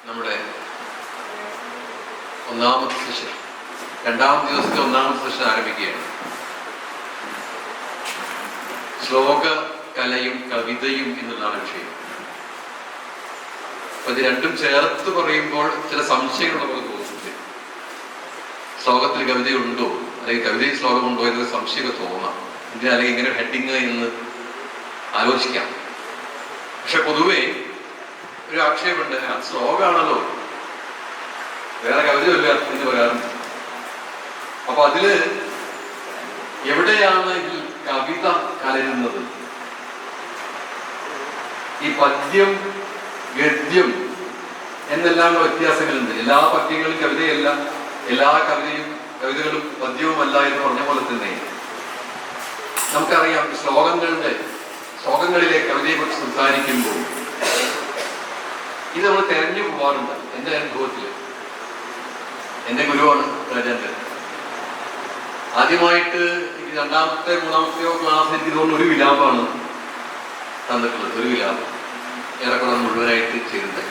നമ്മുടെ ഒന്നാമത്തെ സെഷൻ, രണ്ടാമത്തെ ദിവസത്തെ ഒന്നാമത്തെ സെഷൻ ആരംഭിക്കുകയാണ്. ശ്ലോക കലയും കവിതയും എന്നുള്ളതാണ് വിഷയം. അപ്പൊ ഇത് രണ്ടും ചേർത്ത് പറയുമ്പോൾ ചില സംശയങ്ങൾ നമുക്ക് തോന്നുന്നില്ല. ശ്ലോകത്തിൽ കവിതയുണ്ടോ അല്ലെങ്കിൽ കവിതയിൽ ശ്ലോകമുണ്ടോ എന്നൊരു സംശയമൊക്കെ തോന്നാം. ഇതിന് അല്ലെങ്കിൽ ഇങ്ങനെ ഹെഡിങ് എന്ന് ആലോചിക്കാം. പക്ഷെ പൊതുവെ ഒരു ആക്ഷേപമുണ്ട്, അത് ശ്ലോകമാണല്ലോ, വേറെ കവിതയല്ല എന്ന് പറയാറുണ്ട്. അപ്പൊ അതില് എവിടെയാണ് ഈ കവിത കലരുന്നത്? ഈ പദ്യം ഗദ്യം എന്നെല്ലാം വ്യത്യാസങ്ങളുണ്ട്. എല്ലാ പദ്യങ്ങളും കവിതയല്ല, എല്ലാ കവിതകളും പദ്യവുമല്ല എന്ന് പറഞ്ഞ പോലെ തന്നെ നമുക്കറിയാം ശ്ലോകങ്ങളിലെ കവിതയെ കുറിച്ച് സംസാരിക്കുമ്പോൾ ഇത് നമ്മൾ തെരഞ്ഞു പോവാറുണ്ട്. എന്റെ അനുഭവത്തില് എന്റെ ഗുരുവാണ് രാജേന്ദ്രൻ. ആദ്യമായിട്ട് രണ്ടാമത്തെ മൂന്നാമത്തെയോ ക്ലാസ് എനിക്ക് തോന്നുന്നു ഒരു വിലാപമാണ് തന്നിട്ടുള്ളത്. ഒരു വിലാപം ഏറെക്കുറെ മുഴുവനായിട്ട് ചെയ്തിട്ടുണ്ട്.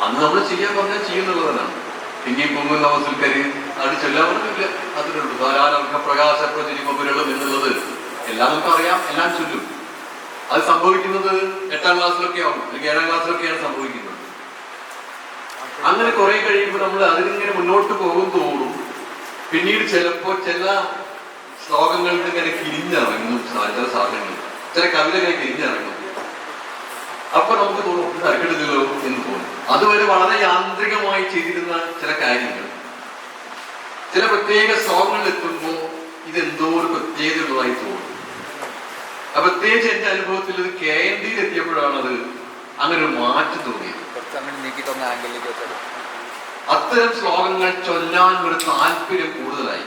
അന്ന് നമ്മൾ ചെയ്യാൻ പറഞ്ഞാൽ ചെയ്യുന്നുള്ളതാണ്. പിന്നെയും പൊങ്ങുന്ന അവസരക്കാര് അത് ചൊല്ലാവുന്നില്ല. അതിലുള്ളൂ ധാരാളം പ്രകാശ പ്രചരിപ്പുരളും എന്നുള്ളത് എല്ലാം നമുക്കറിയാം, എല്ലാം ചൊല്ലും. അത് സംഭവിക്കുന്നത് 8ാം ക്ലാസ്സിലൊക്കെ ആവും, അല്ലെങ്കിൽ 7ാം ക്ലാസ്സിലൊക്കെയാണ് സംഭവിക്കുന്നത്. അങ്ങനെ കുറെ കഴിയുമ്പോൾ നമ്മൾ അതിലിങ്ങനെ മുന്നോട്ട് പോകും തോറും പിന്നീട് ചിലപ്പോ ചില ശ്ലോകങ്ങളിൽ ഇങ്ങനെ കിരിഞ്ഞിറങ്ങും. ചില സാധനങ്ങൾ, ചില കവിത ഇങ്ങനെ കിരിഞ്ഞിറങ്ങും. അപ്പൊ നമുക്ക് തോന്നും തരക്കെടുക്കലോ എന്ന് തോന്നും. അതുവരെ വളരെ യാന്ത്രികമായി ചെയ്തിരുന്ന ചില കാര്യങ്ങൾ ചില പ്രത്യേക ശ്ലോകങ്ങളിൽ എത്തുമ്പോൾ ഇതെന്തോ ഒരു പ്രത്യേകതയുള്ളതായി തോന്നും. പ്രത്യേകിച്ച് എന്റെ അനുഭവത്തിൽ ഇത് KND എത്തിയപ്പോഴാണ് അത് അങ്ങനെ ഒരു മാറ്റം തോന്നിയത്. അത്തരം ശ്ലോകങ്ങൾ ചൊല്ലാൻ ഒരു താല്പര്യം കൂടുതലായി.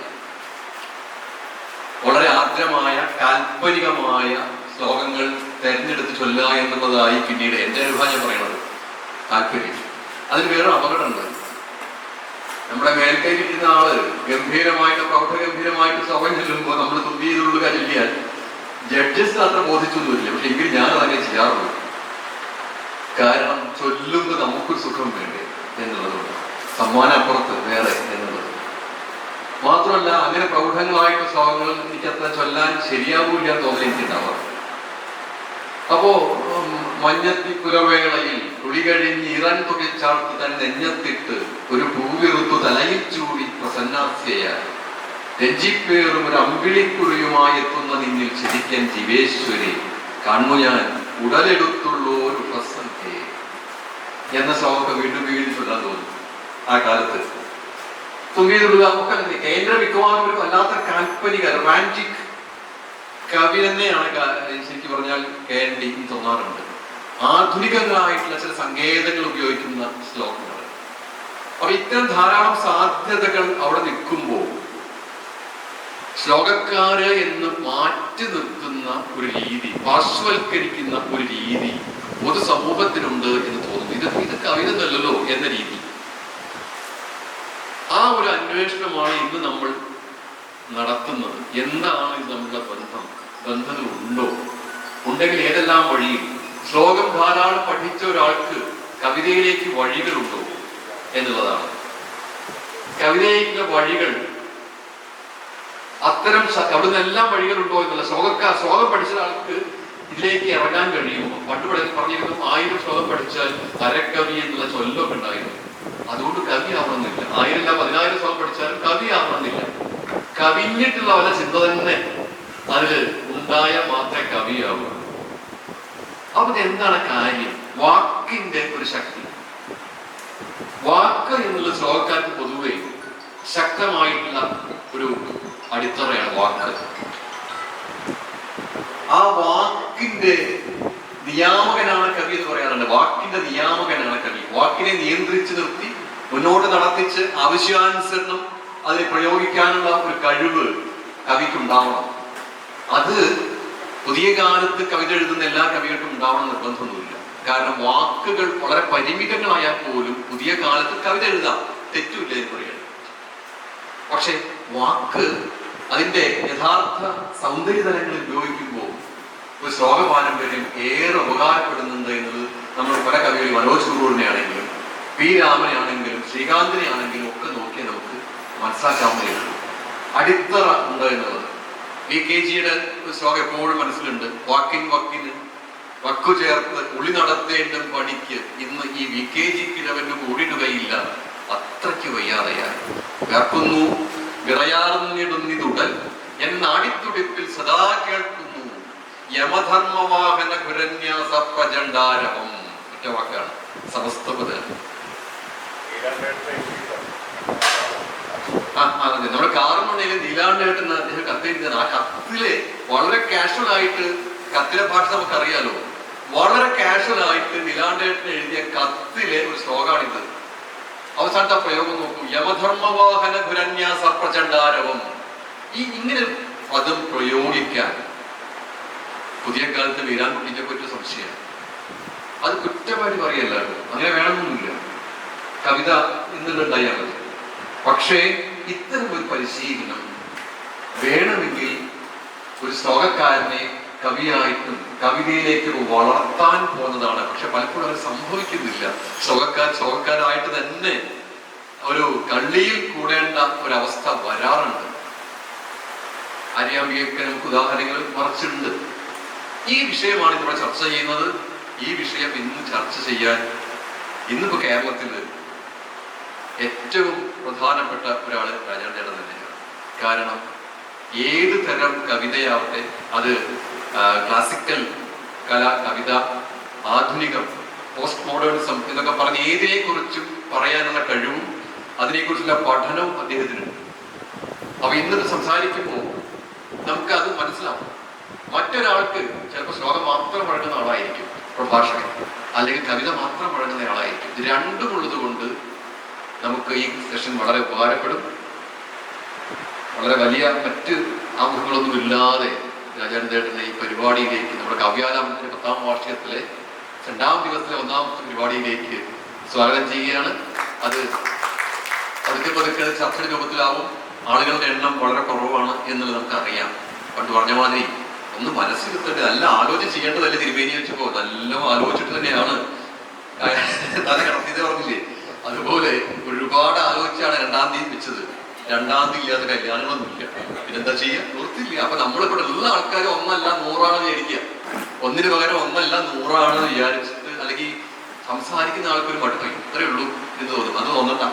വളരെ ആർദ്രമായ കാൽപ്പനികമായ ശ്ലോകങ്ങൾ തെരഞ്ഞെടുത്ത് ചൊല്ലുക എന്നുള്ളതായി പിന്നീട് എന്റെ അനുഭവം ഞാൻ പറയുന്നത് താല്പര്യം. അതിന് വേറെ അപകടമുണ്ട്. നമ്മുടെ മേൽക്കൈയിരിക്കുന്ന ആള് ഗംഭീരമായിട്ട് പ്രൗഢഗംഭീരമായിട്ട് ശ്ലോകം ചൊല്ലുമ്പോൾ നമ്മൾ തുമ്പിയതുള്ള ചൊല്ലിയാൽ ജഡ്ജസ് അത്ര ബോധിച്ചൊന്നുമില്ല. പക്ഷെ എങ്കിലും ഞാൻ അതങ്ങനെ ചെയ്യാറുള്ളൂ. കാരണം ചൊല്ലുമ്പോൾ നമുക്കൊരു സുഖം വേണ്ടേ എന്നുള്ളതുകൊണ്ട്, സമ്മാനപ്പുറത്ത് വേറെ എന്നുള്ളത് മാത്രമല്ല. അങ്ങനെ പ്രൗഢങ്ങളായിട്ട് ശ്ലോകങ്ങൾ എനിക്കത്ര ചൊല്ലാൻ ശരിയാവൂല്ല എന്ന് തോന്നൽ എനിക്കുണ്ടാവാം. അപ്പോ മഞ്ഞത്തി പുലവേളയിൽ കുളി കഴിഞ്ഞ് ഇറൻ തുകച്ചാർത്ത് തന്നെ നെഞ്ഞത്തിട്ട് ഒരു പൂവിറുത്തു തലയിൽ ചൂടി പ്രസന്നാസ്യയായി രഞ്ജിപ്പേറും ഒരു അമ്പിളിക്കുറിയുമായി എത്തുന്ന നിന്നിൽ ചിരിക്കൻ ജീവേശ്വരി കണ്ണു ഞാൻ ഉടലെടുത്തുള്ളൂ ഒരു പ്രസംഗേ എന്ന ശ്ലോകമൊക്കെ വീണ്ടും വീണ്ടും ചൊല്ലാൻ തോന്നും. ആ കാലത്ത് തുമ്പിയതുള്ള ഒക്കെ കേന്ദ്ര മിക്കവാറും ഒരു വല്ലാത്ത കാൽപ്പനിക റൊമാൻറ്റിക് കവി തന്നെയാണ് ശരിക്കും പറഞ്ഞാൽ KND തോന്നാറുണ്ട്. ആധുനികങ്ങളായിട്ടുള്ള ചില സങ്കേതങ്ങൾ ഉപയോഗിക്കുന്ന ശ്ലോകങ്ങൾ. അപ്പൊ ഇത്തരം ധാരാളം സാധ്യതകൾ അവിടെ നിൽക്കുമ്പോൾ ശ്ലോകക്കാര് എന്ന് മാറ്റി നിർത്തുന്ന ഒരു രീതി, പാർശ്വവൽക്കരിക്കുന്ന ഒരു രീതി പൊതുസമൂഹത്തിനുണ്ട് എന്ന് തോന്നുന്നു. ഇത് കവിതല്ലോ എന്ന രീതി. ആ ഒരു അന്വേഷണമാണ് ഇന്ന് നമ്മൾ നടത്തുന്നത്. എന്താണ് ഇത് നമ്മളുടെ ബന്ധങ്ങളുണ്ടോ? ഉണ്ടെങ്കിൽ ഏതെല്ലാം വഴിയിൽ? ശ്ലോകം ധാരാളം പഠിച്ച ഒരാൾക്ക് കവിതയിലേക്ക് വഴികളുണ്ടോ എന്നുള്ളതാണ്. കവിതയിലെ വഴികൾ അത്തരം അവിടുന്ന് എല്ലാം വഴികളുണ്ടോ എന്നുള്ള ശ്ലോകം പഠിച്ച ആൾക്ക് ഇതിലേക്ക് ഇറങ്ങാൻ കഴിയുമോ? പണ്ട് പറഞ്ഞിരുന്നു 1000 ശ്ലോകം പഠിച്ചാൽ അരക്കവി എന്നുള്ള ചൊല്ലൊക്കെ ഉണ്ടായിരുന്നു. അതുകൊണ്ട് കവി ആവണമെന്നില്ല. 1000 അല്ല 10000 ശ്ലോകം പഠിച്ചാലും കവി ആവണമെന്നില്ല. കവിഞ്ഞിട്ടുള്ള വല്ല ചിന്ത തന്നെ അതിൽ ഉണ്ടായാൽ മാത്രമേ കവിയാവൂ. അപ്പൊ എന്താണ് കാര്യം? വാക്കിന്റെ ഒരു ശക്തി. വാക്ക് എന്നുള്ള ശ്ലോകക്കാർക്ക് പൊതുവെ ശക്തമായിട്ടുള്ള ഒരു അടിത്തറയാണ് വാക്ക്. ആ വാക്കിന്റെ നിയാമകനാണ് കവി എന്ന് പറയാറുണ്ട്. വാക്കിന്റെ നിയാമകനാണ് കവി. വാക്കിനെ നിയന്ത്രിച്ചു നിർത്തി മുന്നോട്ട് നടത്തിച്ച് ആവശ്യാനുസരണം അതിനെ പ്രയോഗിക്കാനുള്ള ഒരു കഴിവ് കവിക്കുണ്ടാവണം. അത് പുതിയ കാലത്ത് കവിത എഴുതുന്ന എല്ലാ കവികൾക്കും ഉണ്ടാവണം നിർബന്ധമൊന്നുമില്ല. കാരണം വാക്കുകൾ വളരെ പരിമിതങ്ങളായാൽ പോലും പുതിയ കാലത്ത് കവിത എഴുതാം, തെറ്റുമില്ല എന്ന് പറയുന്നത്. പക്ഷെ വാക്ക് അതിന്റെ യഥാർത്ഥ സൗന്ദര്യതലങ്ങളിൽ ഉപയോഗിക്കുമ്പോൾ ഒരു ശ്ലോക പാരമ്പര്യം ഏറെ ഉപകാരപ്പെടുന്നുണ്ട് എന്നത് നമ്മൾ പല കവികളിൽ മനോജ് കുറൂറിനെ ആണെങ്കിലും പി രാമനെയാണെങ്കിലും ശ്രീകാന്തിനെ ആണെങ്കിലും ഒക്കെ നോക്കിയാൽ നമുക്ക് മനസ്സിലാക്കാവുന്നതാണ് അടിത്തറ ഉണ്ട് എന്നുള്ളത്. VKGയുടെ ശ്ലോകം എപ്പോഴും മനസ്സിലുണ്ട്. വാക്കിന് വക്കു ചേർത്ത് ഉളി നടത്തേണ്ടും പണിക്ക് ഇന്ന് ഈ VKG കിഴവന് കൂടിടുകയില്ല. അത്രയ്ക്ക് വയ്യാതെയായി വേർക്കുന്നു വിറയാർന്നിടുന്നിതുടൽ എന്നാടിത്തുടിപ്പിൽ സദാ കേൾക്കുന്നു യമധർമ്മവാഹന ഗുരന്യാസ പ്രചണ്ഡാരവം. ഒറ്റ വാക്കാണ് സമസ്തപത്. നമ്മുടെ കാറിനുണ്ടെങ്കിൽ നീലാണ്ടേട്ടൻ അദ്ദേഹം കത്തെഴുതിയത്. ആ കത്തില് വളരെ കാഷ്വൽ ആയിട്ട്, കത്തിലെ ഭാഷ നമുക്കറിയാലോ, വളരെ കാഷ്വൽ ആയിട്ട് നീലാണ്ടേട്ടൻ എഴുതിയ കത്തിലെ ഒരു ശ്ലോകാണിത്. അവസാനത്തെ പ്രയോഗം നോക്കൂ. യമധർമ്മവാഹന ഗുരന്യാസ പ്രചണ്ഡാരവം. ഇങ്ങനെ പദം പ്രയോഗിക്കാൻ പുതിയ കാലത്ത് വീരാൻകുട്ടിയെ പറ്റി സംശയം. അത് കുറ്റമായിട്ട് പറയല്ല, അങ്ങനെ വേണമെന്നൊന്നുമില്ല. കവിത ഇന്നുണ്ടായാൽ മതി. പക്ഷേ ഇത്തരം ഒരു പരിശീലനം വേണമെങ്കിൽ ഒരു ശ്ലോകക്കാരനെ കവിയായിട്ടും കവിതയിലേക്ക് വളർത്താൻ പോകുന്നതാണ്. പക്ഷെ പലപ്പോഴും അത് സംഭവിക്കുന്നില്ല. ശ്ലോകക്കാരായിട്ട് തന്നെ ഒരു കള്ളിയിൽ കൂടേണ്ട ഒരവസ്ഥ വരാറുണ്ട്. ആര്യാമ്പികയൊക്കെ നമുക്ക് ഉദാഹരണങ്ങൾ മറിച്ചുണ്ട്. ഈ വിഷയമാണ് ഇവിടെ ചർച്ച ചെയ്യുന്നത്. ഈ വിഷയം ഇന്ന് ചർച്ച ചെയ്യാൻ ഇന്നിപ്പോ കേരളത്തിൽ ഏറ്റവും പ്രധാനപ്പെട്ട ഒരാള് രാജാണ്ടേട്ടൻ തന്നെയാണ്. കാരണം ഏത് തരം കവിതയാവട്ടെ, അത് ക്ലാസിക്കൽ കവിത, ആധുനികം, പോസ്റ്റ് മോഡേണിസം എന്നൊക്കെ പറഞ്ഞ് ഏതിനെ കുറിച്ചും പറയാനുള്ള കഴിവും അതിനെക്കുറിച്ചുള്ള പഠനവും അദ്ദേഹത്തിനുണ്ട്. അപ്പൊ ഇന്നത് സംസാരിക്കുമ്പോൾ നമുക്ക് അത് മനസ്സിലാവും. മറ്റൊരാൾക്ക് ചിലപ്പോൾ ശ്ലോകം മാത്രം വഴങ്ങുന്ന ആളായിരിക്കും പ്രഭാഷകൻ, അല്ലെങ്കിൽ കവിത മാത്രം വഴങ്ങുന്ന ആളായിരിക്കും. ഇത് രണ്ടും ഉള്ളത് കൊണ്ട് നമുക്ക് ഈ സെഷൻ വളരെ ഉപകാരപ്പെടും. വളരെ വലിയ മറ്റ് ആമുഖങ്ങളൊന്നും ഇല്ലാതെ രാജാണ്ടേട്ടന്റെ ഈ പരിപാടിയിലേക്ക്, നമ്മുടെ കാവ്യാലാപനത്തിന്റെ 10ാം വാർഷികത്തിലെ 2ാം ദിവസത്തിലെ 1ാമത്തെ പരിപാടിയിലേക്ക് സ്വാഗതം ചെയ്യുകയാണ്. അത് പതുക്കെ ചർച്ചയുടെ രൂപത്തിലാവും. ആളുകളുടെ എണ്ണം വളരെ കുറവാണ് എന്നുള്ളത് നമുക്കറിയാം. പണ്ട് പറഞ്ഞ മാതിരി ഒന്ന് മനസ്സിലെത്തേണ്ടത്, നല്ല ആലോചിച്ച് ചെയ്യേണ്ടതല്ലേ തിരുമേനി വെച്ചപ്പോ, നല്ല ആലോചിച്ചിട്ട് തന്നെയാണ് തല കടത്തിയത് പറഞ്ഞില്ലേ. അതുപോലെ ഒരുപാട് ആലോചിച്ചാണ് 2ാം തീയതി വെച്ചത്. 2ാം തീയതി ഇല്ലാത്ത കല്യാണങ്ങളൊന്നുമില്ല. പിന്നെന്താ ചെയ്യാ, നിർത്തില്ല. അപ്പൊ നമ്മളിവിടെ ഉള്ള ആൾക്കാരും 1 അല്ല 100 വിചാരിക്കുക. 1 പകരം 1 അല്ല 100 വിചാരിച്ചിട്ട്, അല്ലെങ്കിൽ സംസാരിക്കുന്ന ആൾക്കൊരു മടുപ്പ് ഇത്രയേ ഉള്ളൂ എന്ന് തോന്നും. അത് തോന്നണ്ട,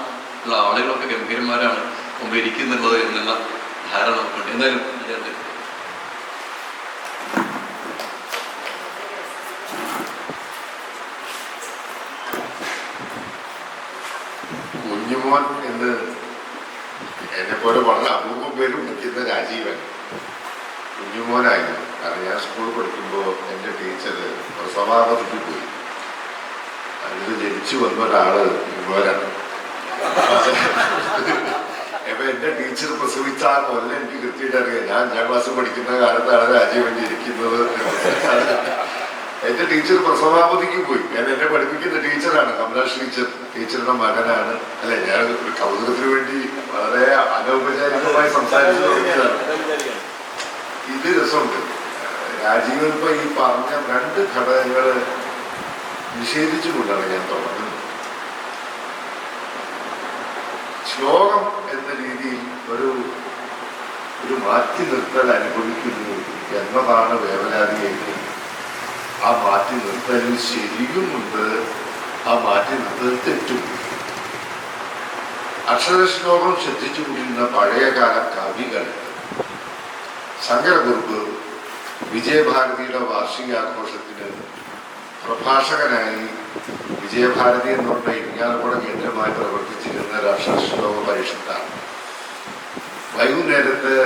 ഉള്ള ആളുകളൊക്കെ ഗംഭീരന്മാരാണ് മുമ്പ് ഇരിക്കുന്നുള്ളത് എന്നുള്ള ധാരണ നമുക്കുണ്ട്. എന്തായാലും കുഞ്ഞുമോൻ എന്ന് എന്നെ പോലെ വളരെ അപൂർവം പേരും വിളിക്കുന്ന രാജീവൻ കുഞ്ഞുമോനായിരുന്നു. കാരണം ഞാൻ സ്കൂളിൽ പഠിക്കുമ്പോൾ എൻ്റെ ടീച്ചർ പ്രസവാവധിക്ക് പോയി. അതിൽ ജനിച്ചു വന്ന ഒരാള് കുഞ്ഞുമോനാണ്. അപ്പൊ എന്റെ ടീച്ചർ പ്രസവിച്ച ആ കൊല്ലം എനിക്ക് കൃത്യമായിട്ട് അറിയാം. ഞാൻ 5ാം ക്ലാസ് പഠിക്കുന്ന കാലത്താണ് രാജീവൻ ജനിക്കുന്നത്. എന്റെ ടീച്ചർ പ്രസവാവധിക്ക് പോയി. ഞാൻ എന്നെ പഠിപ്പിക്കുന്ന ടീച്ചറാണ്, കമലാഷ് ടീച്ചറുടെ മകനാണ്. അല്ലെ, ഞാൻ ഒരു കൗതുകത്തിന് വേണ്ടി വളരെ അനൗപചാരികമായി സംസാരിച്ചു തുടങ്ങിയതാണ്. ഇത് രസമുണ്ട്. രാജീവൻ ഇപ്പൊ ഈ പറഞ്ഞ 2 ഘടകങ്ങൾ നിഷേധിച്ചുകൊണ്ടാണ് ഞാൻ തുടങ്ങുന്നത്. ശ്ലോകം എന്ന രീതിയിൽ ഒരു മാറ്റി നിർത്തൽ അനുഭവിക്കുന്നു എന്നതാണ് വേവലാതിയെങ്കിൽ ആ മാറ്റി നിർത്തലിൽ ശരിയുമുണ്ട്, ആ മാറ്റി നിർത്തൽ തെറ്റും. അക്ഷരശ്ലോകം ശ്രദ്ധിച്ചു കൊണ്ടിരുന്ന പഴയകാല കവികൾ, ശങ്കരകുറുപ്പ് വിജയഭാരതിയുടെ വാർഷികാഘോഷത്തിന് പ്രഭാഷകനായി വിജയഭാരതി എന്ന് പറഞ്ഞ ഇരിങ്ങാലക്കുട കേന്ദ്രമായി പ്രവർത്തിച്ചിരുന്ന ഒരു അക്ഷരശ്ലോക പരിഷത്താണ്. വൈകുന്നേരത്തെ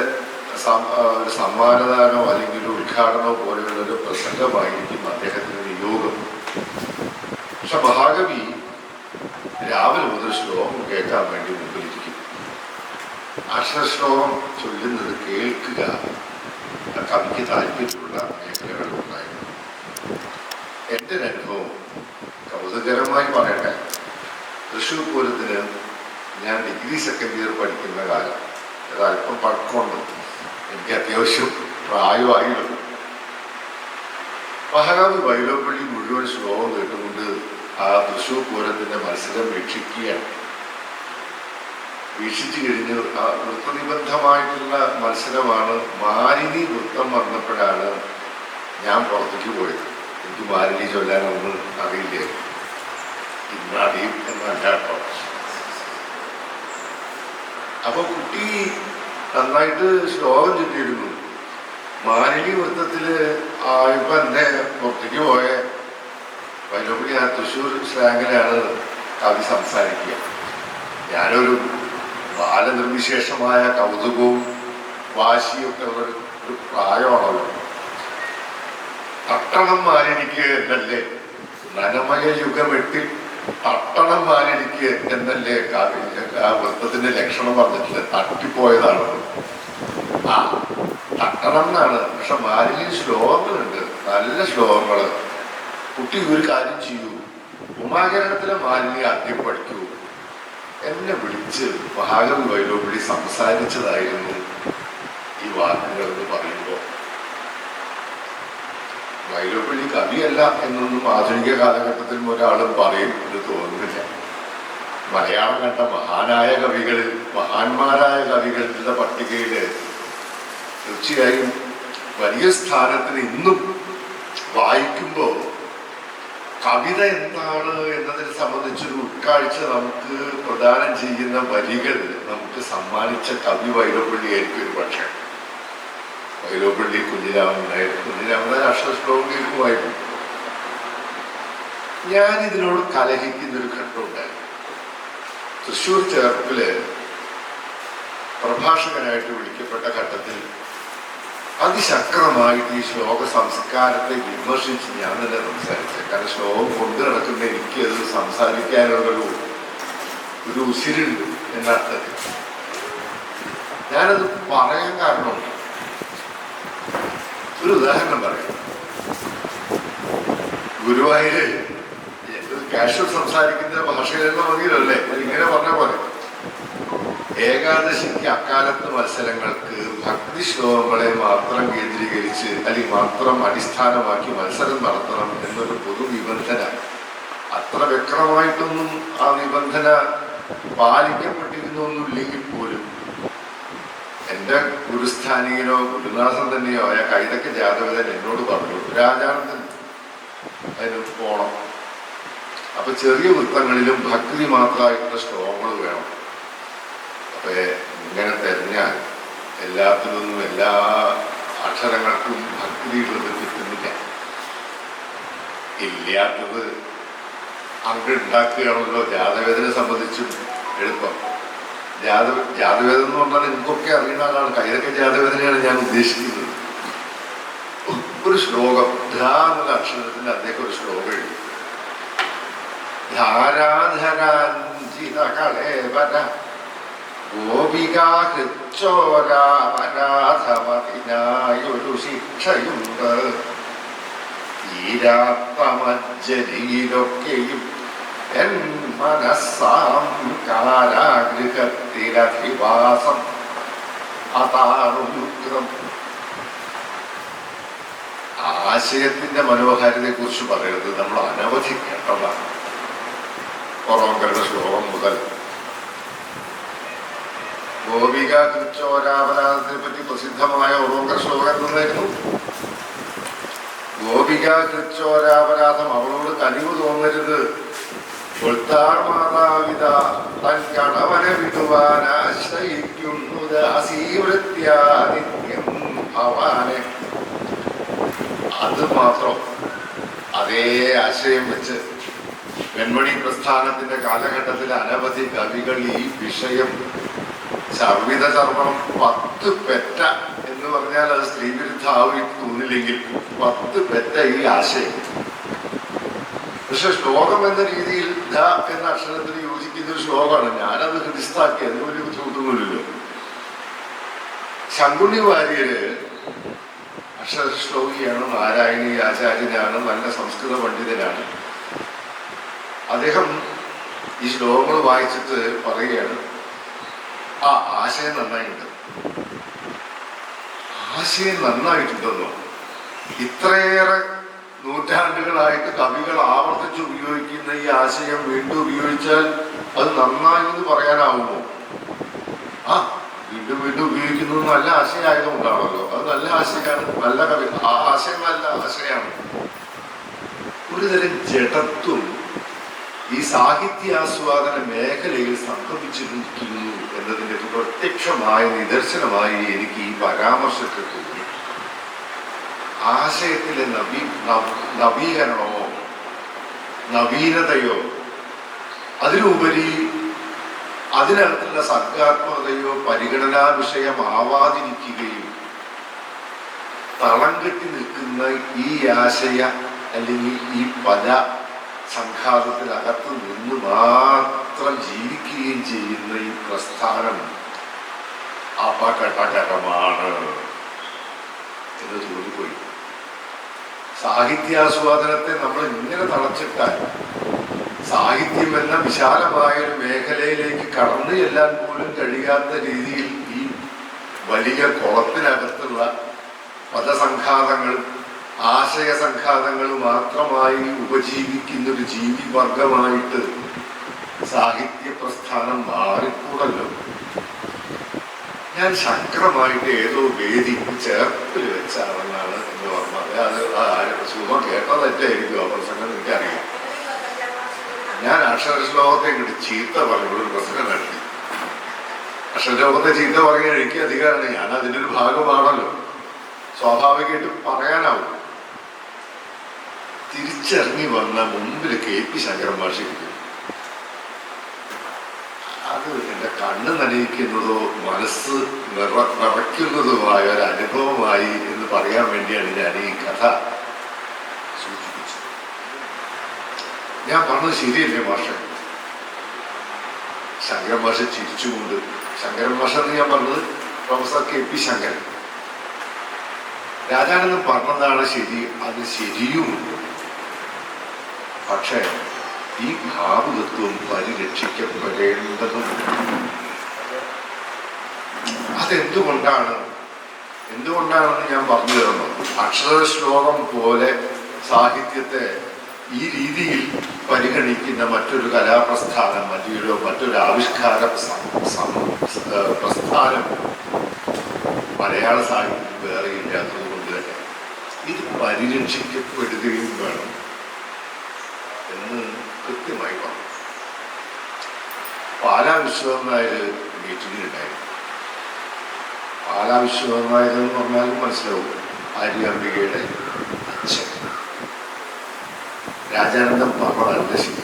ഒരു സമ്മാനദാനോ അല്ലെങ്കിൽ ഉദ്ഘാടനമോ പോലെയുള്ളൊരു പ്രസംഗമായിരിക്കും അദ്ദേഹത്തിന് നിയോഗം. പക്ഷെ മഹാകവി രാവിലെ മുതൽ ശ്ലോകം കേൾക്കാൻ വേണ്ടി മുമ്പിലിരിക്കും. അക്ഷരശ്ലോകം ചൊല്ലുന്നത് കേൾക്കുക കവിക്ക് താല്പര്യമുള്ള മേഖലകളുണ്ടായിരുന്നു. എൻ്റെ ഒരു അനുഭവം കൗതുകരമായി പറയട്ടെ. തൃശ്ശൂർ പൂരത്തിന് ഞാൻ ഡിഗ്രി 2nd ഇയർ പഠിക്കുന്ന കാലം, അത് അല്പം പഴക്കമുണ്ട്, എനിക്ക് അത്യാവശ്യം പ്രായമായിരുന്നു. മഹാകവി വൈലോപ്പള്ളി മുഴുവൻ ശ്ലോകം കേട്ടുകൊണ്ട് ആ തൃശ്ശൂർ പൂരത്തിന്റെ മത്സരം വീക്ഷിക്കുകയാണ്. വീക്ഷിച്ചു കഴിഞ്ഞ് ആ വൃത്തനിബന്ധമായിട്ടുള്ള മത്സരമാണ്. മാലിനി വൃത്തം വന്നപ്പോഴാണ് ഞാൻ പുറത്തേക്ക് പോയത്. എനിക്ക് മാലിനി ചൊല്ലാനൊന്നും അറിയില്ല. ഇന്ന് അറിയും എന്നല്ല കേട്ടോ. അപ്പൊ കുട്ടി നന്നായിട്ട് ശ്ലോകം ചൊല്ലിയിരുന്നു. മാലിനി വൃത്തത്തില് ഇപ്പൊ എന്നെ പുറത്തേക്ക് പോയ വൈലോപ്പിള്ളി ആ തൃശ്ശൂർ സ്ലാങ്ങിലാണ് കവി സംസാരിക്കുക. ഞാനൊരു ബാലനിർവിശേഷമായ കൗതുകവും വാശിയൊക്കെ ഉള്ള ഒരു പ്രായമാണല്ലോ. തട്ടണം മാലിനിക്ക് എന്നല്ലേ നനമയ യുഗമെട്ടി തട്ടണം മാലിനിക്ക് എന്നല്ലേ ആ വൃത്തത്തിന്റെ ലക്ഷണം പറഞ്ഞിട്ടില്ല. തട്ടിപ്പോയതാണ്. ആ തട്ടണം എന്നാണ്. പക്ഷെ മാലിനി ശ്ലോകങ്ങളുണ്ട്, നല്ല ശ്ലോകങ്ങള്. കുട്ടി ഒരു കാര്യം ചെയ്യൂ, ഉമാകരണത്തിലെ മാലിനി ആദ്യം പഠിക്കൂ. എന്നെ വിളിച്ച് മഹാകവി വൈലോപ്പിള്ളി സംസാരിച്ചതായിരുന്നു ഈ വാക്കുകൾ എന്ന് പറയുമ്പോൾ. വൈലോപ്പിള്ളി കവിയല്ല എന്നൊന്നും ആധുനിക കാലഘട്ടത്തിൽ ഒരാളും പറയും എന്ന് തോന്നുന്നില്ല. മലയാളം കണ്ട മഹാനായ കവികളിൽ, മഹാന്മാരായ കവികളുടെ പട്ടികയില് തീർച്ചയായും വലിയ സ്ഥാനത്തിന് ഇന്നും വായിക്കുമ്പോൾ കവിത എന്താണ് എന്നതിനെ സംബന്ധിച്ചൊരു ഉൾക്കാഴ്ച നമുക്ക് പ്രദാനം ചെയ്യുന്ന വരികൾ നമുക്ക് സമ്മാനിച്ച കവി വൈലോപ്പിള്ളിയായിരിക്കും ഒരു പക്ഷേ. വൈലോപ്പിള്ളി കുഞ്ഞിരാമനായ അക്ഷരശ്ലോകം കേൾക്കുമായിരുന്നു. ഞാനിതിനോട് കലഹിക്കുന്നൊരു ഘട്ടമുണ്ടായിരുന്നു. തൃശ്ശൂർ ചേർപ്പില് പ്രഭാഷകനായിട്ട് വിളിക്കപ്പെട്ട ഘട്ടത്തിൽ അതിശക്തമായിട്ട് ഈ ശ്ലോക സംസ്കാരത്തെ വിമർശിച്ച് ഞാൻ തന്നെ സംസാരിച്ചത്. കാരണം ശ്ലോകം കൊണ്ടു നടക്കുന്ന എനിക്ക് അത് സംസാരിക്കാനുള്ളൊരു ഉസിരുണ്ട് എന്നർത്ഥത്തിൽ. ഞാനത് പറയാൻ കാരണം ഒരു ഉദാഹരണം പറയാം. ഗുരുവായൂര് കാഷ്വൽ സംസാരിക്കുന്ന ഭാഷയിലെല്ലാം മതിയല്ലോ അല്ലേ? ഇങ്ങനെ പറഞ്ഞ പോലെ ഏകാദശിക്ക് അക്കാലത്ത് മത്സരങ്ങൾക്ക് ഭക്തി ശ്ലോകങ്ങളെ മാത്രം കേന്ദ്രീകരിച്ച് അല്ലെങ്കിൽ മാത്രം അടിസ്ഥാനമാക്കി മത്സരം നടത്തണം എന്നൊരു പൊതു നിബന്ധന അത്ര വ്യക്തമായിട്ടൊന്നും ആ നിബന്ധന പാലിക്കപ്പെട്ടിരുന്നൊന്നുമില്ലെങ്കിൽ പോലും എൻ്റെ ഗുരുസ്ഥാനികനോ ഗുരുനാഥൻ തന്നെയോ ആയ കൈതക്ക ജാതവേദൻ എന്നോട് പറഞ്ഞു, രാജാനന്ദൻ അതിന് പോണം. അപ്പൊ ചെറിയ വൃത്തങ്ങളിലും ഭക്തി മാത്രമായിട്ടുള്ള ശ്ലോകങ്ങൾ വേണം. അപ്പൊ ഇങ്ങനെ തെരഞ്ഞാൽ എല്ലാത്തിലൊന്നും എല്ലാ അക്ഷരങ്ങൾക്കും ഭക്തിയുള്ളത് കിട്ടുന്നില്ല. ഇല്ലാത്തത് അങ്ങ് ഉണ്ടാക്കുകയാണല്ലോ ജാതവേദനെ സംബന്ധിച്ചും എളുപ്പം. ജാതവേദന എന്ന് പറഞ്ഞാൽ എനിക്കൊക്കെ അറിയുന്ന ആളാണ്. കൈതൊക്കെ ജാതവേദനയാണ് ഞാൻ ഉദ്ദേശിക്കുന്നത്. ഒരു ശ്ലോകം ധാ എന്നുള്ള അക്ഷരത്തിന് അദ്ദേഹം ഒരു ശ്ലോകം എഴുതി. ധാരാധരാഞ്ജിതകളേവര ഗോപികാഹൃച്ചോരാപരാധമതിനായൊരു ശിക്ഷയുണ്ട്. തീരാത്തമജ്ജലിയിലൊക്കെയും എൻ മനസ്സാം കാരാഗൃഹത്തിലധിവാസം അതാണുഗ്രം. ആശയത്തിന്റെ മനോഹാരിതയെ കുറിച്ച് പറയുന്നത് നമ്മൾ അനവധി കേട്ടതാണ്. ഓറോങ്കരുടെ ശ്ലോകം മുതൽ ഗോപിക കൃച്ചോരാപരാധത്തെ പറ്റി പ്രസിദ്ധമായ ഓറോങ്കർ ശ്ലോകം എന്നായിരുന്നു. ഗോപിക കൃച്ചോരാപരാധം അവളോട് കനിവ് തോന്നരുത്. മാതാവിത തൻ കണവനെ വിടുവാനാശ്രയിക്കുന്നു ദാസീവൃത്യാനിത്യം ഭവാനെ. അത് മാത്രം അതേ ആശയം വെച്ച് വെൺമണി പ്രസ്ഥാനത്തിന്റെ കാലഘട്ടത്തിൽ അനവധി കവികൾ ഈ വിഷയം ചർവിത ചർമ്മണം 10 പെറ്റ എന്ന് പറഞ്ഞാൽ അത് സ്ത്രീവിരുദ്ധ ആയി തോന്നില്ലെങ്കിൽ 10 പെറ്റ ഈ ആശയം. പക്ഷെ ശ്ലോകം എന്ന രീതിയിൽ ധ എന്ന അക്ഷരത്തിന് യോജിക്കുന്ന ഒരു ശ്ലോകമാണ്. ഞാനത് ഹൃദിസ്ഥാക്കി, അതിന് വലിയ ബുദ്ധിമുട്ടൊന്നുമില്ലല്ലോ. ശങ്കുണ്ണി വാര്യര് അക്ഷരശ്ലോകിയാണ്, നാരായണീ ആചാര്യനാണ്, നല്ല സംസ്കൃത പണ്ഡിതനാണ്. അദ്ദേഹം ഈ ശ്ലോകങ്ങൾ വായിച്ചിട്ട് പറയുകയാണ്, ആ ആശയം നന്നായിട്ടുണ്ട്. ആശയം നന്നായിട്ടുണ്ടെന്നോ, ഇത്രയേറെ നൂറ്റാണ്ടുകളായിട്ട് കവികൾ ആവർത്തിച്ച് ഉപയോഗിക്കുന്ന ഈ ആശയം വീണ്ടും ഉപയോഗിച്ചാൽ അത് നന്നായി എന്ന് പറയാനാവുമോ? ആ, വീണ്ടും വീണ്ടും ഉപയോഗിക്കുന്നത് നല്ല ആശയമായതുകൊണ്ടാണല്ലോ. അത് നല്ല ആശയമാണ്, നല്ല കവി, ആ ആശയം നല്ല ആശയമാണ്. ഒരുതരം ജഡത്വം ഈ സാഹിത്യാസ്വാദന മേഖലയിൽ സംഭവിച്ചിരിക്കുന്നു എന്നതിൻ്റെ പ്രത്യക്ഷമായ നിദർശനമായി എനിക്ക് ഈ പരാമർശത്തിൽ തോന്നി. ആശയത്തിലെ നവീകരണമോ നവീനതയോ അതിലുപരി അതിനകത്തുള്ള സർഗാത്മകതയോ പരിഗണനാ വിഷയമാവാതിരിക്കുകയും തളം കെട്ടി നിൽക്കുന്ന ഈ ആശയ അല്ലെങ്കിൽ ഈ പല സംഘാതത്തിനകത്ത് നിന്ന് മാത്രം ജീവിക്കുകയും ചെയ്യുന്ന ഈ പ്രസ്ഥാനം അപകടകരമാണ് എന്ന് തോന്നിപ്പോയി. സാഹിത്യാസ്വാദനത്തെ നമ്മൾ ഇങ്ങനെ തളച്ചിട്ടാൽ സാഹിത്യം എന്ന വിശാലമായ ഒരു മേഖലയിലേക്ക് കടന്നു ചെല്ലാൻ പോലും കഴിയാത്ത രീതിയിൽ ഈ വലിയ കുളത്തിനകത്തുള്ള പദസംഘാതങ്ങൾ ആശയസംഘാതങ്ങൾ മാത്രമായി ഉപജീവിക്കുന്നൊരു ജീവിവർഗമായിട്ട് സാഹിത്യ പ്രസ്ഥാനം മാറിക്കൂടല്ലോ. ഞാൻ ശക്തമായിട്ട് ഏതോ വേദി ചേർപ്പിൽ വെച്ചാണെന്നാണ് എന്ന് പറഞ്ഞത്. അത് സുഖം കേട്ടതറ്റായിരിക്കും ആ പ്രസംഗം, എനിക്കറിയാം. ഞാൻ അക്ഷരശ്ലോകത്തെ ഇങ്ങോട്ട് ചീത്ത പറഞ്ഞു ഒരു പ്രസംഗം നടത്തി. അക്ഷരശ്ലോകത്തെ ചീത്ത പറയാൻ എനിക്ക് അധികാരമാണ്, ഞാൻ അതിൻ്റെ ഒരു ഭാഗമാണല്ലോ, സ്വാഭാവികമായിട്ടും പറയാനാവും. തിരിച്ചറിഞ്ഞു വന്ന മുമ്പിൽ KP ശങ്കരൻ മാഷ് ഇരിക്കും. അത് എൻ്റെ കണ്ണ് നനയിക്കുന്നതോ മനസ്സ് നിറയ്ക്കുന്നതുമായ ഒരു അനുഭവമായി എന്ന് പറയാൻ വേണ്ടിയാണ് ഞാൻ ഈ കഥ സൂചിപ്പിച്ചത്. ഞാൻ പറഞ്ഞത് ശരിയല്ലേ മാഷെ? ശങ്കരൻ മാഷ് ചിരിച്ചുകൊണ്ട്, ശങ്കരൻ മാഷെന്ന് ഞാൻ പറഞ്ഞത് പ്രൊഫസർ KP ശങ്കരൻ, രാജാനന്ദൻ പറഞ്ഞതാണ് ശരി, അത് ശരിയുമുണ്ട്. പക്ഷേ ഈ ഭാവുകത്വം പരിരക്ഷിക്കപ്പെടേണ്ടതും. എന്തുകൊണ്ടാണെന്ന് ഞാൻ പറഞ്ഞു തരുന്നു. അക്ഷരശ്ലോകം പോലെ സാഹിത്യത്തെ ഈ രീതിയിൽ പരിഗണിക്കുന്ന മറ്റൊരു കലാപ്രസ്ഥാനം, മറ്റൊരു ആവിഷ്കാര പ്രസ്ഥാനം മലയാള സാഹിത്യത്തിൽ വേറെ ഇല്ലാത്തത് കൊണ്ട് തന്നെ ഇത് പരിരക്ഷിക്കപ്പെടുകയും വേണം എന്ന് കൃത്യമായി പറഞ്ഞു. പാലാ വിശ്വനാഥൻ നായർ മീറ്റിങ്ങിലുണ്ടായിരുന്നു. പാലാ വിശ്വനാഥൻ നായർ എന്ന് പറഞ്ഞാലും മനസ്സിലാവും, ആര്യാംബികയുടെ അച്ഛൻ. രാജാനന്ദൻ പറഞ്ഞതല്ല ശരി,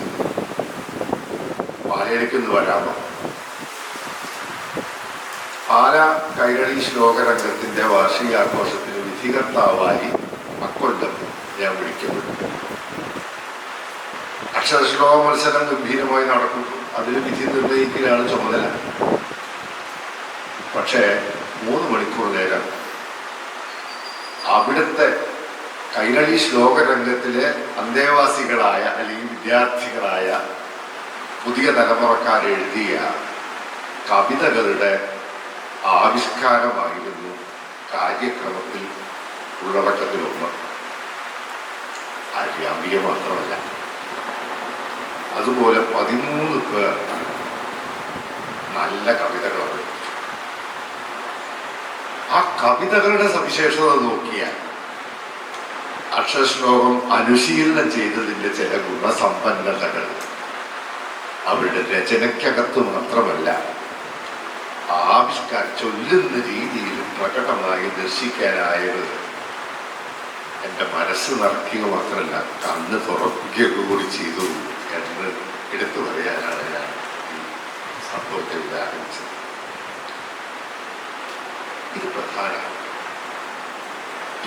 പാലയിലേക്കൊന്ന് വരാമോ? പാലാ കൈരളി ശ്ലോകരംഗത്തിന്റെ വാർഷികാഘോഷത്തിന് വിധികർത്താവായി അക്കൊല്ലം ഞാൻ വിളിക്കപ്പെട്ടു. അക്ഷരശ്ലോക മത്സരം ഗംഭീരമായി നടക്കുന്നു. അതിൽ വിധി നിർണ്ണയിക്കലാണ് ചുമതല. പക്ഷേ 3 മണിക്കൂർ നേരം അവിടുത്തെ കൈരളി ശ്ലോകരംഗത്തിലെ അന്തേവാസികളായ അല്ലെങ്കിൽ വിദ്യാർത്ഥികളായ പുതിയ തലമുറക്കാരെഴുതിയ കവിതകളുടെ ആവിഷ്കാരമായിരുന്നു കാര്യക്രമത്തിൽ ഉള്ളടക്കത്തിലൊന്ന്. ആര്യാംബിക മാത്രമല്ല, അതുപോലെ 13 പേർ നല്ല കവിതകൾ അവതരിപ്പിച്ചു. ആ കവിതകളുടെ സവിശേഷത നോക്കിയാൽ അക്ഷരശ്ലോകം അനുശീലനം ചെയ്തതിൻ്റെ ചില ഗുണസമ്പന്നതകൾ അവരുടെ രചനയ്ക്കകത്ത് മാത്രമല്ല ചൊല്ലുന്ന രീതിയിൽ പ്രകടമായി ദർശിക്കാനായത് എൻ്റെ മനസ്സ് നിറയ്ക്കുക മാത്രമല്ല കണ്ണ് തുറപ്പിക്കുക കൂടി ചെയ്തു എന്ന് എടുത്തു പറയാനാണ് ഞാൻ ഈ സംഭവത്തെ ഉദാഹരിച്ചത്. ഇത് പ്രധാനമാണ്.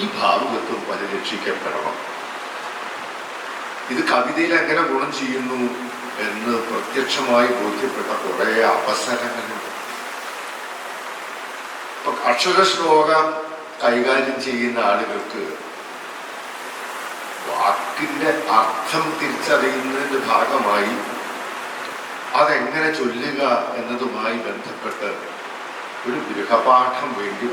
ഈ ഭാവുകത്വം പരിരക്ഷിക്കപ്പെടണം. ഇത് കവിതയിൽ എങ്ങനെ ഗുണം ചെയ്യുന്നു എന്ന് പ്രത്യക്ഷമായി ബോധ്യപ്പെട്ട കുറേ അവസരങ്ങളുണ്ട്. ഇപ്പൊ അക്ഷരശ്ലോകം കൈകാര്യം ചെയ്യുന്ന ആളുകൾക്ക് വാക്കിന്റെ അർത്ഥം തിരിച്ചറിയുന്നതിന്റെ ഭാഗമായി അതെങ്ങനെ ചൊല്ലുക എന്നതുമായി ബന്ധപ്പെട്ട് ഒരു ഗൃഹപാഠം വേണ്ടി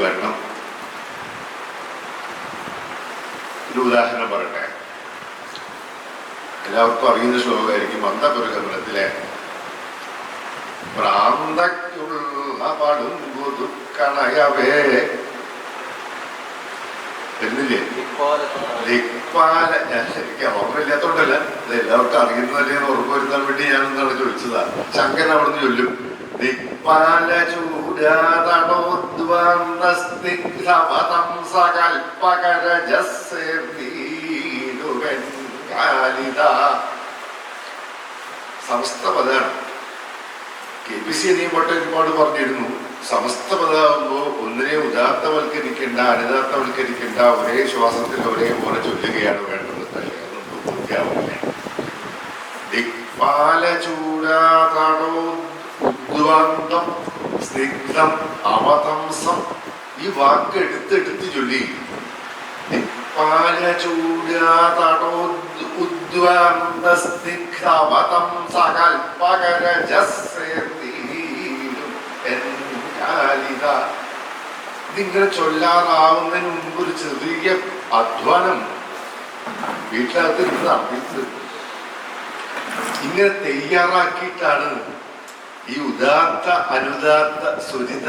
വരണം. ഒരു ഉദാഹരണം പറയട്ടെ. എല്ലാവർക്കും അറിയുന്ന ശ്ലോകമായിരിക്കും. അന്തപുരകമലത്തിലെ ഭ്രാന്തയ്ക്കുള്ള പടുമ്പു ദുഃഖണയവേ വരുന്നില്ലേ? ദിക്പാല. എനിക്ക് ഓർമ്മയില്ലാത്തോണ്ടല്ല, ഇത് എല്ലാവർക്കും അറിയുന്നതല്ലേ എന്ന് ഉറപ്പ് വരുത്താൻ വേണ്ടി ഞാനെന്താണ് ചോദിച്ചതാ. ശങ്കരൻ അവിടുന്ന് ചൊല്ലും ദിക്പാല സമസ്ത പദമാണ്. KPC അനിയപ്പെട്ട ഒരുപാട് പറഞ്ഞിരുന്നു. സമസ്ത പദമാകുമ്പോൾ ഒന്നിനെ ഉദാത്തവൽക്കരിക്കേണ്ട, അനുദാത്തവൽക്കരിക്കേണ്ട, ഒരേ ശ്വാസത്തിൽ ഒരേപോലെ ചൊല്ലുകയാണ് വേണ്ടത്. അല്ലേ? അതൊന്നും പൂർത്തിയാവില്ല. ദിക്പാല ചൂടാതടോ ഉദ്വാന്തം സ്നിഗ്ധം അവതംസം. ഈ വാക്ക് എടുത്തെടുത്ത് ചൊല്ലി. ദിക്പാല ചൂടാതടോ ഉദ്വാന്ത സ്നിഗ്ധ അവതംസ ഇതിങ്ങനെ ചൊല്ലാതാവുന്നതിന് മുമ്പ് ഒരു ചെറിയ അധ്വാനം വീട്ടിനകത്തിരുന്നതാണ്. ഇങ്ങനെ തയ്യാറാക്കിയിട്ടാണ് ഈ ഉദാത്ത അനുദാത്ത സ്വരിത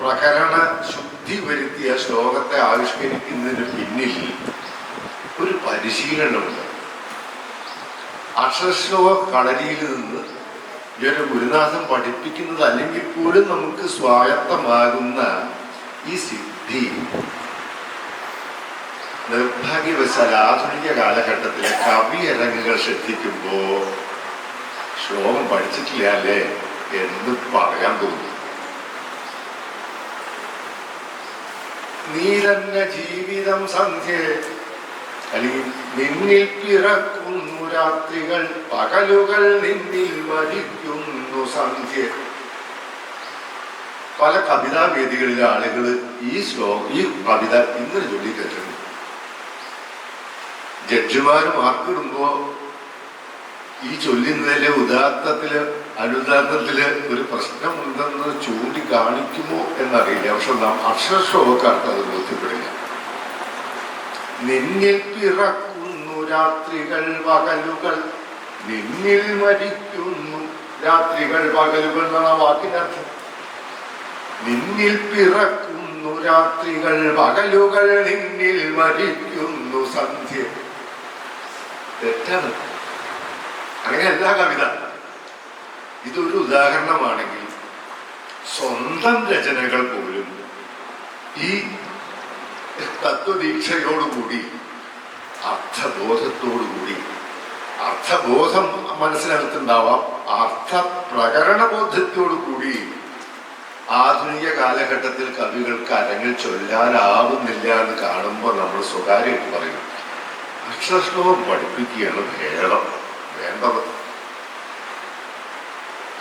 പ്രകരണ ശുദ്ധി വരുത്തിയ ശ്ലോകത്തെ ആവിഷ്കരിക്കുന്നതിന് പിന്നിൽ ഒരു പരിശീലനമുണ്ട്. അക്ഷരശ്ലോക കളരിയിൽ നിന്ന് ഒരു ഗുരുനാഥൻ പഠിപ്പിക്കുന്നത് അല്ലെങ്കിൽ പോലും നമുക്ക് സ്വായത്തമാകുന്ന ഈ സിദ്ധി നിർഭാഗ്യവശാൽ ആധുനിക കാലഘട്ടത്തിലെ കവിയരങ്ങുകൾ ശ്രദ്ധിക്കുമ്പോ ശ്ലോകം പഠിച്ചിട്ടില്ല അല്ലേ എന്ന് പറയാൻ തോന്നുന്നു. നീ തന്നെ ജീവിതം സന്ധ്യ, അല്ലെങ്കിൽ നിന്നിൽ പിറക്കുന്നു രാത്രികൾ, പകലുകൾ നിന്നിൽ മരിക്കുന്നു സന്ധ്യ. പല കവിതാവേദികളിലെ ആളുകൾ ഈ കവിത ഇങ്ങനെ ചൊല്ലി കേട്ടിട്ടുണ്ട്. ജഡ്ജിമാര് മാർക്കിടുമ്പോ ഈ ചൊല്ലുന്നതിലെ ഉദാത്തത്തില് അനുദാത്തത്തില് ഒരു പ്രശ്നമുണ്ടെന്ന് ചൂണ്ടിക്കാണിക്കുമോ എന്നറിയില്ല. പക്ഷെ നാം അക്ഷരശ്ലോകക്കാർക്ക് അത് ബോധ്യപ്പെടില്ല. നിന്നിൽ പിറക്കുന്നു രാത്രികൾ പകലുകൾ, നിന്നിൽ മരിക്കുന്നു രാത്രികൾ പകലുകൾ എന്നാണ് ആ വാക്കിനർത്ഥം. നിന്നിൽ പിറക്കുന്നു രാത്രികൾ പകലുകൾ, നിന്നിൽ മരിക്കുന്നു സന്ധ്യ. തെറ്റാണ്. അങ്ങനെയല്ല കവിത. ഇതൊരു ഉദാഹരണമാണെങ്കിൽ സ്വന്തം രചനകൾ പോലും ഈ തത്വദീക്ഷയോടുകൂടി അർത്ഥബോധത്തോടുകൂടി, അർത്ഥബോധം മനസ്സിനകത്തുണ്ടാവാം, അർത്ഥ പ്രകരണബോധത്തോടുകൂടി ആധുനിക കാലഘട്ടത്തിൽ കവികൾക്ക് അരങ്ങിൽ ചൊല്ലാനാവുന്നില്ല എന്ന് കാണുമ്പോൾ നമ്മൾ സ്വകാര്യമായിട്ട് പറയും അക്ഷരശ്ലോകം പഠിപ്പിക്കുകയാണ് വേണ്ടത്.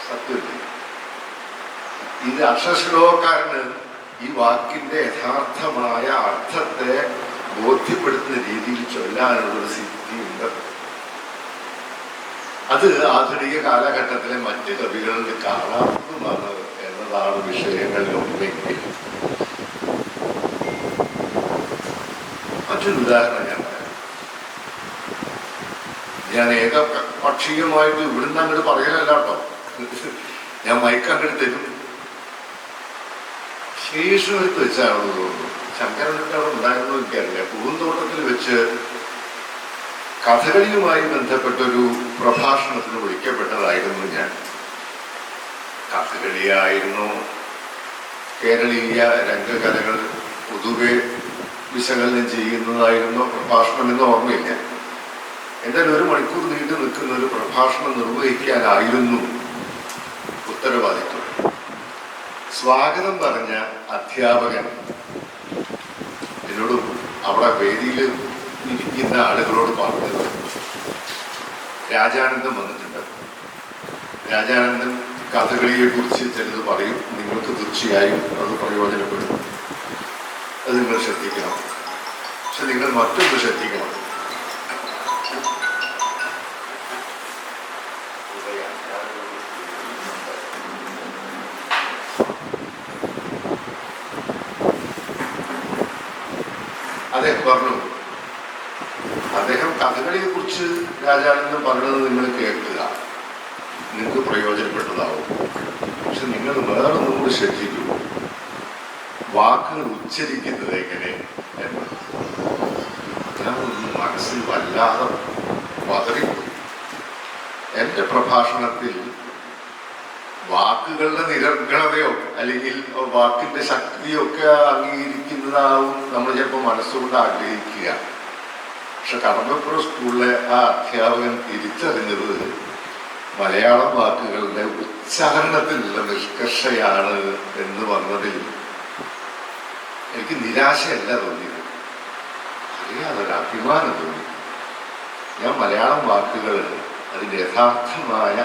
സത്യമില്ല. ഇത് അക്ഷരശ്ലോകക്കാരന് ഈ വാക്കിന്റെ യഥാർത്ഥമായ അർത്ഥത്തെ ബോധ്യപ്പെടുത്തുന്ന രീതിയിൽ ചൊല്ലാനുള്ളൊരു സിദ്ധിയുണ്ട്. അത് ആധുനിക കാലഘട്ടത്തിലെ മറ്റ് കവികളിൽ കാണാത്തതുമാണ് എന്നതാണ് വിഷയങ്ങളിലൊന്നെങ്കിൽ. മറ്റൊരു ഉദാഹരണം ഞാൻ പറയാം. ഞാൻ ഏകപക്ഷീയമായിട്ട് ഇവിടുന്ന് അങ്ങോട്ട് പറയലല്ല കേട്ടോ, ഞാൻ മൈക്ക് അങ്ങോട്ട് തരും. ശ്രീകൃഷ്ണത്ത് വെച്ചാണെന്ന് തോന്നുന്നു, ശങ്കരനൊക്കെ അവിടെ ഉണ്ടായിരുന്നു എനിക്കറിയില്ല. പൂന്തോട്ടത്തിൽ വെച്ച് കഥകളിയുമായി ബന്ധപ്പെട്ടൊരു പ്രഭാഷണത്തിന് വിളിക്കപ്പെട്ടതായിരുന്നു ഞാൻ. കഥകളിയായിരുന്നു, കേരളീയ രംഗകലകൾ പൊതുവെ വിശകലനം ചെയ്യുന്നതായിരുന്നു പ്രഭാഷണം എന്ന് ഓർമ്മയില്ല. എന്തായാലും 1 മണിക്കൂർ നീണ്ടു നിൽക്കുന്ന ഒരു പ്രഭാഷണം നിർവഹിക്കാനായിരുന്നു ഉത്തരവാദിത്വം. സ്വാഗതം പറഞ്ഞ അധ്യാപകൻ എന്നോട് അവിടെ വേദിയിൽ ഇരിക്കുന്ന ആളുകളോട് പറഞ്ഞത്, രാജാനന്ദൻ വന്നിട്ടുണ്ട്, രാജാനന്ദൻ കഥകളിയെ കുറിച്ച് ചിലത് പറയും, നിങ്ങൾക്ക് തീർച്ചയായും അത് പ്രയോജനപ്പെടും, അത് നിങ്ങൾ ശ്രദ്ധിക്കണം. പക്ഷെ നിങ്ങൾ മറ്റൊന്ന് ശ്രദ്ധിക്കണം, അദ്ദേഹം പറഞ്ഞു കുറിച്ച് രാജാനന്ദൻ പറഞ്ഞത് നിങ്ങൾ കേൾക്കുക, നിങ്ങൾക്ക് പ്രയോജനപ്പെട്ടതാവും. പക്ഷെ നിങ്ങൾ വേറൊന്നും കൂടി ശ്രദ്ധിക്കൂ, വാക്കുകൾ ഉച്ചരിക്കുന്നത് എങ്ങനെ എന്നത്. ഞാനൊന്നും മനസ്സിൽ വല്ലാതെ പതറിപ്പോയി. എൻ്റെ പ്രഭാഷണത്തിൽ വാക്കുകളുടെ നിരർഗണതയോ അല്ലെങ്കിൽ വാക്കിന്റെ ശക്തിയോ ഒക്കെ അംഗീകരിക്കുന്നതാവും നമ്മൾ ചിലപ്പോൾ മനസ്സുകൊണ്ട് ആഗ്രഹിക്കുക. പക്ഷെ കടമ്പപ്പുറം സ്കൂളിലെ ആ അധ്യാപകൻ തിരിച്ചറിഞ്ഞത് മലയാളം വാക്കുകളുടെ ഉച്ചാരണത്തിലുള്ള നിഷ്കർഷയാണ് എന്ന് വന്നതിൽ എനിക്ക് നിരാശയല്ല തോന്നിയത്, അറിയാതൊരു അഭിമാനം തോന്നി. ഞാൻ മലയാളം വാക്കുകൾ അതിൻ്റെ യഥാർത്ഥമായ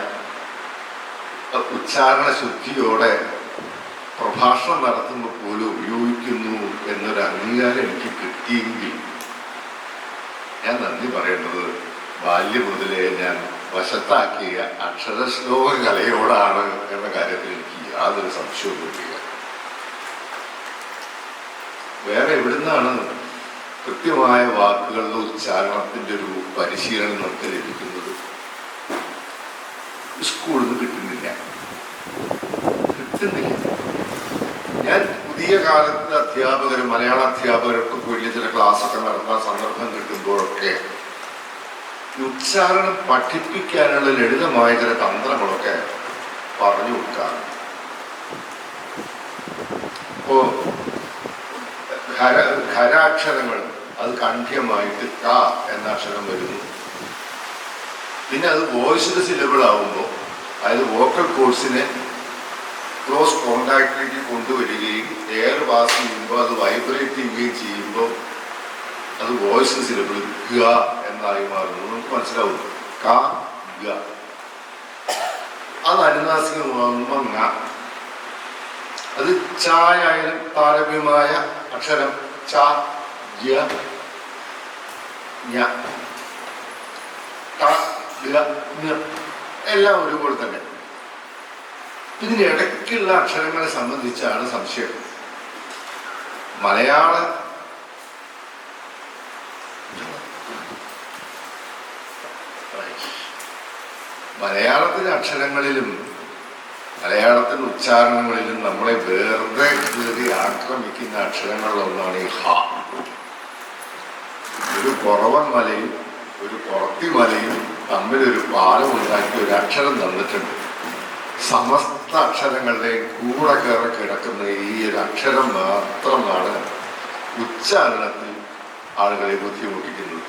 ഉച്ചാരണ ശുദ്ധിയോടെ പ്രഭാഷണം നടത്തുമ്പോൾ പോലും ഉപയോഗിക്കുന്നു എന്നൊരു അംഗീകാരം എനിക്ക് കിട്ടിയെങ്കിൽ ഞാൻ നന്ദി പറയേണ്ടത് ബാല്യം മുതലേ ഞാൻ വശത്താക്കിയ അക്ഷരശ്ലോക കലയോടാണ് എന്ന കാര്യത്തിൽ എനിക്ക് യാതൊരു സംശയവുമില്ല. വേറെ എവിടുന്നാണ് കൃത്യമായ വാക്കുകളുടെ ഉച്ചാരണത്തിന്റെ ഒരു പരിശീലനം നമുക്ക് ലഭിക്കുന്നത്? സ്കൂളിൽ നിന്ന് കിട്ടുന്നില്ല. ഞാൻ പുതിയ കാലത്ത് അധ്യാപകരും മലയാള അധ്യാപകരൊക്കെ വലിയ ചില ക്ലാസ്സൊക്കെ നടത്താൻ സന്ദർഭം കിട്ടുമ്പോഴൊക്കെ ഉച്ചാരണം പഠിപ്പിക്കാനുള്ള ലളിതമായ ചില തന്ത്രങ്ങളൊക്കെ പറഞ്ഞു കൊടുക്കാറുണ്ട്. ഇപ്പോ ഖരാക്ഷരങ്ങൾ അത് കണ്ഠ്യമായിട്ട് ക എന്ന അക്ഷരം വരുന്നു. പിന്നെ അത് വോയിസ്ഡ് സിലബിൾ ആവുമ്പോൾ, അതായത് വോക്കൽ കോഴ്സിനെ ക്ലോസ് കോണ്ടാക്റ്റിലേക്ക് കൊണ്ടുവരികയും എയർ പാസ് ചെയ്യുമ്പോൾ അത് വൈബ്രേറ്റ് ചെയ്യുകയും ചെയ്യുമ്പോൾ അത് വോയിസ്ഡ് സിലബിൾ ഗ എന്നായി മാറുന്നു. നമുക്ക് മനസ്സിലാവും ക ഗ. അത് അനുനാസികമാകുമ്പോൾ ങ. അത് ചായായാലും താരതമ്യമായ അക്ഷരം ച യ ഞ ത ഗ ങ എല്ലാം ഒരുപോലെ തന്നെ. ഇതിന് ഇടയ്ക്കുള്ള അക്ഷരങ്ങളെ സംബന്ധിച്ചാണ് സംശയം. മലയാളത്തിലെ അക്ഷരങ്ങളിലും മലയാളത്തിൻ്റെ ഉച്ചാരണങ്ങളിലും നമ്മളെ വെറുതെ കയറി ആക്രമിക്കുന്ന അക്ഷരങ്ങളിലൊന്നാണ് ഈ ഹ. ഒരു കുറവൻ മലയും ഒരു പുറത്തി മലയും തമ്മിലൊരു പാലം ഉണ്ടാക്കി ഒരു അക്ഷരം തന്നിട്ടുണ്ട്. സമസ്ത അക്ഷരങ്ങളുടെയും കൂടെ കയറി കിടക്കുന്ന ഈ ഒരു അക്ഷരം മാത്രമാണ് ഉച്ചാരണത്തിൽ ആളുകളെ ബുദ്ധിമുട്ടിക്കുന്നത്.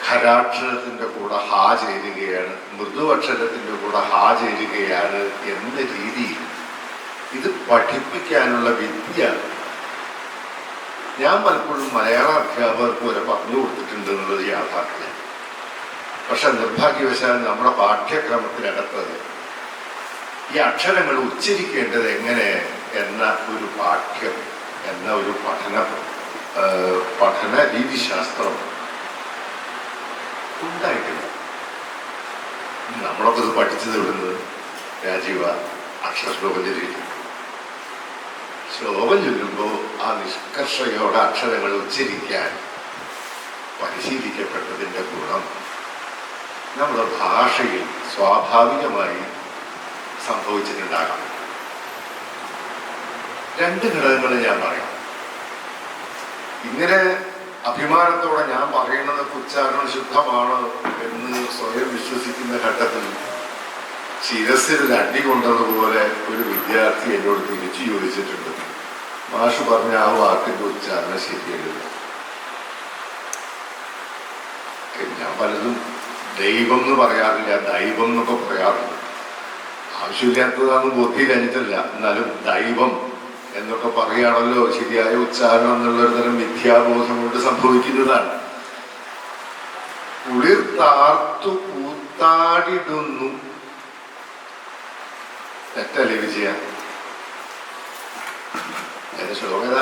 ഖരാക്ഷരത്തിൻ്റെ കൂടെ ഹാ ചേരുകയാണ്, മൃദുവക്ഷരത്തിൻ്റെ കൂടെ ഹാ ചേരുകയാണ് എന്ന രീതിയിൽ ഇത് പഠിപ്പിക്കാനുള്ള വിദ്യ ഞാൻ പലപ്പോഴും മലയാള അധ്യാപകർക്ക് വരെ പറഞ്ഞു കൊടുത്തിട്ടുണ്ട് എന്നുള്ളത് യാഥാർത്ഥ്യം. പക്ഷെ നിർഭാഗ്യവശാൽ നമ്മുടെ പാഠ്യക്രമത്തിനകത്ത് ഈ അക്ഷരങ്ങൾ ഉച്ചരിക്കേണ്ടത് എങ്ങനെ എന്ന ഒരു പാഠ്യം, എന്ന ഒരു പഠന രീതിശാസ്ത്രം ഉണ്ടായിട്ടില്ല. നമ്മളൊക്കെ ഇത് പഠിച്ചത് ഇവിടുന്ന് രാജീവ അക്ഷരശ്ലോകം ചൊല്ലിയിരിക്കും. ശ്ലോകം ചൊല്ലുമ്പോൾ ആ നിഷ്കർഷയോടെ അക്ഷരങ്ങൾ ഉച്ചരിക്കാൻ പരിശീലിക്കപ്പെട്ടതിൻ്റെ ഗുണം നമ്മുടെ ഭാഷയിൽ സ്വാഭാവികമായി സംഭവിച്ചിട്ടുണ്ടാകാം. രണ്ട് ഘടകങ്ങൾ ഞാൻ പറയാം. ഇങ്ങനെ അഭിമാനത്തോടെ ഞാൻ പറയുന്നത് ഉച്ചാരണം ശുദ്ധമാണ് എന്ന് സ്വയം വിശ്വസിക്കുന്ന ഘട്ടത്തിൽ ശിരസിൽ ഒരു അടി കൊണ്ടതുപോലെ ഒരു വിദ്യാർത്ഥി എന്നോട് തിരിച്ചു ചോദിച്ചിട്ടുണ്ട്, മാഷ് പറഞ്ഞ ആ വാക്കിന്റെ ഉച്ചാരണം ശരിയല്ല. ഞാൻ പലതും ദൈവം എന്ന് പറയാറില്ല, ദൈവം എന്നൊക്കെ പറയാറുണ്ട്. ആവശ്യമില്ലാത്തതാണെന്ന് ബോധ്യം കഴിഞ്ഞിട്ടില്ല, എന്നാലും ദൈവം എന്നൊക്കെ പറയുകയാണല്ലോ ശരിയായ ഉച്ചാരണം എന്നുള്ളൊരു തരം മിഥ്യാബോധം കൊണ്ട് സംഭവിക്കുന്നതാണ്. കുളിർത്താർത്തു കൂത്താടിടുന്നു, തെറ്റല്ലേ വിജയ? എന്റെ ശ്ലോകത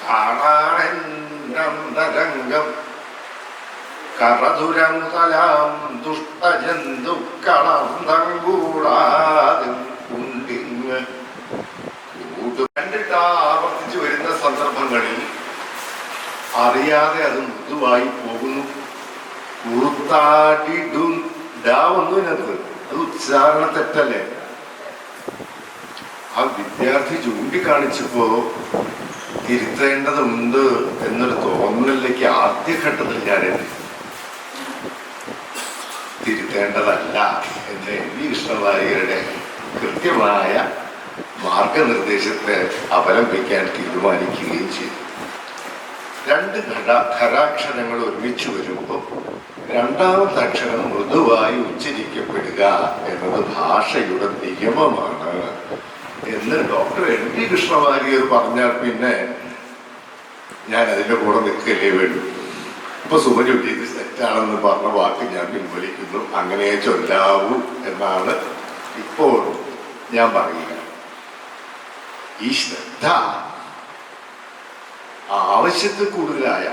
കാണാനെന്തരംഗം കറധുരം കലാം ദുഷ്ടജന്തുക്കളന്തം കൂടാതെ കുണ്ടിങ് കണ്ടിട്ട് ആവർത്തിച്ചു വരുന്ന സന്ദർഭങ്ങളിൽ അറിയാതെ അത് മൃദുവായി പോകുന്നു. കൂത്താടിഡും ഡാ ഒന്നും ഇതിനകത്ത്, അത് ഉച്ചാരണ തെറ്റല്ലേ. ആ വിദ്യാർത്ഥി ചൂണ്ടിക്കാണിച്ചപ്പോ തിരുത്തേണ്ടതുണ്ട് എന്നൊരു തോന്നലിലേക്ക് ആദ്യഘട്ടത്തിൽ ഞാനെത്തി. തിരുത്തേണ്ടതല്ല എന്ന് എൻ.വി. കൃഷ്ണവാര്യരുടെ കൃത്യമായ മാർഗനിർദ്ദേശത്തെ അവലംബിക്കാൻ തീരുമാനിക്കുകയും ചെയ്തു. രണ്ട് ഖരാക്ഷരങ്ങൾ ഒരുമിച്ച് വരുമ്പോൾ രണ്ടാമത്തെ അക്ഷരം മൃദുവായി ഉച്ചരിക്കപ്പെടുക എന്നത് ഭാഷയുടെ നിയമമാണ് എന്ന് ഡോക്ടർ എൻ.വി. കൃഷ്ണവാര്യർ പറഞ്ഞാൽ പിന്നെ ഞാൻ അതിൻ്റെ കൂടെ നിൽക്കല്ലേ വേണ്ടു. ഇപ്പൊ സുമനു ഇത് തെറ്റാണെന്ന് പറഞ്ഞ വാക്ക് ഞാൻ പിൻവലിക്കുന്നു, അങ്ങനെ ചൊല്ലാവൂ എന്നാണ് ഇപ്പോൾ ഞാൻ പറയുക. ഈ ശ്രദ്ധ ആവശ്യത്തിൽ കൂടുതലായ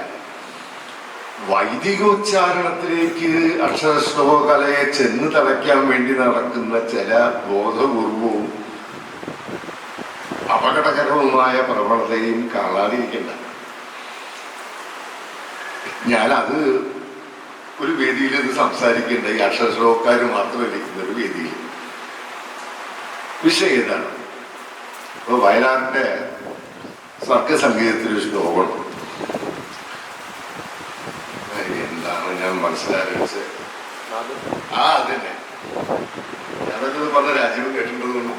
വൈദികോച്ചാരണത്തിലേക്ക് അക്ഷരശ്ലോകലയെ ചെന്ന് തളയ്ക്കാൻ വേണ്ടി നടക്കുന്ന ചില ബോധപൂർവവും അപകടകരവുമായ പ്രവണതയും കാണാതിരിക്കണ്ട. ഞാനത് ഒരു വേദിയിൽ ഇത് സംസാരിക്കേണ്ട, ഈ അക്ഷരശ്ലോകക്കാർ മാത്രം ഇരിക്കുന്ന ഒരു വേദിയിൽ. വിഷയം ഏതാണ്? ഇപ്പൊ വയലാറിന്റെ സർഗസംഗീതത്തിലൊരു ശ്ലോകമുണ്ട്. എന്താണ് ഞാൻ മനസ്സിലാക്കിയത്? അതന്നെ ഞാനത് പറഞ്ഞ രാജീവ് കേട്ടിട്ടുണ്ടെന്ന്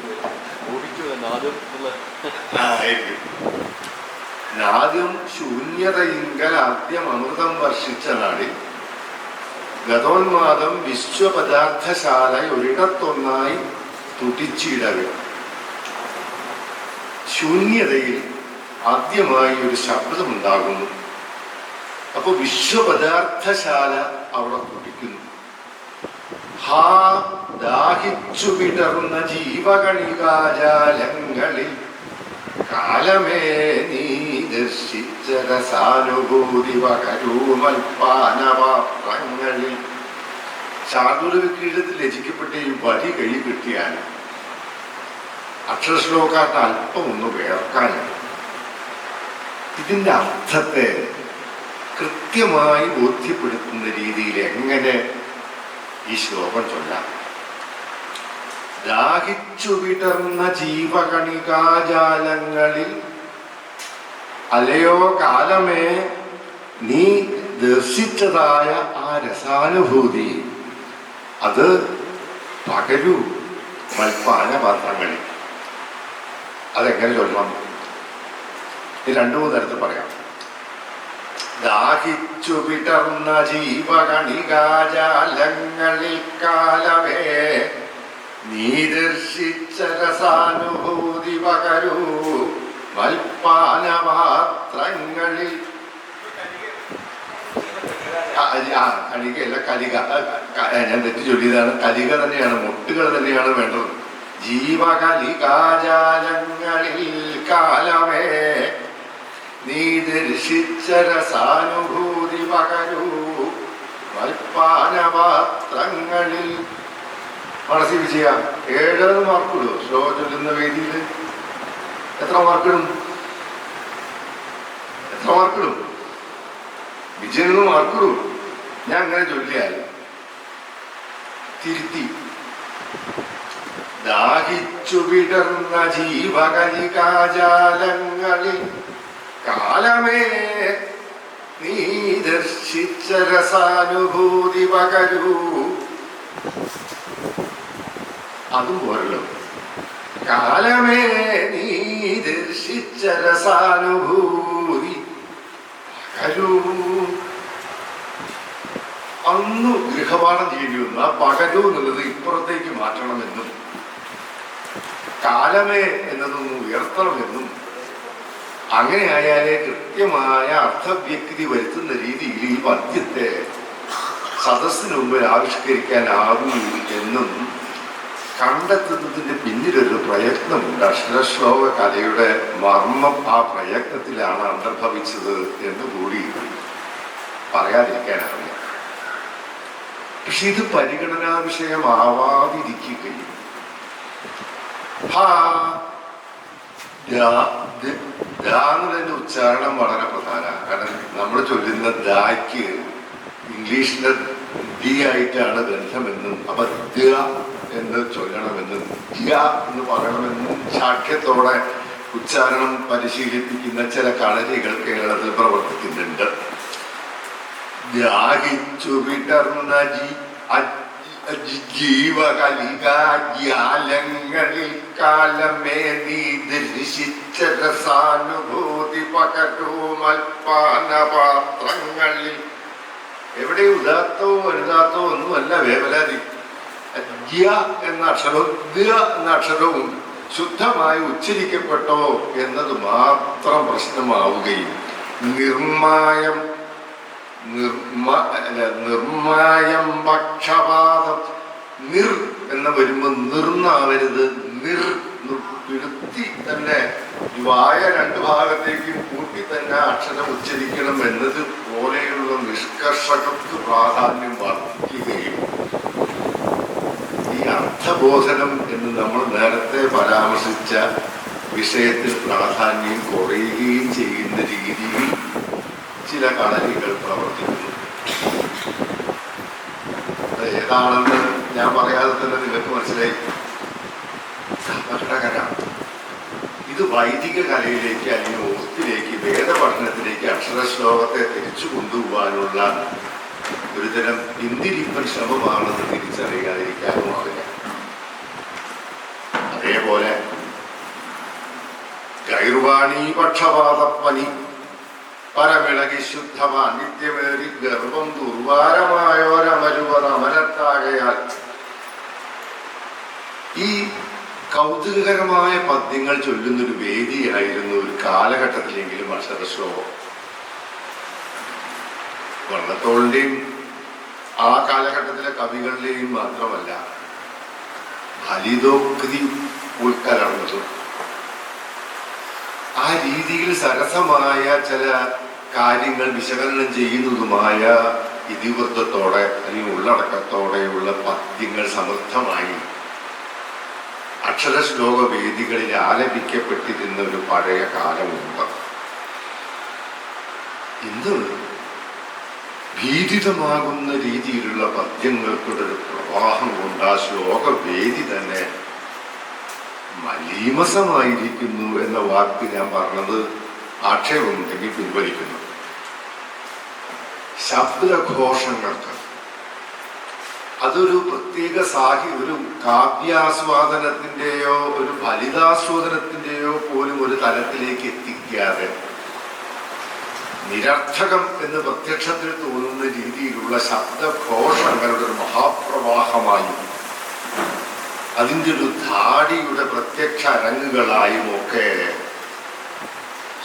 നാദ്യം ശൂന്യതയിങ്കൽ ആദ്യം അമൃതം വർഷിച്ച നാടിൽ ഗതോന്മാദം വിശ്വപദാർത്ഥശാല ഒരിടത്തൊന്നായി തുടിച്ചിടവേ. ശൂന്യതയിൽ ആദ്യമായി ഒരു ശബ്ദമുണ്ടാകുന്നു. അപ്പൊ വിശ്വപദാർത്ഥശാല അവിടെ തുടിക്കുന്നു. ഹാ ദാഹിച്ചു വിടർന്ന ജീവകണികാജാലങ്ങളിൽ കാലമേ നീ ദർശിച്ച രസാനുഭൂതി വകരൂമൽപാനപാത്രങ്ങളിൽ. ശാർദൂലവിക്രീഡത്തിൽ രചിക്കപ്പെട്ട ഈ വരി കഴി കിട്ടിയാൽ അക്ഷരശ്ലോകാട്ട് അല്പം ഒന്ന് വേർക്കാനുണ്ട്. ഇതിന്റെ അർത്ഥത്തെ കൃത്യമായി ബോധ്യപ്പെടുത്തുന്ന രീതിയിൽ എങ്ങനെ ഈ ശ്ലോകം ചൊല്ലാം? ദാഹിച്ചു വിടർന്ന ജീവകണികാജാലങ്ങളിൽ അലയോ കാലമേ നീ ദർശിച്ചതായ ആ രസാനുഭൂതി അത് പകരൂ മൽപ്പാനപാത്രങ്ങളിൽ. അതെങ്ങനെ ചൊല്ലാം? രണ്ടു മൂന്ന് തരത്തിൽ പറയാം. ദാഹിച്ചു വിടർന്ന ജീവകണികാജാലങ്ങളിൽ കാലമേ നീ ദർശിച്ച രസാനുഭൂതി പകരൂ മൽപ്പാനപാത്രങ്ങളിൽ. കലികയല്ല, കലിക. ഞാൻ തെറ്റ് ചൊല്ലിയതാണ്. കലിക തന്നെയാണ്, മുട്ടുകൾ തന്നെയാണ് വേണ്ടത്. ജീവകലികാജാലങ്ങളിൽ കാലമേ നീ ദർശിച്ച രസാനുഭൂതി പകരൂ മൽപ്പാനപാത്രങ്ങളിൽ. മനസ്സിൽ വിജയ 7 മാർക്കിടും. ശ്ലോകം ചൊല്ലുന്ന വേദിയിൽ എത്ര മാർക്കിടും? വിജയന് മാർക്കിടും. ഞാൻ അങ്ങനെ ചൊല്ലിയാൽ തിരുത്തി. ദാഹിച്ചു വിടർന്ന ജീവകലികാജാലങ്ങളിൽ കാലമേ നീ ദർശിച്ച രസാനുഭൂതി പകരൂ. അതും പോരല്ലോ. കാലമേ നീ ദർശിച്ച രസാനുഭൂതി പകരൂ. അന്ന് ഗൃഹപാഠം ചെയ്യേണ്ടി വന്നു. ആ പകരൂ എന്നുള്ളത് ഇപ്പുറത്തേക്ക് മാറ്റണമെന്നും കാലമേ എന്നതൊന്നും ഉയർത്തണമെന്നും, അങ്ങനെ ആയാലേ കൃത്യമായ അർത്ഥവ്യക്തി വരുത്തുന്ന രീതിയിൽ ഈ പദ്യത്തെ സദസ്സിന് മുമ്പിൽ ആവിഷ്കരിക്കാനാകൂ എന്നും കണ്ടെത്തുന്നതിന്റെ പിന്നിലൊരു പ്രയത്നമുണ്ട്. അക്ഷരശ്ലോക കലയുടെ മർമ്മം ആ പ്രയത്നത്തിലാണ് അന്തർഭവിച്ചത് എന്നുകൂടി പറയാതിരിക്കാനാവില്ല. പക്ഷെ ഇത് പരിഗണനാ വിഷയമാവാതിരിക്കുകയും എന്നുള്ളതിന്റെ ഉച്ചാരണം വളരെ പ്രധാനമാണ്. കാരണം നമ്മൾ ചൊല്ലുന്ന ദാക്ക് ഇംഗ്ലീഷിന്റെ ഡി ആയിട്ടാണ് ബന്ധമെന്നും അപ്പൊ ദ്യ എന്ന് ചൊല്ലണമെന്നും ദ്യ എന്ന് പറയണമെന്നും ശാഠ്യത്തോടെ ഉച്ചാരണം പരിശീലിപ്പിക്കുന്ന ചില കളരികൾ കേരളത്തിൽ പ്രവർത്തിക്കുന്നുണ്ട്. ദ്യാഹിച്ചു വിടർന്ന ജീവകലികാലങ്ങളിൽ കാലമേ നീ ദർശിച്ച രസാനുഭൂതി പകരൂ മൽപാനപാത്രങ്ങളിൽ. എവിടെ ഉദാത്തവും അനുദാത്തവും ഒന്നുമല്ല വേവലാതി. ജ്യ എന്ന അക്ഷരവും ദ്യ എന്ന അക്ഷരവും ശുദ്ധമായി ഉച്ചരിക്കപ്പെട്ടോ എന്നത് മാത്രം പ്രശ്നമാവുകയും നിർമായം പക്ഷപാതം നിർ എന്ന് വരുമ്പോൾ നിർന്നാവരുത്, നിർ വിടുത്തി തന്നെ വായ രണ്ട് ഭാഗത്തേക്കും കൂട്ടി തന്നെ അക്ഷരം ഉച്ചരിക്കണം എന്നത് പോലെയുള്ള നിഷ്കർഷകർക്ക് പ്രാധാന്യം വർദ്ധിക്കുകയും ഈ അർത്ഥബോധനം എന്ന് നമ്മൾ നേരത്തെ പരാമർശിച്ച വിഷയത്തിൽ പ്രാധാന്യം കുറയുകയും ചെയ്യുന്ന രീതിയിൽ ചില കളരികൾ പ്രവർത്തിക്കുന്നു. ഏതാണെന്ന് ഞാൻ പറയാതെ തന്നെ നിങ്ങൾക്ക് മനസ്സിലായി. സഹകര ഇത് വൈദിക കലയിലേക്ക് അല്ലെങ്കിൽ ഓത്തിലേക്ക് വേദപഠനത്തിലേക്ക് അക്ഷരശ്ലോകത്തെ തിരിച്ചു കൊണ്ടുപോകാനുള്ള ഒരുതരം പിന്തിരിപ്പൻ ശ്രമമാണെന്ന് തിരിച്ചറിയാതിരിക്കാനുമാവില്ല. അതേപോലെ ഗൈർവാണി പക്ഷപാതപ്പനി പരമിളകി ശുദ്ധമാൻ നിത്യമേറി ഗർഭം ദുർവാരമായോരമരുവർ അമരത്താകയാൽ. ഈ കൗതുകകരമായ പദ്യങ്ങൾ ചൊല്ലുന്നൊരു വേദിയായിരുന്നു ഒരു കാലഘട്ടത്തിലെങ്കിലും അക്ഷരശ്ലോകം. വള്ളത്തോളിന്റെയും ആ കാലഘട്ടത്തിലെ കവികളുടെയും മാത്രമല്ല, ഫലിതോക്തി ഉൾക്കലർന്നതും ആ രീതിയിൽ സരസമായ ചില കാര്യങ്ങൾ വിശകലനം ചെയ്യുന്നതുമായ ഇതിവൃത്തത്തോടെ അല്ലെങ്കിൽ ഉള്ളടക്കത്തോടെയുള്ള പദ്യങ്ങൾ സമൃദ്ധമായി അക്ഷരശ്ലോക വേദികളിൽ ആലപിക്കപ്പെട്ടിരുന്ന ഒരു പഴയ കാലമുണ്ട്. ഇന്ന് ഭീതിതമാകുന്ന രീതിയിലുള്ള പദ്യങ്ങൾക്കുടെ ഒരു പ്രവാഹം കൊണ്ട് ആ ശ്ലോകവേദി തന്നെ മലീമസമായിരിക്കുന്നു എന്ന വാക്ക് ഞാൻ പറഞ്ഞത് ആക്ഷേപമുണ്ടെങ്കിൽ പിൻവലിക്കുന്നു. ശബ്ദഘോഷങ്ങൾക്ക് അതൊരു പ്രത്യേക ഒരു കാവ്യാസ്വാദനത്തിന്റെയോ ഒരു ഫലിതാസ്വാദനത്തിന്റെയോ പോലും ഒരു തലത്തിലേക്ക് എത്തിക്കാതെ നിരർത്ഥകം എന്ന് പ്രത്യക്ഷത്തിൽ തോന്നുന്ന രീതിയിലുള്ള ശബ്ദഘോഷങ്ങളുടെ ഒരു മഹാപ്രവാഹമായും അതിൻ്റെ ഒരു ധാടിയുടെ പ്രത്യക്ഷ അരങ്ങുകളായും ഒക്കെ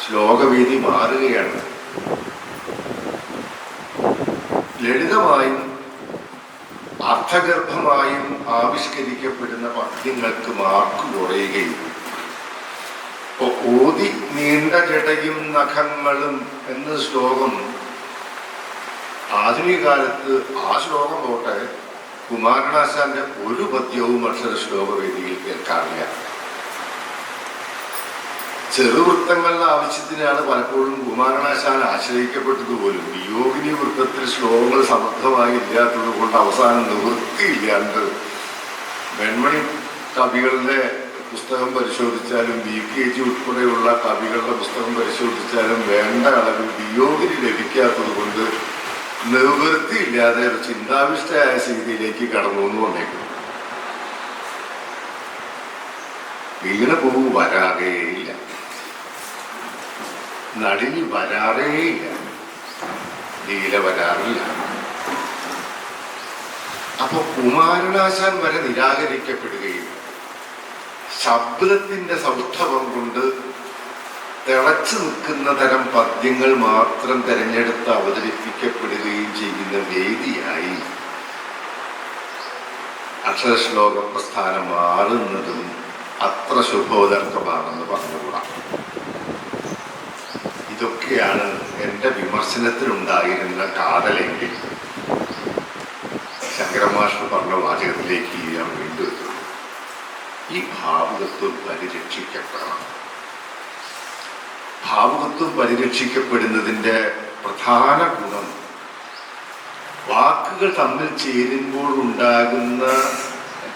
ശ്ലോകവേദി മാറുകയാണ്. ലളിതമായും അർത്ഥഗർഭമായും ആവിഷ്കരിക്കപ്പെടുന്ന പദ്യങ്ങൾക്ക് മാർക്ക് കുറയുകയും ഓതി നീണ്ട ജടയും നഖങ്ങളും എന്ന ശ്ലോകം ആധുനിക കാലത്ത് ആ ശ്ലോകം പോട്ടെ കുമാരനാശാന്റെ ഒരു പദ്യവും അക്ഷര ശ്ലോകവേദിയിൽ കേൾക്കാറില്ല. ചെറുവൃത്തങ്ങളുടെ ആവശ്യത്തിനാണ് പലപ്പോഴും കുമാരനാശാൻ ആശ്രയിക്കപ്പെട്ടതുപോലും. വിയോഗിനി വൃത്തത്തിൽ ശ്ലോകങ്ങൾ സമർത്ഥമായി ഇല്ലാത്തത് കൊണ്ട് അവസാനം നിവൃത്തിയില്ലാണ്ട് വെൺമണി കവികളുടെ പുസ്തകം പരിശോധിച്ചാലും BKG ഉൾപ്പെടെയുള്ള കവികളുടെ പുസ്തകം പരിശോധിച്ചാലും വേണ്ട അളവിൽ വിയോഗിനി ലഭിക്കാത്തത് കൊണ്ട് നിവൃത്തിയില്ലാതെ ഒരു ചിന്താവിഷ്ടയായ സ്ഥിതിയിലേക്ക് കടന്നു എന്ന് വന്നേക്കും. വീണപൂവ് വരാറേയില്ല, നടിഞ്ഞു വരാറേയില്ല, ലീല വരാറില്ല. അപ്പൊ കുമാരനാശാൻ വരെ നിരാകരിക്കപ്പെടുകയും ശബ്ദത്തിന്റെ സൗഷ്ഠവം കൊണ്ട് തിളച്ചു നിൽക്കുന്ന തരം പദ്യങ്ങൾ മാത്രം തെരഞ്ഞെടുത്ത് അവതരിപ്പിക്കപ്പെടുകയും ചെയ്യുന്ന വേദിയായി അക്ഷരശ്ലോക പ്രസ്ഥാനം മാറുന്നതും അത്ര ശുഭോദർക്കമാണെന്ന് പറഞ്ഞുകൂടാ. ഇതൊക്കെയാണ് എൻ്റെ വിമർശനത്തിലുണ്ടായിരുന്ന കാതലെങ്കിൽ ശങ്കരമാഷ് പറഞ്ഞ വാചകത്തിലേക്ക് ഞാൻ വീണ്ടും എത്തുന്നു. ഈ ഭാവുകത്വം പരിരക്ഷിക്കപ്പെടണം. ഭാവുകത്വം പരിരക്ഷിക്കപ്പെടുന്നതിൻ്റെ പ്രധാന ഗുണം വാക്കുകൾ തമ്മിൽ ചേരുമ്പോൾ ഉണ്ടാകുന്ന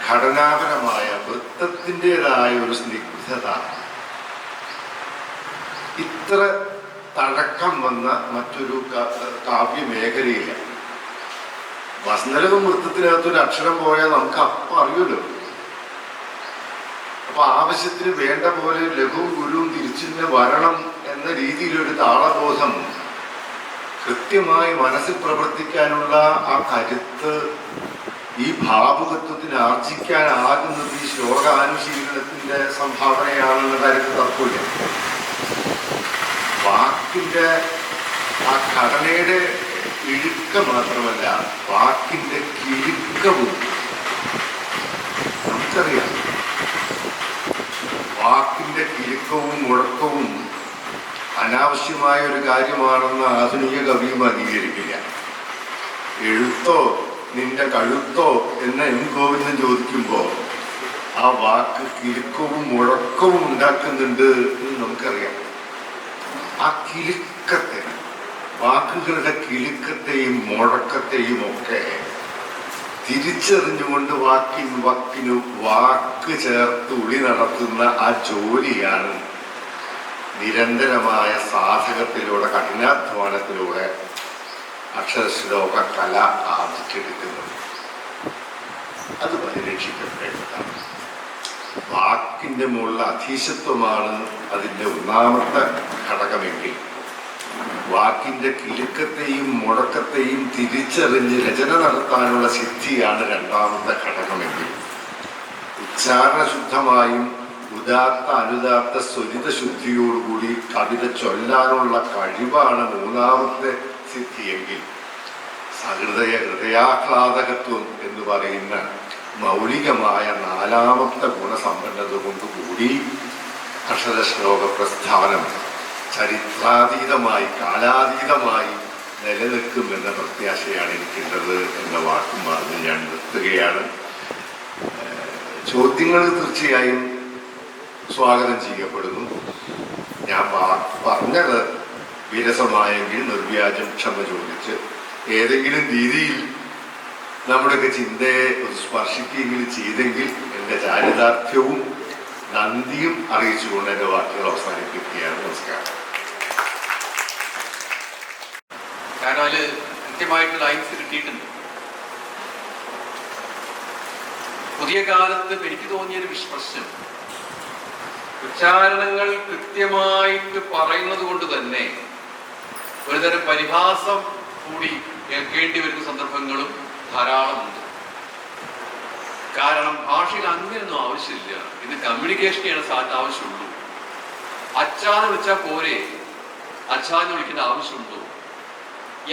ഘടനാപരമായ വൃത്തത്തിൻ്റെതായ ഒരു സ്നിഗ്ധത ഇത്ര തഴക്കം വന്ന മറ്റൊരു കാവ്യമേഖലയില്ല. വസന്തലകം വൃത്തത്തിനകത്തൊരു അക്ഷരം പോയാൽ നമുക്ക് അപ്പം അറിയുമല്ലോ. അപ്പൊ ആവശ്യത്തിന് വേണ്ട പോലെ ലഘുവും ഗുരുവും തിരിച്ചിന് വരണം എന്ന രീതിയിലൊരു താളബോധം കൃത്യമായി മനസ്സിൽ പ്രവർത്തിക്കാനുള്ള ആ കരുത്ത് ഈ ഭാവുകത്വത്തിന് ആർജിക്കാനാകുന്നത് ഈ ശ്ലോകാനുശീലനത്തിന്റെ സംഭാവനയാണെന്ന കാര്യത്തിൽ തർക്കമില്ല. വാക്കിന്റെ ആ ഘടനയുടെ ഇഴുക്കം മാത്രമല്ല, വാക്കിന്റെ കിഴുക്കവും നമുക്കറിയാം. വാക്കിന്റെ കിഴുക്കവും മുഴക്കവും അനാവശ്യമായ ഒരു കാര്യമാണെന്ന് ആധുനിക കവിയും അംഗീകരിക്കില്ല. എഴുത്തോ നിന്റെ കഴുത്തോ എന്ന് എൻ ഗോവിന്ദൻ ചോദിക്കുമ്പോൾ ആ വാക്ക് കിലുക്കവും മുഴക്കവും ഉണ്ടാക്കുന്നുണ്ട് എന്ന് നമുക്കറിയാം. ആ കിലുക്കത്തെ, വാക്കുകളുടെ കിലുക്കത്തെയും മുഴക്കത്തെയും ഒക്കെ തിരിച്ചറിഞ്ഞുകൊണ്ട് വാക്കിന് വാക്ക് ചേർത്ത് ഉളി നടത്തുന്ന ആ ജോലിയാണ് നിരന്തരമായ സാധകത്തിലൂടെ, കഠിനാധ്വാനത്തിലൂടെ അക്ഷരശ്ലോക കല ആർജിച്ചെടുക്കുന്നത്. അത് പരിരക്ഷിക്കപ്പെടേണ്ടതാണ്. വാക്കിന്റെ മുകളിൽ അധീശത്വമാണ് അതിൻ്റെ ഒന്നാമത്തെ ഘടകമെങ്കിൽ, വാക്കിന്റെ കിലുക്കത്തെയും മുഴക്കത്തെയും തിരിച്ചറിഞ്ഞ് രചന നടത്താനുള്ള സിദ്ധിയാണ് രണ്ടാമത്തെ ഘടകമെങ്കിൽ, ഉച്ചാരണശുദ്ധമായും ഉദാത്ത അനുദാത്ത സ്വരിത ശുദ്ധിയോടുകൂടി കവിത ചൊല്ലാനുള്ള കഴിവാണ് മൂന്നാമത്തെ സിദ്ധിയെങ്കിൽ, ഹൃദയാഹ്ലാദകത്വം എന്ന് പറയുന്ന മൗലികമായ നാലാമത്തെ ഗുണസമ്പന്നത കൊണ്ടുകൂടി അക്ഷരശ്ലോക പ്രസ്ഥാനം ചരിത്രാതീതമായി കാലാതീതമായി നിലനിൽക്കുമെന്ന പ്രത്യാശയാണ് എനിക്കുള്ളത് എന്ന വാക്കും പറഞ്ഞ് ഞാൻ നിർത്തുകയാണ്. ചോദ്യങ്ങൾ തീർച്ചയായും സ്വാഗതം ചെയ്യപ്പെടുന്നു. ഞാൻ പറഞ്ഞത് വിരസമായെങ്കിൽ നിർവ്യാജം ക്ഷമ ചോദിച്ച് ഏതെങ്കിലും രീതിയിൽ നമ്മുടെയൊക്കെ ചിന്തയെ ഒരു സ്പർശിക്കുകയെങ്കിലും ചെയ്തെങ്കിൽ എൻ്റെ ചാരിതാർത്ഥ്യവും നന്ദിയും അറിയിച്ചുകൊണ്ട് എൻ്റെ വാക്കുകൾ അവസാനിപ്പിക്കുകയാണ്. നമസ്കാരം. കാരണം അതിൽ കൃത്യമായിട്ട് ലൈൻസ് കിട്ടിയിട്ടുണ്ട്. പുതിയ കാലത്ത് എനിക്ക് തോന്നിയൊരു പ്രശ്നം, ഉച്ചാരണങ്ങൾ കൃത്യമായിട്ട് പറയുന്നത് കൊണ്ട് തന്നെ ഒരുതരം പരിഹാസം കൂടി കേൾക്കേണ്ടി വരുന്ന സന്ദർഭങ്ങളും ധാരാളമുണ്ട്. കാരണം ഭാഷയിൽ അങ്ങനെയൊന്നും ആവശ്യമില്ല. ഇത് കമ്മ്യൂണിക്കേഷനെയാണ് ആവശ്യമുള്ളൂ. അച്ഛാന്ന് വിളിച്ചാൽ പോരെ, അച്ഛാന്ന് വിളിക്കേണ്ട ആവശ്യമുണ്ടോ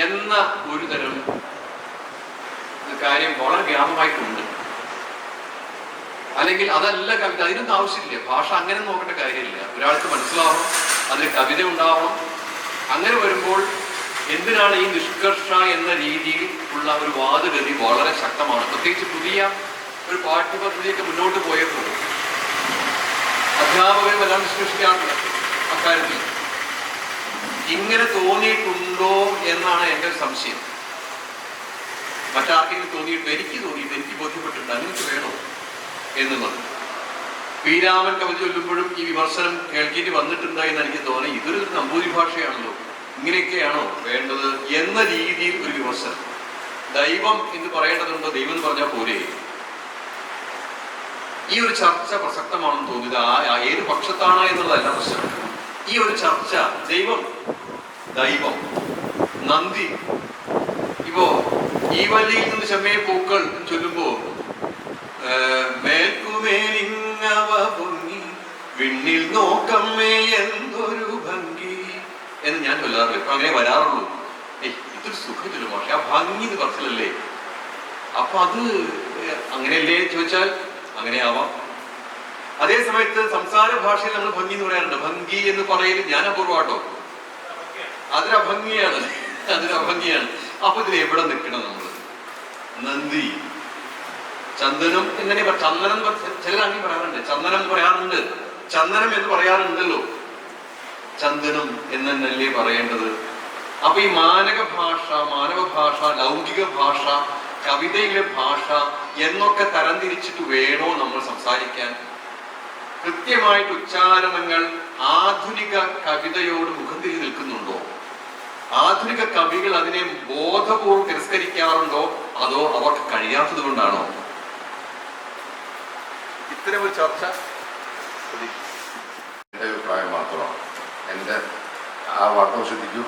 എന്ന ഒരു തരം കാര്യം വളരെ വ്യാപകമായിട്ടുണ്ട്. അല്ലെങ്കിൽ അതല്ല കവിത, അതിനൊന്നും ആവശ്യമില്ല. ഭാഷ അങ്ങനെ നോക്കേണ്ട കാര്യമില്ല. ഒരാൾക്ക് മനസ്സിലാവണം, അതിന് കവിത ഉണ്ടാവണം. അങ്ങനെ വരുമ്പോൾ എന്തിനാണ് ഈ നിഷ്കർഷ എന്ന രീതിയിൽ ഉള്ള ഒരു വാദഗതി വളരെ ശക്തമാണ്. പ്രത്യേകിച്ച് പുതിയ ഒരു പാഠ്യപദ്ധതിയൊക്കെ മുന്നോട്ട് പോയപ്പോൾ അധ്യാപകർ വല്ലാതെ നിഷ്കർഷിക്കാറുണ്ട് അക്കാര്യത്തിൽ. ഇങ്ങനെ തോന്നിയിട്ടുണ്ടോ എന്നാണ് എൻ്റെ സംശയം. മറ്റാർക്കെങ്കിലും തോന്നിയിട്ട് എനിക്ക് ബോധ്യപ്പെട്ടിട്ടുണ്ട് അങ്ങനെയൊക്കെ വേണോ എന്നുള്ളത്. പി രാമൻ കവിത ചൊല്ലുമ്പോഴും ഈ വിമർശനം കേൾക്കേണ്ടി വന്നിട്ടുണ്ട് എന്ന് എനിക്ക് തോന്നി. ഇതൊരു നമ്പൂതിരി ഭാഷയാണല്ലോ, ഇങ്ങനെയൊക്കെയാണോ വേണ്ടത് എന്ന രീതിയിൽ ഒരു വിമർശനം. ദൈവം എന്ന് പറയേണ്ടതുണ്ടോ, ദൈവം എന്ന് പറഞ്ഞാൽ പോരെ. ഈ ഒരു ചർച്ച പ്രസക്തമാണെന്ന് തോന്നിയത് ഏത് പക്ഷത്താണ് എന്നുള്ളതല്ല പ്രശ്നം. ഈ ഒരു ചർച്ച ദൈവം നന്ദി, ഇപ്പോ ഈ വല്ലിയിൽ നിന്ന് ചെമ്മേ പൂക്കൾ ചൊല്ലുമ്പോ മേൽക്കുമേലിങ്ങവ പൊങ്ങി വിണ്ണിൽ നോക്കമ്മേ എന്തൊരു ഭംഗി എന്ന് ഞാൻ ചൊല്ലാറില്ല. ഇപ്പൊ അങ്ങനെ വരാറുള്ളൂ. ഇതൊരു സുഖമില്ല പക്ഷെ ആ ഭംഗി എന്ന് പറച്ചിലല്ലേ. അപ്പൊ അത് അങ്ങനെയല്ലേ ചോദിച്ചാൽ അങ്ങനെയാവാം. അതേ സമയത്ത് സംസാര ഭാഷയിൽ നമ്മൾ ഭംഗി എന്ന് പറയാറുണ്ട്. ഭംഗി എന്ന് പറയുന്നത് ഞാൻ അപൂർവമാട്ടോ, അതൊരഭംഗിയാണ്. അപ്പൊ ഇതിൽ എവിടെ നിൽക്കണം നമ്മൾ? നന്ദി, ചന്ദനം എങ്ങനെ ചന്ദനം ചിലർ അങ്ങനെ പറയാറുണ്ട്, ചന്ദനം എന്ന് പറയാറുണ്ട്, ചന്ദനം എന്ന് പറയാറുണ്ടല്ലോ. ചന്ദനം എന്നല്ലേ പറയേണ്ടത്? അപ്പൊ ഈ മാനവ ഭാഷ, ലൗകിക ഭാഷ, കവിതയിലെ ഭാഷ എന്നൊക്കെ തരംതിരിച്ചിട്ട് വേണോ നമ്മൾ സംസാരിക്കാൻ? കൃത്യമായിട്ട് ഉച്ചാരണങ്ങൾ ആധുനിക കവിതയോട് മുഖം തിരിഞ്ഞു നിൽക്കുന്നുണ്ടോ? ആധുനിക കവികൾ അതിനെ ബോധപൂർവ്വം തിരസ്കരിക്കാറുണ്ടോ? അതോ അവർക്ക് കഴിയാത്തത് കൊണ്ടാണോ? ഇത്തരം ഒരു ചർച്ച എൻ്റെ അഭിപ്രായം മാത്രമാണ്. എൻ്റെ ആ വാർത്ത ശ്രദ്ധിക്കൂ,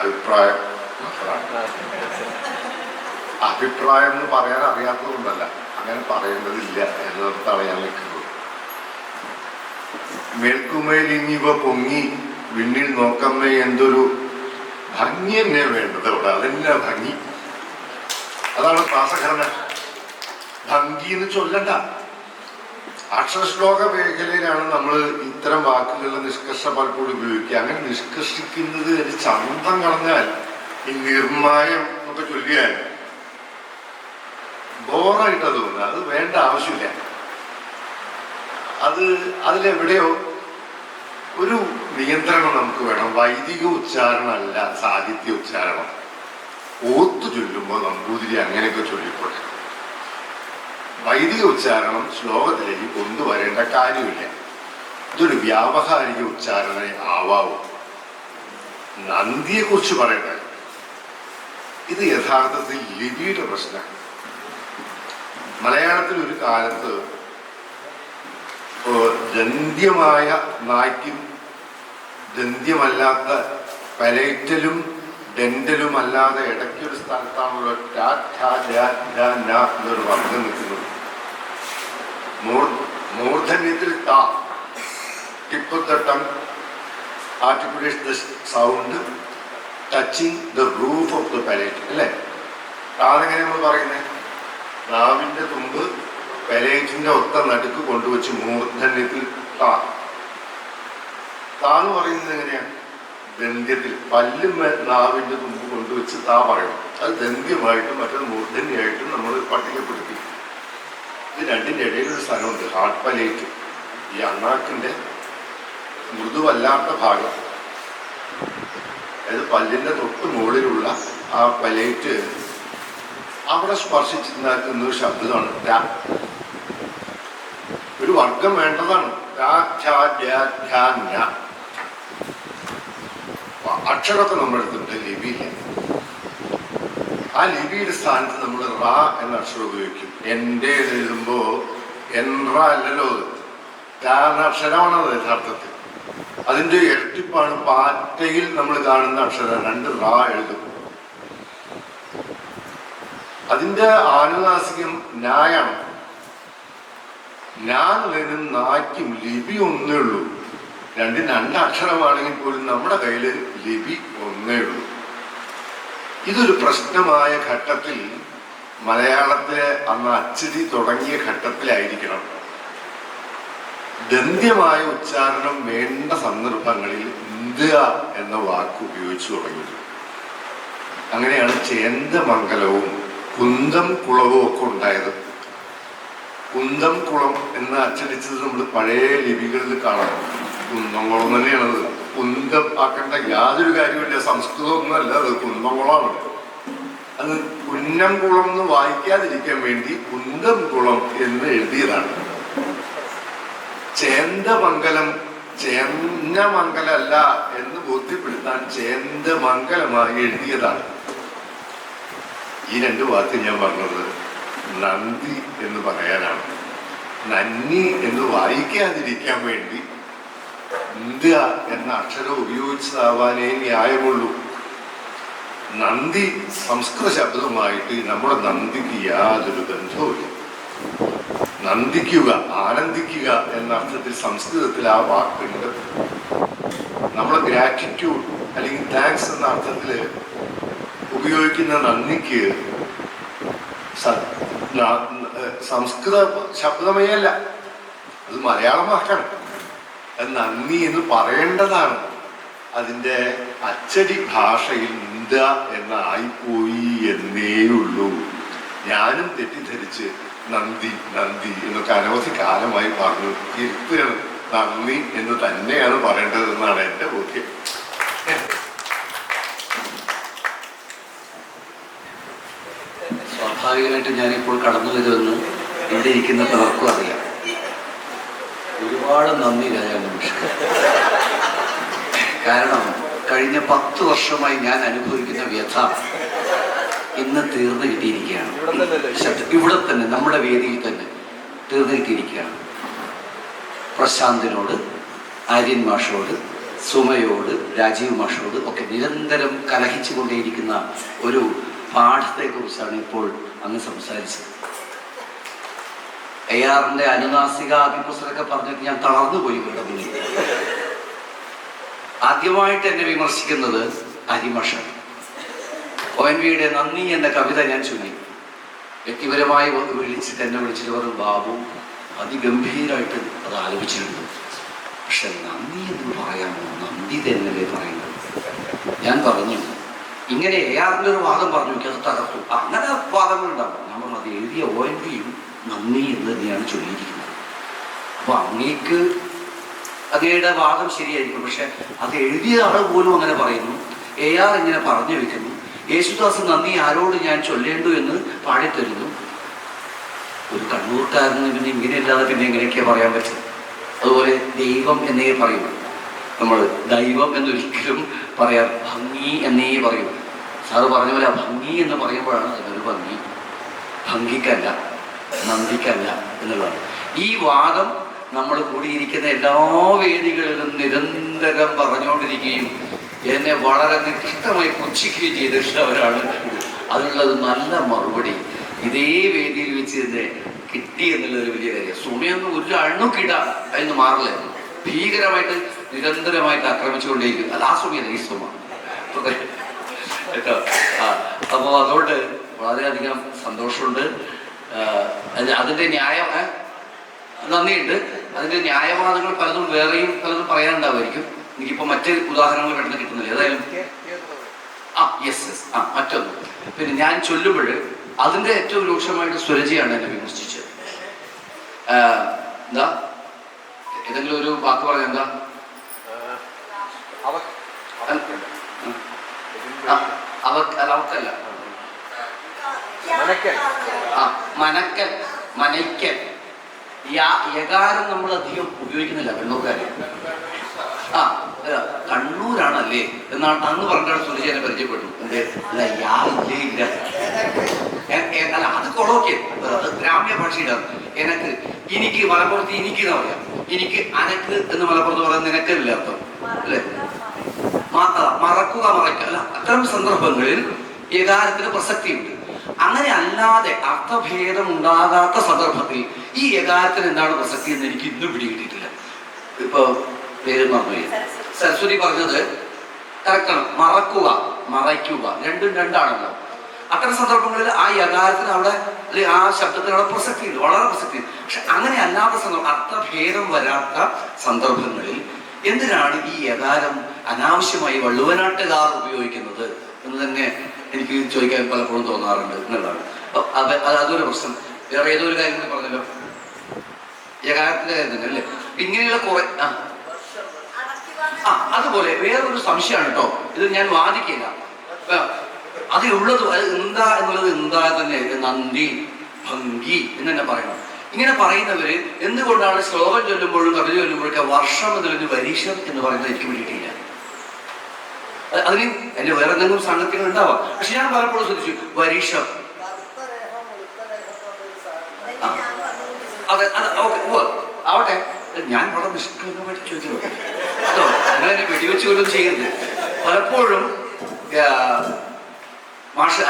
അഭിപ്രായം മാത്രമാണ്. അഭിപ്രായം എന്ന് പറയാൻ അറിയാത്തത് കൊണ്ടല്ല, അങ്ങനെ പറയേണ്ടതില്ല എന്നിടത്താണ് ഞാൻ നിൽക്കുന്നത്. മേൽക്കുമേലിങ്ങിവ പൊങ്ങി വിണ്ണിൽ നോക്കമ്മേ എന്തൊരു ഭംഗി തന്നെ വേണ്ടത് അവിടെ. അതെന്നെ ഭംഗി, അതാണ് പ്രാസഘടന. ഭംഗി എന്ന് ചൊല്ലണ്ട. അക്ഷരശ്ലോക മേഖലയിലാണ് നമ്മൾ ഇത്തരം വാക്കുകളുടെ നിഷ്കർഷ പലപ്പോഴും ഉപയോഗിക്കുക. അങ്ങനെ നിഷ്കർഷിക്കുന്നത് ഒരു ചന്തം കളഞ്ഞാൽ ഈ നിർമ്മായം എന്നൊക്കെ ചൊല്ലിയാൽ ബോറായിട്ടാണ് തോന്നുന്നത്. അത് വേണ്ട ആവശ്യമില്ല. അതിലെവിടെയോ ഒരു നിയന്ത്രണം നമുക്ക് വേണം. വൈദിക ഉച്ചാരണമല്ല സാഹിത്യ ഉച്ചാരണം. ഓത്തു ചൊല്ലുമ്പോൾ നമ്പൂതിരി അങ്ങനെയൊക്കെ ചൊല്ലിപ്പോട്ടെ. വൈദിക ഉച്ചാരണം ശ്ലോകത്തിലേക്ക് കൊണ്ടുവരേണ്ട കാര്യമില്ല. ഇതൊരു വ്യാവഹാരിക ഉച്ചാരണമേ ആവാവൂ. നന്ദിയെ കുറിച്ച് പറയട്ടെ. ഇത് യഥാർത്ഥത്തിൽ ലിപിയുടെ പ്രശ്നം. മലയാളത്തിൽ ഒരു കാലത്ത് ദന്ത്യമായ നായ്ക്കും ദന്ത്യമല്ലാത്ത പലേറ്റലും ഡെന്റലും അല്ലാതെ ഇടയ്ക്കൊരു സ്ഥലത്താണല്ലോ എന്നൊരു വർഗം നിൽക്കുന്നത്. മൂർധന്യത്തിൽ താ, tip of the tongue articulate the sound touching the roof of the palate, അല്ലേ? താനെങ്ങനെ നമ്മൾ പറയുന്നത്? നാവിന്റെ തുമ്പ് പലേറ്റിന്റെ ഒത്ത നടുക്ക് കൊണ്ടുവച്ച് മൂർധന്യത്തിൽ താ. താന്ന് പറയുന്നത് എങ്ങനെയാണ്? ദന്ത്യത്തിൽ. പല്ലും നാവിന്റെ തുമ്പ് കൊണ്ടുവച്ച് താ പറയണം. അത് ദന്ത്യമായിട്ടും മറ്റൊരു മൂർധന്യമായിട്ടും നമ്മൾ പട്ടികപ്പെടുത്തി. ഇത് രണ്ടിൻ്റെ ഇടയിലൊരു സ്ഥലമുണ്ട്, ഹാർട്ട് പലേറ്റ്. ഈ അണ്ണാക്കിന്റെ മൃദുവല്ലാത്ത ഭാഗം, അതായത് പല്ലിന്റെ തൊട്ട് മുകളിലുള്ള ആ പലേറ്റ്, അവിടെ സ്പർശിച്ചിരുന്ന ഒരു ശബ്ദമാണ് ടാ. ഒരു വർഗം വേണ്ടതാണ്. അക്ഷരമൊക്കെ നമ്മുടെ അടുത്തുണ്ട്, ലിപിയില്ല. ആ ലിപിയുടെ സ്ഥാനത്ത് നമ്മൾ റാ എന്ന അക്ഷരം ഉപയോഗിക്കും. എൻ്റെ എഴുതുമ്പോ എൻറ അല്ലല്ലോ, ടാ എന്ന അക്ഷരമാണത് യഥാർത്ഥത്തിൽ. അതിന്റെ ഇരട്ടിപ്പാണ് പാറ്റയിൽ നമ്മൾ കാണുന്ന അക്ഷരം. രണ്ട് റാ എഴുതും. അതിന്റെ ആനുനാസികം നായാണ്. ഞാനും നായ്ക്കും ലിപി ഒന്നേ ഉള്ളൂ. രണ്ടക്ഷരമാണെങ്കിൽ പോലും നമ്മുടെ കയ്യിൽ ലിപി ഒന്നേ ഉള്ളൂ. ഇതൊരു പ്രശ്നമായ ഘട്ടത്തിൽ, മലയാളത്തിലെ അന്ന് അച്ചടി തുടങ്ങിയ ഘട്ടത്തിലായിരിക്കണം ദന്ത്യമായ ഉച്ചാരണം വേണ്ട സന്ദർഭങ്ങളിൽ ഇന്ത്യ എന്ന വാക്ക് ഉപയോഗിച്ചു തുടങ്ങിയത്. അങ്ങനെയാണ് ചേന്ദമംഗലവും കുന്തം കുളവും ഒക്കെ ഉണ്ടായത്. കുന്തം കുളം എന്ന് അച്ചടിച്ചത് നമ്മൾ പഴയ ലിപികളിൽ കാണാം. കുന്തംകുളം തന്നെയാണത്. കുന്തം ആക്കേണ്ട യാതൊരു കാര്യമില്ല. സംസ്കൃതമൊന്നുമല്ല അത്, കുന്തംകുളമാണ്. അത് കുന്നംകുളം എന്ന് വായിക്കാതിരിക്കാൻ വേണ്ടി കുന്തം കുളം എന്ന് എഴുതിയതാണ്. ചേന്ദമംഗലം ചേന്നമംഗലല്ല എന്ന് ബോധ്യപ്പെടുത്താൻ ചേന്ദമംഗലമായി എഴുതിയതാണ്. ഈ രണ്ട് വാക്ക് ഞാൻ പറഞ്ഞത് നന്ദി എന്ന് പറയാനാണ്. നന്ദി എന്ന് വായിക്കാതിരിക്കാൻ വേണ്ടി ഇന്ത്യ എന്ന അക്ഷരം ഉപയോഗിച്ചതാവാനേ ന്യായമുള്ളൂ. നന്ദി സംസ്കൃത ശബ്ദവുമായിട്ട് നമ്മുടെ നന്ദിക്ക് യാതൊരു ബന്ധവുമില്ല. നന്ദിക്കുക, ആനന്ദിക്കുക എന്ന അർത്ഥത്തിൽ സംസ്കൃതത്തിൽ ആ വാക്കുണ്ട്. നമ്മുടെ ഗ്രാറ്റിറ്റ്യൂഡ് അല്ലെങ്കിൽ താങ്ക്സ് എന്ന അർത്ഥത്തിൽ ഉപയോഗിക്കുന്ന നന്ദിക്ക് സംസ്കൃത ശബ്ദമേ അല്ല, അത് മലയാളം വാക്കാണ്. അത് നന്ദി എന്ന് പറയേണ്ടതാണ്. അതിൻ്റെ അച്ചടി ഭാഷയിൽ ഇന്ത എന്നായിപ്പോയി എന്നേ ഉള്ളൂ. ഞാനും തെറ്റിദ്ധരിച്ച് നന്ദി നന്ദി എന്നൊക്കെ അനവധി കാലമായി പറഞ്ഞു. തിരുത്തുകയാണ്, നന്ദി എന്ന് തന്നെയാണ് പറയേണ്ടതെന്നാണ് എൻ്റെ ബോധ്യം. സ്വാഭാവികമായിട്ടും ഞാനിപ്പോൾ കടന്നു വരുമെന്ന് ഇവിടെ ഇരിക്കുന്ന പലർക്കും അറിയാം. ഒരുപാട് നന്ദി രാജാനിമിഷ. കാരണം കഴിഞ്ഞ 10 വർഷമായി ഞാൻ അനുഭവിക്കുന്ന വ്യഥ ഇന്ന് തീർന്നു കിട്ടിയിരിക്കുകയാണ്. ഇവിടെ തന്നെ, നമ്മുടെ വേദിയിൽ തന്നെ തീർന്നു കിട്ടിയിരിക്കുകയാണ്. പ്രശാന്തിനോട്, ആര്യൻ മാഷോട്, സുമയോട്, രാജീവ് മാഷോട് ഒക്കെ നിരന്തരം കലഹിച്ചു കൊണ്ടേയിരിക്കുന്ന ഒരു പാഠത്തെക്കുറിച്ചാണ് ഇപ്പോൾ അങ്ങ് സംസാരിച്ചത്. ARന്റെ അനുനാസിക അതിപ്രസരൊക്കെ പറഞ്ഞിട്ട് ഞാൻ തളർന്നു പോയി ഇവിടെ മുന്നിൽ. ആദ്യമായിട്ട് എന്നെ വിമർശിക്കുന്നത് അരിമഷൻ. ONVയുടെ നന്ദി എന്ന കവിത ഞാൻ ചൊല്ലി. വ്യക്തിപരമായി വിളിച്ചിട്ട് എന്നെ വിളിച്ചിട്ട് പറഞ്ഞു, ബാബു അതിഗംഭീരമായിട്ട് അത് ആലോചിച്ചിരുന്നു, പക്ഷെ നന്ദി എന്ന് പറയാമോ? നന്ദി തന്നെയല്ലേ പറയുന്നത്. ഞാൻ പറഞ്ഞു, ഇങ്ങനെ ARന്റെ ഒരു വാദം പറഞ്ഞു, എനിക്ക് അത് തകർത്തു. അങ്ങനെ വാദങ്ങളുണ്ടാവും. ഞാൻ പറഞ്ഞു, അത് എഴുതിയ ONVയും നന്ദി എന്ന് തന്നെയാണ് ചൊല്ലിയിരിക്കുന്നത്. അപ്പൊ അങ്ങേക്ക് അങ്ങയുടെ വാദം ശരിയായിരിക്കും, പക്ഷെ അത് എഴുതിയ ആൾ പോലും അങ്ങനെ പറയുന്നു. AR ഇങ്ങനെ പറഞ്ഞു വെക്കുന്നു. യേശുദാസ് നന്ദി ആരോട് ഞാൻ ചൊല്ലേണ്ടു എന്ന് പാടിത്തരുന്നു. ഒരു കണ്ണൂർക്കാരന് പിന്നെ ഇങ്ങനെയല്ലാതെ പിന്നെ എങ്ങനെയൊക്കെയാ പറയാൻ പറ്റും? അതുപോലെ ദൈവം എന്നേ പറയും നമ്മൾ, ദൈവം എന്നൊരിക്കലും പറയാം, ഭംഗി എന്നേ പറയും. സാറ് പറഞ്ഞ പോലെ ഭംഗി എന്ന് പറയുമ്പോഴാണ് അതിനൊരു ഭംഗി, ഭംഗിക്കല്ല, നന്ദിക്കല്ല എന്നുള്ളതാണ്. ഈ വാദം നമ്മൾ കൂടിയിരിക്കുന്ന എല്ലാ വേദികളിലും നിരന്തരം പറഞ്ഞുകൊണ്ടിരിക്കുകയും എന്നെ വളരെ നികൃഷ്ടമായി പുച്ഛിക്കുകയും ചെയ്തിട്ടുള്ളവരാണ്. അതിനുള്ളത് നല്ല മറുപടി ഇതേ വേദിയിൽ വെച്ച് തന്നെ കിട്ടി എന്നുള്ളൊരു വലിയ കാര്യം. സുമയൊന്നും ഒരു അണ്ണുക്കിട അതിന് മാറില്ലായിരുന്നു. ഭീകരമായിട്ട് നിരന്തരമായിട്ട് ആക്രമിച്ചുകൊണ്ടേയിരിക്കും. അത് ആ സുമയല്ല, ഈ സുമ കേട്ടോ. അപ്പോൾ അതുകൊണ്ട് വളരെയധികം സന്തോഷമുണ്ട്. അതിൻ്റെ ന്യായം നന്ദിയുണ്ട്. അതിൻ്റെ ന്യായവാദങ്ങൾ പലതും വേറെയും പലതും പറയാനുണ്ടാവുമായിരിക്കും. എനിക്കിപ്പോൾ മറ്റ് ഉദാഹരണങ്ങൾ പെട്ടെന്ന് കിട്ടുന്നില്ല. ഏതായാലും യെസ് മറ്റൊന്ന്, പിന്നെ ഞാൻ ചൊല്ലുമ്പോൾ അതിൻ്റെ ഏറ്റവും രൂക്ഷമായിട്ട് സ്വരജിയാണ് എന്നെ വിമർശിച്ചത്. എന്താ ഏതെങ്കിലും ഒരു വാക്ക് പറഞ്ഞ എന്താ അവക്കല്ല, മനക്കൽ, മനയ്ക്കൽ. യകാരം നമ്മൾ അധികം ഉപയോഗിക്കുന്നില്ല കണ്ണൂർക്കാര്. കണ്ണൂരാണല്ലേ എന്നാണ് അന്ന് പറഞ്ഞാണ് സുരജി എന്നെ പരിചയപ്പെട്ടു. അല്ല അത് കൊളോക്കെ, അത് ഗ്രാമ്യ ഭാഷയിലാണ്. എനിക്ക് മലപ്പുറത്ത് എനിക്ക് എന്ന് പറയാം. എനിക്ക് അനക്ക് എന്ന് മലപ്പുറത്ത് പറയാൻ നിനക്കല്ല അർത്ഥം അല്ലേ? മറക്കുക, മറയ്ക്കുക അല്ല. അത്തരം സന്ദർഭങ്ങളിൽ യകാരത്തിന് പ്രസക്തിയുണ്ട്. അങ്ങനെ അല്ലാതെ അർത്ഥഭേദം ഉണ്ടാകാത്ത സന്ദർഭത്തിൽ ഈ യകാരത്തിന് എന്താണ് പ്രസക്തി എന്ന് എനിക്ക് ഇന്നും പിടികിട്ടിയിട്ടില്ല. ഇപ്പൊ പേര് മറന്നു, സരസ്വതി പറഞ്ഞത് കറക്റ്റാണ്. മറക്കുക, മറയ്ക്കുക രണ്ടും രണ്ടാണല്ലോ. അത്തരം സന്ദർഭങ്ങളിൽ ആ യകാരത്തിന് അവിടെ ആ ശബ്ദത്തിന് അവിടെ പ്രസക്തിയുണ്ട്, വളരെ പ്രസക്തിയുണ്ട്. പക്ഷെ അങ്ങനെ അല്ലാത്ത സന്ദർഭം, അർത്ഥഭേദം വരാത്ത സന്ദർഭങ്ങളിൽ എന്തിനാണ് ഈ യകാരം അനാവശ്യമായി വള്ളുവനാട്ടുകാർ ഉപയോഗിക്കുന്നത് എന്ന് തന്നെ എനിക്ക് ചോദിക്കാൻ പലപ്പോഴും തോന്നാറുണ്ട് എന്നുള്ളതാണ്. അതൊരു പ്രശ്നം. വേറെ ഏതോ ഒരു കാര്യം കൂടി പറഞ്ഞല്ലോ, യകാരത്തിന്റെ കാര്യം തന്നെ അല്ലേ. ഇങ്ങനെയുള്ള കുറെ അതുപോലെ വേറൊരു സംശയമാണ് കേട്ടോ. ഇത് ഞാൻ വാദിക്കില്ല, അത് ഉള്ളത് എന്താ എന്നുള്ളത് എന്താ തന്നെ. നന്ദി, ഭംഗി എന്ന് തന്നെ പറയണം. ഇങ്ങനെ പറയുന്നവര് എന്തുകൊണ്ടാണ് ശ്ലോകം ചൊല്ലുമ്പോഴും കവിത ചൊല്ലുമ്പോഴൊക്കെ വർഷം എന്നതിന് വരീഷം എന്ന് പറയുന്നത് എനിക്ക് വേണ്ടിയിട്ടില്ല. അതിന് എന്റെ വേറെ എന്തെങ്കിലും സാങ്കത്യങ്ങൾ ഉണ്ടാവാം. പക്ഷെ ഞാൻ പലപ്പോഴും ശ്രദ്ധിച്ചു വരീഷം. ആവട്ടെ, ഞാൻ വളരെ നിഷ്കളങ്കമായിട്ട് ചോദിക്കുന്നു കേട്ടോ. നിങ്ങൾ എന്നെ വെടിവെച്ച് കൊല്ലും ചെയ്യരുത്. പലപ്പോഴും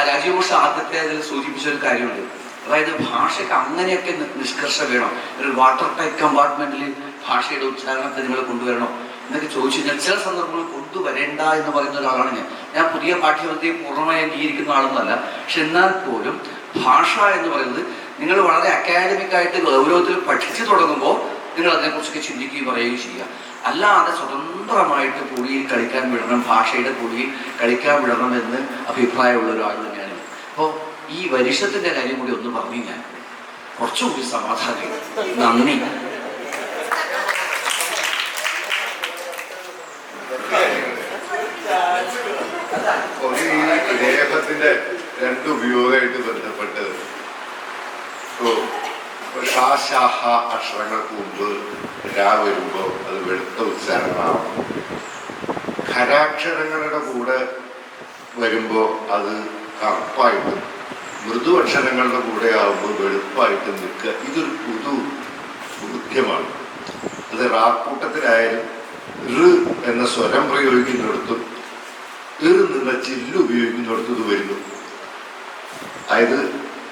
രാജീവ് മാഷ് ആദ്യത്തെ അതിൽ സൂചിപ്പിച്ച ഒരു കാര്യമുണ്ട്. അതായത് ഭാഷയ്ക്ക് അങ്ങനെയൊക്കെ നിഷ്കർഷ വേണം. ഒരു വാട്ടർ ടൈപ്പ് കമ്പാർട്ട്മെന്റിൽ ഭാഷയുടെ ഉച്ചാരണത്തെ നിങ്ങൾ കൊണ്ടുവരണം എന്നൊക്കെ ചോദിച്ചു കഴിഞ്ഞാൽ ചില സന്ദർഭങ്ങൾ കൊണ്ടുവരേണ്ട എന്ന് പറയുന്ന ഒരാളാണ് ഞാൻ. ഞാൻ പുതിയ പാഠ്യപദ്ധതിയെ പൂർണ്ണമായി അംഗീകരിക്കുന്ന ആളൊന്നല്ല. പക്ഷെ എന്നാൽ പോലും ഭാഷ എന്ന് പറയുന്നത് നിങ്ങൾ വളരെ അക്കാഡമിക് ആയിട്ട് ഗൗരവത്തിൽ പഠിച്ചു തുടങ്ങുമ്പോൾ നിങ്ങൾ അതിനെക്കുറിച്ചൊക്കെ ചിന്തിക്കുകയും പറയുകയും ചെയ്യുക. അല്ലാതെ സ്വതന്ത്രമായിട്ട് കൂടിയിൽ കളിക്കാൻ വിടണം, ഭാഷയുടെ കൂടിയിൽ കളിക്കാൻ വിടണം എന്ന് അഭിപ്രായമുള്ള ഒരാൾ തന്നെയാണ്. അപ്പോൾ ഈ വരിഷത്തിന്റെ കാര്യം കൂടി ഒന്ന് പറഞ്ഞു ഞാൻ കുറച്ചുകൂടി സമാധാനം. നന്ദി. ദേഹത്തിന്റെ രണ്ട് ഉപയോഗമായിട്ട് ബന്ധപ്പെട്ട് ശാഹ അക്ഷരങ്ങൾക്ക് മുമ്പ് രാ വരുമ്പോൾ അത് വെളുത്ത ഉച്ചാരണമാണ്. ഖരാക്ഷരങ്ങളുടെ കൂടെ വരുമ്പോൾ അത് കറുപ്പായിട്ടും മൃദു അക്ഷരങ്ങളുടെ കൂടെ ആകുമ്പോൾ വെളുപ്പായിട്ടും നിൽക്കുക. ഇതൊരു ബോധ്യമാണ്. അത് റാക്കൂട്ടത്തിലായാലും ഋ എന്ന സ്വരം പ്രയോഗിക്കുന്നിടത്തും എന്നുള്ള ചില്ല് ഉപയോഗിക്കുന്നിടത്തും ഇത് വരുന്നു. അതായത്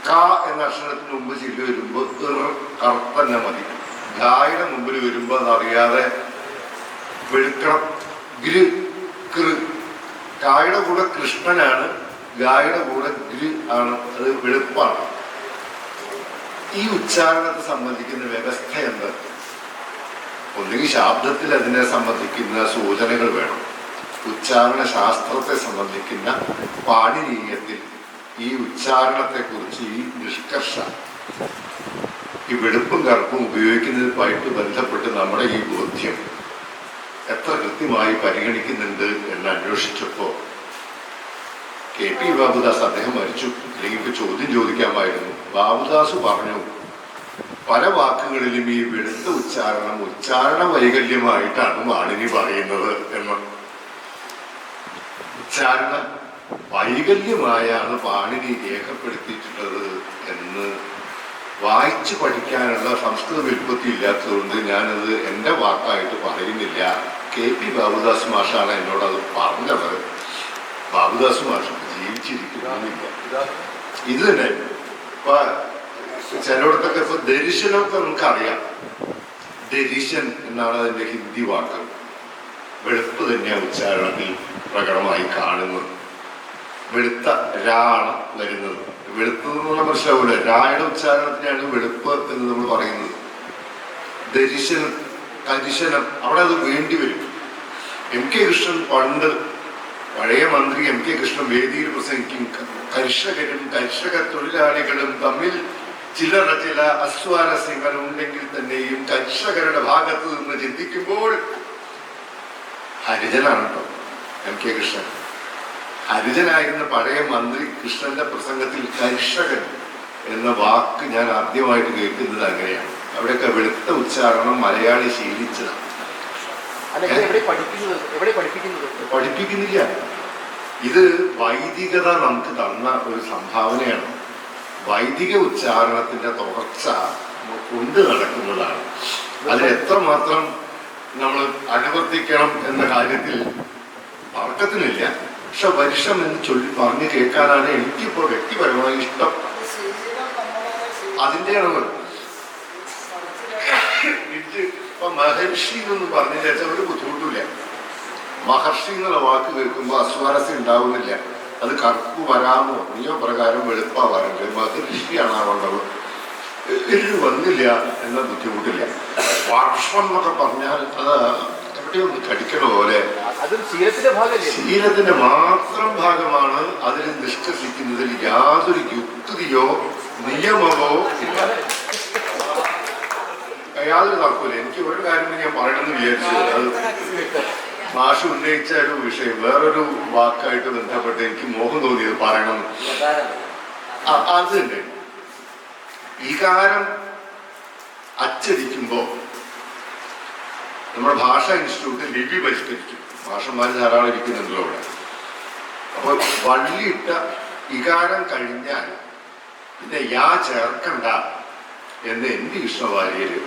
ക എന്ന അക്ഷരത്തിന് മുമ്പ് ചില്ല് വരുമ്പോൾ കറുപ്പ് തന്നെ മതി. ഗായുടെ മുമ്പിൽ വരുമ്പോൾ അതറിയാതെ വെളുക്കണം. ഗൃ കൃ. കായുടെ കൂടെ കൃഷ്ണനാണ്, ഗായുടെ കൂടെ ഗൃ ആണ്. അത് വെളുപ്പാണ്. ഈ ഉച്ചാരണത്തെ സംബന്ധിക്കുന്ന വ്യവസ്ഥ എന്താ? ഒന്നുകിൽ ശാബ്ദത്തിൽ അതിനെ സംബന്ധിക്കുന്ന സൂചനകൾ വേണം. ഉച്ചാരണ ശാസ്ത്രത്തെ സംബന്ധിക്കുന്ന പാണിനീയത്തിൽ ഈ ഉച്ചാരണത്തെക്കുറിച്ച് ഈ നിഷ്കർഷ, ഈ വെളുപ്പും കറുപ്പും ഉപയോഗിക്കുന്നതുമായിട്ട് ബന്ധപ്പെട്ട് നമ്മുടെ ഈ ബോധ്യം എത്ര കൃത്യമായി പരിഗണിക്കുന്നുണ്ട് എന്ന് അന്വേഷിച്ചപ്പോൾ KP ബാബുദാസ്, അദ്ദേഹം മരിച്ചു, അല്ലെങ്കിൽ ഇപ്പൊ ചോദ്യം ചോദിക്കാമായിരുന്നു. ബാബുദാസ് പറഞ്ഞു, പല വാക്കുകളിലും ഈ വെളുത്ത ഉച്ചാരണ വൈകല്യമായിട്ടാണ് മാണിനി പറയുന്നത് എന്ന്. ഉച്ചാരണ വൈകല്യമായാണ് പാണിനി രേഖപ്പെടുത്തിയിട്ടുള്ളത് എന്ന് വായിച്ചു പഠിക്കാനുള്ള സംസ്കൃത വിൽപ്പത്തി ഇല്ലാത്തതുകൊണ്ട് ഞാനത് എൻ്റെ വാക്കായിട്ട് പറയുന്നില്ല. KP ബാബുദാസ് മാഷാണ് എന്നോടത് പറഞ്ഞത്. ബാബുദാസ് മാഷ് ജീവിച്ചിരിക്കുന്നില്ല. ഇത് തന്നെ ഇപ്പൊ ചിലയിടത്തൊക്കെ ഇപ്പൊ ദർശനമൊക്കെ നമുക്കറിയാം. ദരിശൻ എന്നാണ് അതിന്റെ ഹിന്ദി വാക്ക്. വെളുപ്പ് തന്നെയാണ് ഉച്ചാരണത്തിൽ പ്രകടമായി കാണുന്നത്. വെളുത്ത രാ ആണ് വരുന്നത്. വെളുത്തതെന്നുള്ള മനസ്സിലാവൂല. രായുടെ ഉച്ചാരണത്തിനാണ് വെളുപ്പ് എന്ന് നമ്മൾ പറയുന്നത്. ദരിശനം, കരിശനം, അവിടെ അത് വേണ്ടി വരും. MK കൃഷ്ണൻ പണ്ട്, പഴയ മന്ത്രി MK കൃഷ്ണൻ വേദിയിൽ പ്രസംഗിക്കും, കർഷകരും കർഷക തൊഴിലാളികളും തമ്മിൽ ചില അസ്വാരസ്യങ്ങൾ ഉണ്ടെങ്കിൽ തന്നെയും കർഷകരുടെ ഭാഗത്ത് നിന്ന് ചിന്തിക്കുമ്പോൾ ഹരിജനാണ് കേട്ടോ MK കൃഷ്ണൻ. ഹരിജനായിരുന്ന പഴയ മന്ത്രി കൃഷ്ണന്റെ പ്രസംഗത്തിൽ കർഷകൻ എന്ന വാക്ക് ഞാൻ ആദ്യമായിട്ട് കേൾക്കുന്നത് അങ്ങനെയാണ്. അവിടെയൊക്കെ വെളുത്ത ഉച്ചാരണം മലയാളി ശീലിച്ചതാണ്. പഠിപ്പിക്കുന്നില്ല. ഇത് വൈദികത നമുക്ക് തന്ന ഒരു സംഭാവനയാണ്. വൈദിക ഉച്ചാരണത്തിന്റെ തുടർച്ച കൊണ്ട് നടക്കുന്നതാണ്. അതിൽ എത്രമാത്രം നമ്മൾ അനുവർത്തിക്കണം എന്ന കാര്യത്തിൽ തർക്കത്തിനില്ല. പക്ഷെ വർഷം എന്ന് പറഞ്ഞു കേൾക്കാനാണ് എനിക്കിപ്പോൾ വ്യക്തിപരമായി ഇഷ്ടം. അതിൻ്റെയാണ് ഇപ്പൊ മഹർഷി എന്നൊന്നും പറഞ്ഞു വെച്ചാൽ ഒരു ബുദ്ധിമുട്ടില്ല. മഹർഷി എന്നുള്ള വാക്ക് കേൾക്കുമ്പോൾ അസ്വാരസ്യം ഉണ്ടാവുന്നില്ല. അത് കറുപ്പ് വരാമോ നിയമപ്രകാരം വെളുപ്പാ വരണ്ടത്, മഹർഷിയാണ് ആവേണ്ടത്. ഇതിൽ വന്നില്ല എന്ന ബുദ്ധിമുട്ടില്ല. വർഷം എന്നൊക്കെ പറഞ്ഞാൽ അത് എവിടെയൊന്ന് കടിക്കണ പോലെ ശീലത്തിന്റെ മാത്രം ഭാഗമാണ്. അതിൽ നിഷ്കർഷിക്കുന്നതിൽ യാതൊരു യുക്തിയോ നിയമമോ ഇല്ല. യാതൊരു തർക്കമില്ല. എനിക്ക് ഒരു കാര്യം ഞാൻ പറയണമെന്ന് വിചാരിച്ചു. അത് മാഷ് ഉന്നയിച്ച ഒരു വിഷയം വേറൊരു വാക്കായിട്ട് ബന്ധപ്പെട്ട് എനിക്ക് മോഹം തോന്നിയത് പറയണം. അത് തന്നെ വികാരം അച്ചടിക്കുമ്പോ നമ്മുടെ ഭാഷാ ഇൻസ്റ്റിറ്റ്യൂട്ട് ലിപി പരിഷ്കരിച്ചു. ഭാഷന്മാർ ധാരാളം ഇരിക്കുന്നുണ്ടല്ലോ അവിടെ. അപ്പോൾ വള്ളിയിട്ട വികാരം കഴിഞ്ഞാൽ പിന്നെ യാ ചേർക്കണ്ട എന്ന് NV കൃഷ്ണവാര്യര്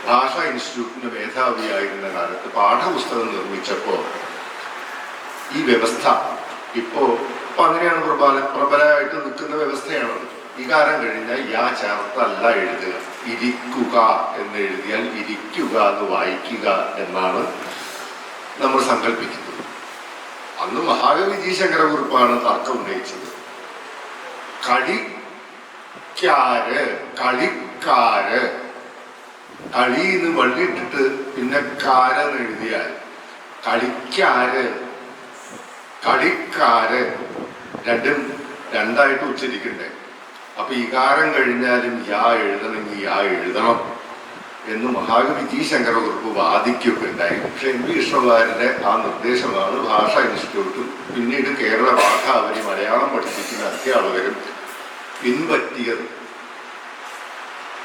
ഭാഷാ ഇൻസ്റ്റിറ്റ്യൂട്ടിന്റെ മേധാവിയായിരുന്ന കാലത്ത് പാഠപുസ്തകം നിർമ്മിച്ചപ്പോ ഈ വ്യവസ്ഥ ഇപ്പോ അങ്ങനെയാണ് പ്രബലമായിട്ട് നിൽക്കുന്ന വ്യവസ്ഥയാണ്. വികാരം കഴിഞ്ഞാൽ യാ ചേർത്തല്ല എഴുതുക. ഇരിക്കുക എന്ന് എഴുതിയാൽ ഇരിക്കുക എന്ന് വായിക്കുക എന്നാണ് നമ്മൾ സങ്കല്പിക്കുന്നത്. അന്ന് മഹാകവി G. ശങ്കരകുറുപ്പാണ് തർക്കം ഉന്നയിച്ചത്. കളിക്കാര്, കളിക്കാര്, കളിന്ന് വള്ളിയിട്ടിട്ട് പിന്നെ കാരെന്ന് എഴുതിയാൽ കളിക്കാര്, കളിക്കാര് രണ്ടും രണ്ടായിട്ട് ഉച്ചരിക്കണ്ടേ? അപ്പൊ ഇകാരം കഴിഞ്ഞാലും യാ എഴുതണമെങ്കിൽ യാ എഴുതണം എന്ന് മഹാകവി G. ശങ്കരകുറുപ്പ് വാദിക്കുകയൊക്കെ ഉണ്ടായി. പക്ഷെ NV കൃഷ്ണവാര്യരുടെ ആ നിർദ്ദേശമാണ് ഭാഷാ ഇൻസ്റ്റിറ്റ്യൂട്ടും പിന്നീട് കേരള ഭാഷാവലി മലയാളം പഠിപ്പിക്കുന്ന അധ്യാപകരും പിൻപറ്റിയത്.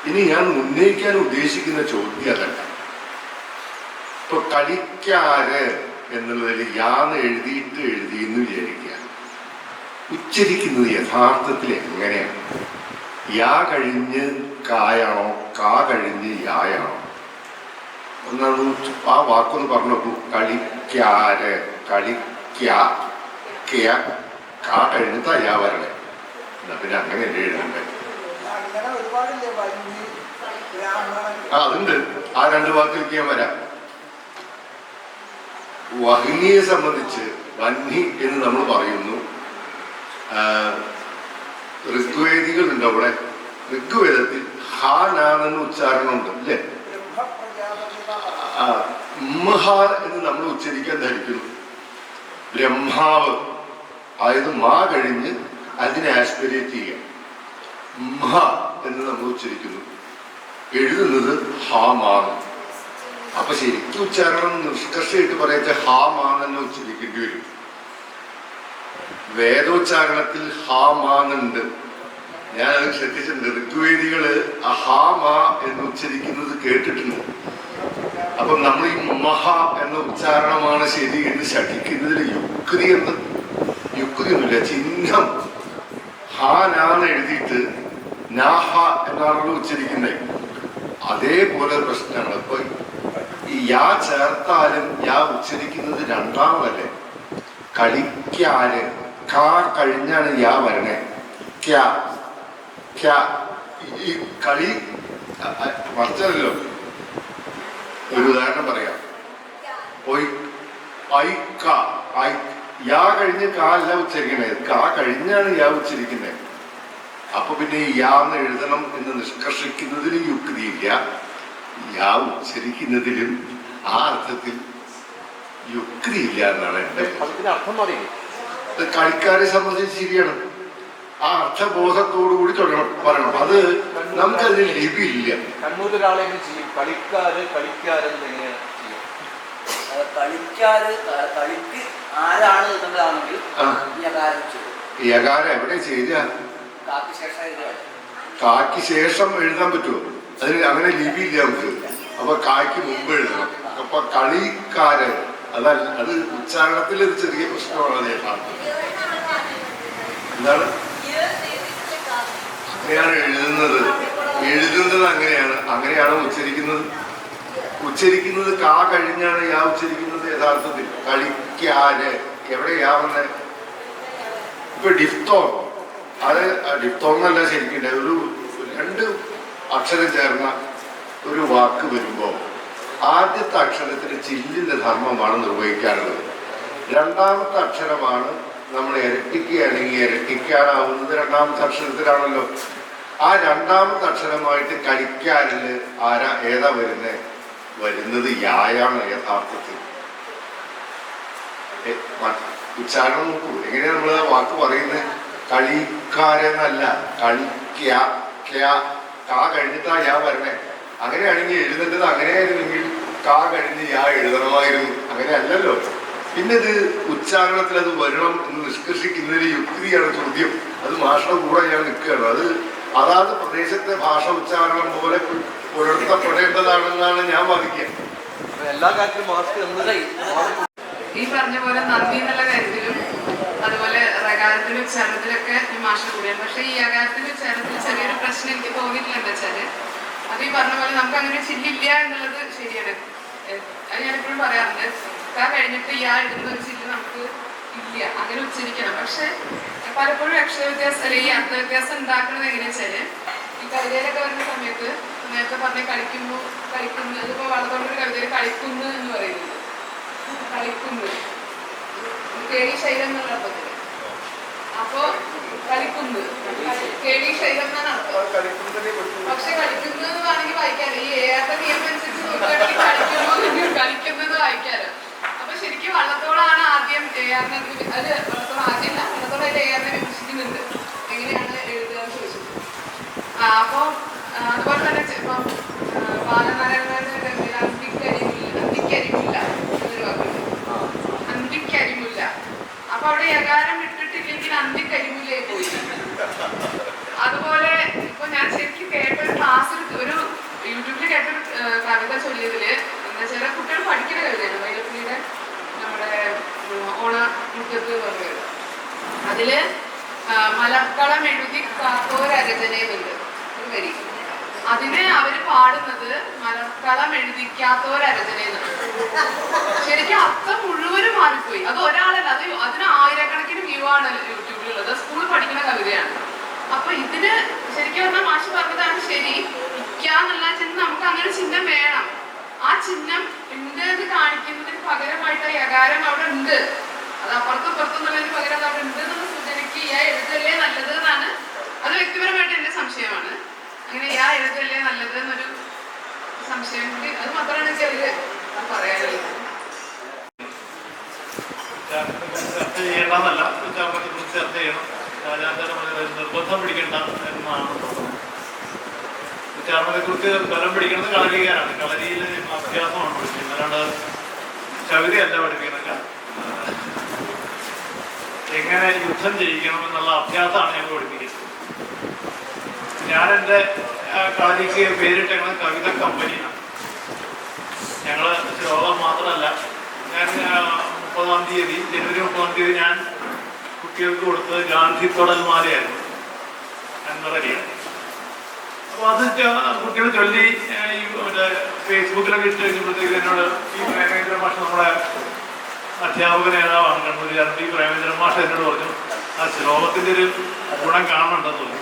ഇനി ഞാൻ ഉന്നയിക്കാൻ ഉദ്ദേശിക്കുന്ന ചോദ്യം അതല്ല. ഇപ്പൊ കളിക്കാര് എന്നുള്ളതിൽ യാന്ന് എഴുതി എന്ന് വിചാരിക്കുക. ഉച്ചരിക്കുന്നത് യഥാർത്ഥത്തിൽ എങ്ങനെയാണ്? യാ കഴിഞ്ഞ് കായാണോ, കാ കഴിഞ്ഞ് യായാണോ? ഒന്നാണ് ആ വാക്കൊന്ന് പറഞ്ഞു നോക്കൂ. കളിക്കാര്, കളിക്കാ, കാ കഴിഞ്ഞിട്ടാ യാ വരണേ. എന്നാ പിന്നെ അങ്ങനെ അല്ലേ എഴുതണ്ടേ? അതുണ്ട്. ആ രണ്ട് വാക്കിലേക്ക് ഞാൻ വരാം. വഹ്നിയെ സംബന്ധിച്ച് വഹ്നി എന്ന് നമ്മൾ പറയുന്നു. ഋഗ്വേദികളുണ്ട് അവിടെ. ഋഗ്വേദത്തിൽ ഹാനാണെന്ന് ഉച്ചാരണമുണ്ട് അല്ലേ? മഹ എന്ന് നമ്മൾ ഉച്ചരിക്കാൻ ധരിക്കുന്നു. ബ്രഹ്മാവ്, അതായത് മാ കഴിഞ്ഞ് അതിനെ ആസ്പിരേറ്റ് ചെയ്യാം. മഹ എന്ന് നമ്മൾ ഉച്ചരിക്കുന്നു. എഴുതുന്നത് ഹാമാണ്. അപ്പൊ ശരിക്കും ഉച്ചാരണം നിഷ്കർഷമായിട്ട് പറയാച്ച ഹാമാന്ന് തന്നെ ഉച്ചരിക്കേണ്ടി വരും. വേദോച്ചാരണത്തിൽ ഹാമാന്നുണ്ട്. ഞാനത് ശ്രദ്ധിച്ചിട്ടുണ്ട്. ഋഗ്വേദികള് ഹാമ എന്ന് ഉച്ചരിക്കുന്നത് കേട്ടിട്ടുണ്ട്. അപ്പൊ നമ്മൾ ഈ മഹ എന്ന ഉച്ചാരണമാണ് ശരി എന്ന് ശഠിക്കുന്നതിൽ യുക്തിയൊന്നുമില്ല. ചിഹ്നം ഹാനാന്ന് എഴുതിയിട്ട് നാഹ എന്നാണല്ലോ ഉച്ചരിക്കുന്നത്. അതേപോലെ പ്രശ്നമാണ്. ഇപ്പൊ ഈ യാ ചേർത്താലും യാ ഉച്ചരിക്കുന്നത് രണ്ടാമതല്ലേ? കളിക്കാല് കാ കഴിഞ്ഞാണ് യാ വരണേ. ഈ കളി മറിച്ചല്ലോ. ഒരു ഉദാഹരണം പറയാം. യാ കഴിഞ്ഞ് കാ അല്ല ഉച്ചരിക്കണേ, കാ കഴിഞ്ഞാണ് യാ ഉച്ചരിക്കുന്നത്. അപ്പൊ പിന്നെ യാന്ന് എഴുതണം എന്ന് നിഷ്കർഷിക്കുന്നതിലും യുക്തിയില്ല, യാ ഉച്ചരിക്കുന്നതിലും ആ അർത്ഥത്തിൽ യുക്തിയില്ല എന്നാണ് എന്റെ അർത്ഥം. കളിക്കാരെ സംബന്ധിച്ച് ശരിയാണ്. ആ അർത്ഥബോധത്തോടുകൂടി പറയണം. അത് നമുക്കതിന് ലിപിയില്ല. യകാരം എവിടെ ചെയ്യുക? കാക്ക് ശേഷം എഴുതാൻ പറ്റുമോ? അതിന് അങ്ങനെ ലിപിയില്ല നമുക്ക്. അപ്പൊ കായ്ക്ക് മുമ്പ് എഴുതണം. അപ്പൊ കളിക്കാര് അതല്ല, അത് ഉച്ചാരണത്തിൽ ഒരു ചെറിയ പ്രശ്നമാണ്. എന്താണ് അങ്ങനെയാണ് എഴുതുന്നത് അങ്ങനെയാണ് ഉച്ചരിക്കുന്നത് കാ കഴിഞ്ഞാണ് യാ ഉച്ചരിക്കുന്നത് യഥാർത്ഥത്തിൽ. കളിക്കാര് എവിടെ യാ വന്നെ? ഇപ്പൊ ഡിഫ്തോൺ, അത് ഡിഫ്തോൺ എന്നല്ല ശരിക്കും. ഒരു രണ്ട് അക്ഷരം ചേർന്ന ഒരു വാക്ക് വരുമ്പോ ആദ്യത്തെ അക്ഷരത്തിന് ചില്ലിന്റെ ധർമ്മമാണ് നിർവഹിക്കാറുള്ളത്. രണ്ടാമത്തെ അക്ഷരമാണ് നമ്മൾ ഇരട്ടിക്കുകയാണെങ്കിൽ ഇരട്ടിക്കാനാവുന്നത് രണ്ടാമത്തെ അക്ഷരത്തിലാണല്ലോ. ആ രണ്ടാമത്തെ അക്ഷരമായിട്ട് കളിക്കാരില് ഏതാ വരുന്നത് യായാണ് യഥാർത്ഥത്തിൽ. ഉച്ചാരണം നോക്കൂ. എങ്ങനെയാ നമ്മൾ ആ വാക്ക് പറയുന്നത്? കളിക്കാരെന്നല്ല, കാ കഴിഞ്ഞിട്ടാ യാ വരണേ. അങ്ങനെയാണെങ്കിൽ എഴുതേണ്ടത് അങ്ങനെയായിരുന്നെങ്കിൽ കാ കഴിഞ്ഞ് യാ എഴുതണമായിരുന്നു. അങ്ങനെ അല്ലല്ലോ. പിന്നെ ഇത് ഉച്ചാരണത്തിൽ അത് വരണം എന്ന് നിഷ്കർഷിക്കുന്നതിന് യുക്തിയാണ് ചോദ്യം. അത് മാഷയുടെ കൂടെ ഞാൻ നിൽക്കുകയാണ്. അത് അതാത് പ്രദേശത്തെ ഭാഷ ഉച്ചാരണം പോലെ പുലർത്തപ്പെടേണ്ടതാണെന്നാണ് ഞാൻ വാദിക്കുക. എല്ലാ കാര്യത്തിലും മാസ്ക് ഈ പറഞ്ഞ പോലെ നന്ദി എന്നുള്ള കാര്യത്തിലും അതുപോലെ റകാരത്തിന്റെ ഉച്ചാരണത്തിലൊക്കെ ഈ മാഷ കൂടിയാണ്. പക്ഷെ ഈ അകാരത്തിന്റെ ഉച്ചാരണത്തിൽ ചെറിയൊരു പ്രശ്നം എനിക്ക് തോന്നിയിട്ടില്ല. എന്താ വെച്ചാല് അത് ഈ പറഞ്ഞ പോലെ നമുക്ക് അങ്ങനെ ചില്ലില്ല എന്നുള്ളത് ശരിയാണ്. അത് ഞാനെപ്പോഴും പറയാറുണ്ട്. കഴിഞ്ഞിട്ട് യാ ഇടുന്ന ഒരു ചില്ല് നമുക്ക് ഇല്ല, അങ്ങനെ ഉച്ചരിക്കണം. പക്ഷെ പലപ്പോഴും അക്ഷരവ്യത്യാസം അല്ലെ ഈ അർത്ഥവ്യത്യാസം ഉണ്ടാക്കുന്നത് എങ്ങനെയാ വെച്ചാല് ഈ കവിതയിലൊക്കെ വരുന്ന സമയത്ത് നേരത്തെ പറഞ്ഞ കളിക്കുന്നു അതിപ്പോ വളർത്തോണ്ടൊരു കവിതയിൽ കളിക്കുന്നു എന്ന് പറയുന്നത് കളിക്കുന്നു കേളി ശൈലം എന്നുള്ള അർത്ഥത്തില്. അപ്പൊ കളിക്കുന്നു കേളി ശൈലം എന്നാണ് അർത്ഥം. പക്ഷെ കളിക്കുന്നു എന്ന് വേണമെങ്കിൽ വായിക്കാലോ. ഈ ഏറെ നിയമം അനുസരിച്ച് നോക്കുകയാണെങ്കിൽ കളിക്കുന്നത് വായിക്കാലോ. അപ്പൊ ശരിക്കും വള്ളത്തോളാണ് ആദ്യം ഏറിനെ, അത് വള്ളത്തോളം ആദ്യം വള്ളത്തോളം അതിൽ ഏറിനെ വിമർശിക്കുന്നുണ്ട്. എങ്ങനെയാണ് എഴുതുക എന്ന് ചോദിച്ചു. അപ്പൊ അതുപോലെ തന്നെ ഇപ്പം ബാലനാരായണന്റെ അന്തിക്കരിമില്ല എന്നൊരു വാക്കുണ്ട്. അന്തിക്കരിമില്ല. അപ്പൊ അവിടെ യകാരം ഇട്ടിട്ടില്ലെങ്കിൽ അന്തിക്കരിമില്ലേ പോയി. അതുപോലെ ഇപ്പൊ ഞാൻ ശരിക്കും കേട്ട ഒരു രചനയെന്നുണ്ട് ഒരു വരി. അതിന് അവര് പാടുന്നത് മലക്കളം എഴുതിക്കാത്തവരചനയെന്നാണ്. ശരിക്കും അർത്ഥം മുഴുവനും മാറിപ്പോയി. അത് ഒരാളല്ല, അതിന് ആയിരക്കണക്കിന് വ്യൂ ആണ് യൂട്യൂബിലുള്ളത്. സ്കൂളിൽ പഠിക്കുന്ന കവിതയാണ്. അപ്പൊ ഇതിന് ശരിക്കും പറഞ്ഞാൽ മാഷ് പറഞ്ഞതാണ് ശരി. ഇക്കാന്നുള്ള ചിഹ്നം, നമുക്ക് അങ്ങനെ ചിഹ്നം വേണം. ആ ചിഹ്നം ഉണ്ട് എന്ന് കാണിക്കുന്നതിന് പകരമായിട്ട് യകാരം അവിടെ ഉണ്ട്. അത് അപ്പുറത്തും പുറത്തുനിന്നുള്ളതിന് പകരം അത് അവിടെ ഉണ്ട് എന്നുള്ള സൂചനയ്ക്ക് എഴുതല്ലേ നല്ലത് എന്നാണ്. അത് വ്യക്തിപരമായിട്ട് എന്റെ സംശയമാണ്. അങ്ങനെ എഴുതല്ലേ നല്ലത് എന്നൊരു സംശയം കൂടി, അത് മാത്രമാണ് എനിക്ക് അതില് പറയാനുള്ളത്. ചർച്ച ചെയ്യേണ്ടെന്നല്ല, ഉച്ചാരണത്തെ കുറിച്ച് ചർച്ച ചെയ്യണം. രാജാന്തരം നിർബന്ധം പിടിക്കേണ്ട എന്നാണ് തോന്നുന്നത്. ഉച്ചാരണത്തെ കുറിച്ച് ബലം പിടിക്കുന്നത് കളരിക്കാരാണ്. കളരിയിൽ അഭ്യാസമാണ് പഠിപ്പിക്കുന്നത്, അല്ലാണ്ട് കവിതയല്ല പഠിപ്പിക്കുന്നില്ല. എങ്ങനെ യുദ്ധം ചെയ്യിക്കണം എന്നുള്ള അഭ്യാസമാണ് ഞങ്ങൾ പഠിപ്പിക്കുന്നത്. ഞാൻ എൻ്റെ കളരിക്ക് പേരിട്ടേക്കുന്നത് കവിത കമ്പനിയാണ്. ഞങ്ങൾ ശ്ലോകം മാത്രമല്ല, ഞാൻ 30-ാം തീയതി ജനുവരി 30-ാം തീയതി ഞാൻ കുട്ടികൾക്ക് കൊടുത്തത് ഗാന്ധി തൊടൽമാലയായിരുന്നു, അൻവറലിയാണ്. അപ്പോൾ അത് കുട്ടികൾ ചൊല്ലി ഈ മറ്റേ ഫേസ്ബുക്കിലൊക്കെ ഇട്ട് കഴിഞ്ഞപ്പോഴത്തേക്ക് എന്നോട് ഈ പ്രേമേന്ദ്രൻ മാഷ്, നമ്മുടെ അധ്യാപക നേതാവാണ് കണ്ണൂരുകാരൻ, ഈ പ്രേമേന്ദ്രൻ മാഷ് എന്നോട് പറഞ്ഞു ആ ശ്ലോകത്തിൻ്റെ ഒരു ഗുണം കാണുന്നുണ്ടെന്ന് തോന്നി.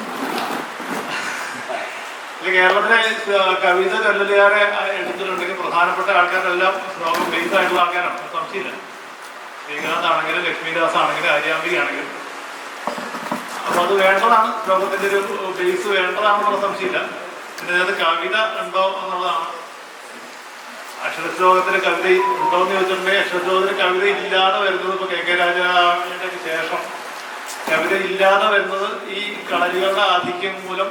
കേരളത്തിലെ കവിത ചൊല്ലലുകാരെ എടുത്തിട്ടുണ്ടെങ്കിൽ പ്രധാനപ്പെട്ട ആൾക്കാരെല്ലാം ശ്ലോകം ബേസ് ആയിട്ടുള്ള ആൾക്കാരാണ്, സംശയമില്ല. ശ്രീകാന്ത് ആണെങ്കിലും ലക്ഷ്മിദാസ് ആണെങ്കിലും ആര്യാമ്പിക ആണെങ്കിലും. അപ്പൊ അത് വേണ്ടതാണ്, ശ്ലോകത്തിന്റെ ഒരു ബേസ് വേണ്ടതാണെന്നുള്ള സംശയമില്ല. പിന്നെ അതിനകത്ത് കവിത ഉണ്ടോ എന്നുള്ളതാണ്. അക്ഷരശ്ലോകത്തിന് കവിത ഉണ്ടോ എന്ന് ചോദിച്ചിട്ടുണ്ടെങ്കിൽ അക്ഷരശ്ലോകത്തിന് കവിത ഇല്ലാതെ വരുന്നത് ഇപ്പൊ കെ കെ രാജാവിന്റെ ശേഷം കവിത ഇല്ലാതെ വരുന്നത് ഈ കളരികളുടെ ആധിക്യം മൂലം,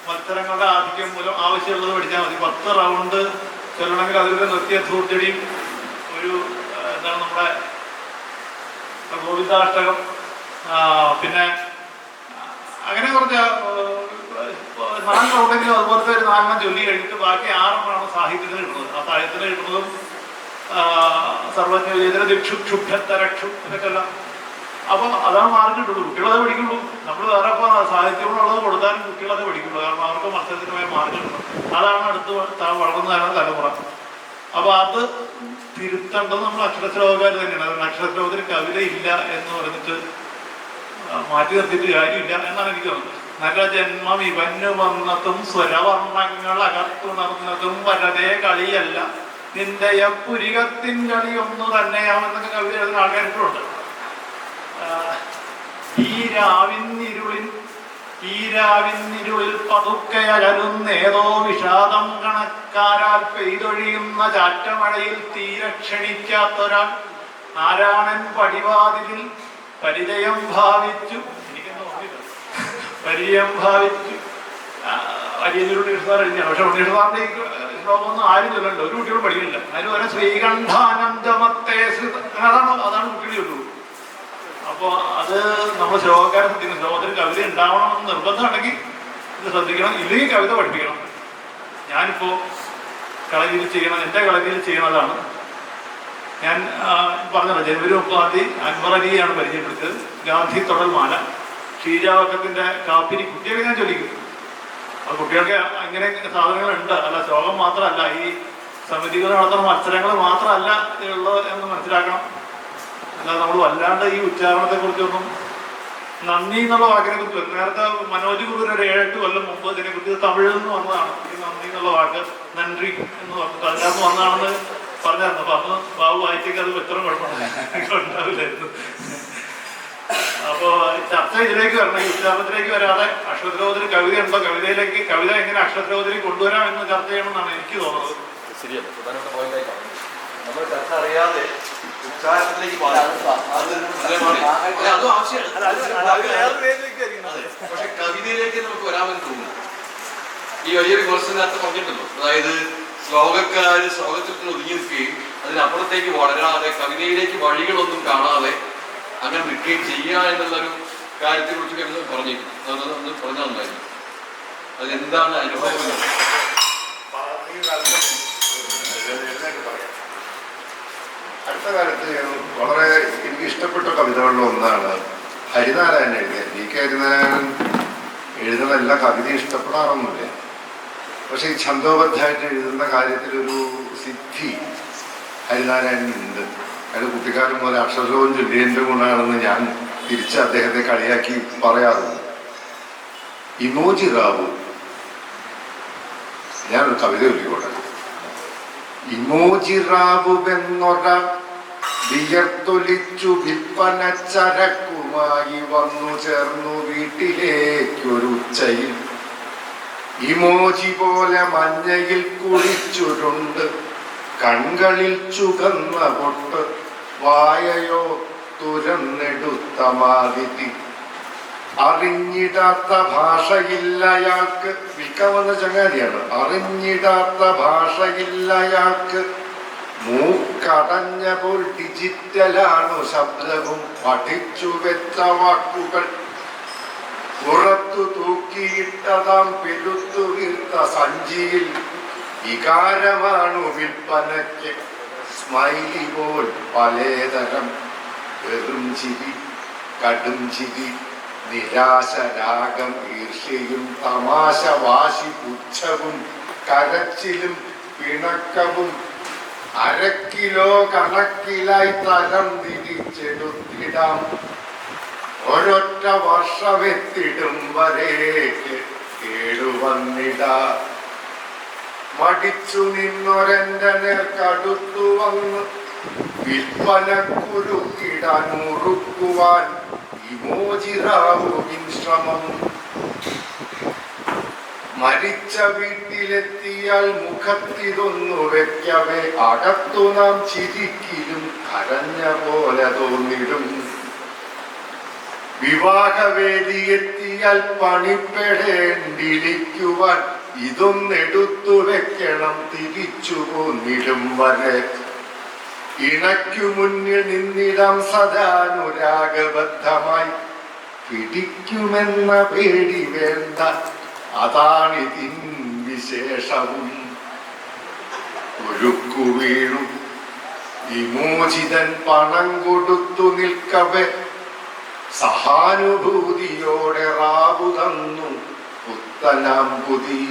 മത്സരങ്ങളുടെ ആധിക്യം മൂലം ആവശ്യമുള്ളത് പഠിച്ചാൽ മതി. 10 റൗണ്ട് ചൊല്ലണമെങ്കിൽ അതിലൊരു നൃത്യധൂർജടിയും ഒരു എന്താണ് നമ്മുടെ ഗോവിന്ദാഷ്ടകം, പിന്നെ അങ്ങനെ കുറച്ച് 4 റൗണ്ടെങ്കിലും അതുപോലത്തെ ഒരു 4 ചൊല്ലി കഴിഞ്ഞിട്ട് ബാക്കി 6 സാഹിത്യത്തിന് കിട്ടുന്നത്. ആ സാഹിത്യത്തിന് കിട്ടുന്നതും സർവജ്ഞ ദിക്ഷുക്ഷുഭ്യത്തരക്ഷു എന്നൊക്കെല്ലാം. അപ്പൊ അതാണ് മാർക്ക് കിട്ടുള്ളൂ. കുട്ടികളത് പഠിക്കുള്ളൂ. നമ്മൾ വേറെ ഇപ്പൊ സാഹിത്യമുള്ളത് കൊടുത്താലും കുട്ടികളത് പഠിക്കുള്ളൂ. കാരണം അവർക്ക് മത്സരത്തിന് പോയ മാർക്ക് കിട്ടും. അതാണ് അടുത്ത് വളർന്നു വരുന്ന തലമുറ. അപ്പൊ അത് തിരുത്തേണ്ടത് നമ്മൾ അക്ഷരശ്ലോകക്കാർ തന്നെയാണ്. അതുകൊണ്ട് അക്ഷരശ്ലോകത്തിന് കവിത ഇല്ല എന്ന് പറഞ്ഞിട്ട് മാറ്റി നിർത്തിയിട്ട് കാര്യമില്ല എന്നാണ് എനിക്ക് തോന്നുന്നത്. നല്ല ജന്മം ഇവന് വന്നതും സ്വരവർണ്ണങ്ങൾ അകത്തുണർന്നതും വരതേ കളിയല്ല, നിന്റെ പുരികത്തിൻ കളി ഒന്നു തന്നെയാണെന്നൊക്കെ കവിത എഴുതുന്ന ആൾക്കാരിട്ടുണ്ട്. ഈ രാവിന്നിരുളിൽ പതുക്കെ അകലുന്നേതോ വിഷാദം കണക്കാരാൽ പെയ്തൊഴിയുന്ന ചാറ്റമഴയിൽ തീരെ ക്ഷണിക്കാത്തൊരാൾ നാരായണൻ പടിവാതിലിൽ പരിചയം ഭാവിച്ചു, പരിചയം ഭാവിച്ചു. അരിയല്ലൂർ ഉണ്ണീഷ് കഴിഞ്ഞാണ്. പക്ഷെ ഉണ്ണീഷ് സാറിന്റെ ഈ ശ്ലോകമൊന്നും ആരും ചൊല്ലണ്ട, ഒരു കുട്ടികളും പഠിക്കില്ല. അതിന് വരെ ശ്രീകണ്ഠാനന്ദമത്തെ അതാണ് കുട്ടികൾ ചൊല്ലുള്ളൂ. അപ്പോൾ അത് നമ്മൾ ശ്ലോകക്കാരെ ശ്രദ്ധിക്കണം. ശ്ലോകത്തിന് കവിത ഉണ്ടാവണമെന്ന് നിർബന്ധമുണ്ടെങ്കിൽ ഇത് ശ്രദ്ധിക്കണം, ഇല്ലെങ്കിൽ കവിത പഠിപ്പിക്കണം. ഞാനിപ്പോ കളരിയിൽ ചെയ്യണം, എൻ്റെ കളരിയിൽ ചെയ്യണതാണ്. ഞാൻ പറഞ്ഞല്ലോ, ജനുവരി 30-ാം തീയതി അൻവറലിയാണ് പരിചയപ്പെടുത്തിയത്. ഗാന്ധി തൊടൽമാല, ഷീജാവക്കത്തിന്റെ കാപ്പിരി കുട്ടികളെ ഞാൻ ചൊല്ലിക്കും. അത് കുട്ടികൾക്ക് ഇങ്ങനെ സാധനങ്ങളുണ്ട്. അല്ല ശ്ലോകം മാത്രമല്ല, ഈ സമിതികൾ നടത്തുന്ന മത്സരങ്ങൾ മാത്രമല്ല ഉള്ളത് എന്ന് മനസ്സിലാക്കണം. അല്ലാതെ നമ്മൾ വല്ലാണ്ട് ഈ ഉച്ചാരണത്തെ കുറിച്ചൊന്നും, നന്ദി എന്നുള്ള വാക്കിനെ കുറിച്ച് നേരത്തെ മനോജ് ഗുരു ഒരു 7-8 കൊല്ലം മുമ്പ് ഇതിനെക്കുറിച്ച് തമിഴിൽ നിന്ന് വന്നതാണ്. ഈ നന്ദി എന്നുള്ള വാക്ക് നന്ദി എന്ന് പറഞ്ഞിട്ട് അതിനകത്ത് വന്നതാണെന്ന് പറഞ്ഞായിരുന്നു. അപ്പൊ അന്ന് ബാബു വായിച്ചേക്ക് അത് ഇത്ര കുഴപ്പമുണ്ടാവില്ലായിരുന്നു. അപ്പോ ചർച്ച ഇതിലേക്ക് വരണം, ഈ ഉച്ചാരണത്തിലേക്ക് വരാതെ അക്ഷരശ്ലോകത്തിന് കവിത ഉണ്ടോ, കവിത എങ്ങനെ അക്ഷരശ്ലോകത്തിലേക്ക് കൊണ്ടുവരാം എന്ന് ചർച്ച ചെയ്യണമെന്നാണ് എനിക്ക് തോന്നുന്നത്. ശരിയാണ്, പ്രധാനപ്പെട്ട പോയിന്റായിട്ടാണ് നമ്മൾ ചർച്ച അറിയാതെ ഉച്ചാരണത്തിലേക്ക് അതും ആവശ്യമാണ്. പക്ഷെ കവിതയിലേക്ക് നമുക്ക് വരാമെന്ന് തോന്നുന്നു. ഈ വലിയൊരു കോഴ്സിനകത്ത് പറഞ്ഞിട്ടുണ്ടല്ലോ, അതായത് ശ്ലോകക്കാര് ശ്ലോകത്തിൽ ഒതുങ്ങി നിൽക്കുകയും അതിനപ്പുറത്തേക്ക് വളരാതെ കവിതയിലേക്ക് വഴികളൊന്നും കാണാതെ അങ്ങനെ നിൽക്കുകയും ചെയ്യുക എന്നുള്ളൊരു കാര്യത്തെ കുറിച്ചൊക്കെ ഒന്ന് പറഞ്ഞിരുന്നു. അതൊന്ന് പറഞ്ഞാൽ നന്നായിരുന്നു. അതെന്താണ് അനുഭവങ്ങൾ? അടുത്ത കാലത്ത് വളരെ എനിക്ക് ഇഷ്ടപ്പെട്ട കവിതകളിൽ ഒന്നാണ് ഹരിനാരായണൻ എഴുതിയ. വി കെ ഹരിനാരായണൻ എഴുതുന്ന എല്ലാ കവിതയും ഇഷ്ടപ്പെടാറൊന്നുമില്ല. പക്ഷെ ഈ ഛന്തോബദ്ധമായിട്ട് എഴുതുന്ന കാര്യത്തിലൊരു സിദ്ധി ഹരിനാരായണനുണ്ട്. അയാൾ കുട്ടിക്കാലം പോലെ അക്ഷരവും ചൊല്ലിയൻ്റെ ഗുണമാണെന്ന് ഞാൻ തിരിച്ച് അദ്ദേഹത്തെ കളിയാക്കി പറയാറുണ്ട്. ഇമോജി റാവു, ഞാനൊരു കവിത ചൊല്ലിക്കോട്ടെ. ഇമോജി റാവുവെന്നൊര വിയർത്തൊലിച്ചു വിൽപ്പന ചരക്കുമായി വന്നു ചേർന്നു വീട്ടിലേക്കൊരു ഉച്ചയിൽ. ഇമോജി പോലെ മഞ്ഞയിൽ കുളിച്ചുരുണ്ട്, കൺകളിൽ ചുകന്ന പൊട്ട്, വായയോ തുരന്നെടുത്ത മാതിരി. അറിഞ്ഞിടാത്ത ഭാഷയില്ലയാൾക്ക്, വിൽക്കാവുന്ന ചങ്ങാതിയാണ്, അറിഞ്ഞിടാത്ത ഭാഷയില്ലയാൾക്ക്. മൂക്കടഞ്ഞ പോൽ ഡിജിറ്റലാണു ശബ്ദവും, പഠിച്ചു വെച്ച വാക്കുകൾ പുറത്തു തൂക്കിയിട്ടതാം പെരുത്തു വീർത്ത സഞ്ചിയിൽ. വികാരമാണു വിൽപ്പനയ്ക്ക് സ്മൈലി പോൽ പലേതരം. വെറും ചിരി, കടും ചിരി, നിരാശ, രാഗം, ഈർഷ്യയും, തമാശ, വാശി, പുച്ഛവും, കരച്ചിലും പിണക്കവും. അരക്കിലോ കണക്കിലായി തരം തിരിച്ചെടുത്തിടാം. ഒരൊറ്റ വർഷമെത്തിടും വരേക്ക് കേടുവന്നിടാ. മടിച്ചു നിന്നൊരെന്റെ നേർക്കടുത്തു വന്ന് വിൽപ്പനക്കുരുക്കിടാൻ മുറുക്കുവാൻ ഇമോജി റാവുവിൻ ശ്രമം. മരിച്ച വീട്ടിലെത്തിയാൽ മുഖത്തിതൊന്നു വെക്കവേ അകത്തു നാം ചിരിക്കിലും കരഞ്ഞ പോലെ തോന്നിടും. വിവാഹവേദിയെത്തിയാൽ പണിപ്പെടേണ്ടിരിക്കുവാൻ ഇതൊന്നെടുത്തു വെക്കണം തിരിച്ചു പോന്നിടും വരെ. ഇണയ്ക്കു മുന്നിൽ നിന്നിടാം സദാനുരാഗബദ്ധമായി. പിടിക്കുമെന്ന പേടി വേണ്ട, അതാണിതിൻ വിശേഷവും. ഒരുക്കു വീണു വിമോചിതൻ പണം കൊടുത്തു നിൽക്കവേ സഹാനുഭൂതിയോടെ റാവു തന്നു പുത്തനാമ്പുതി.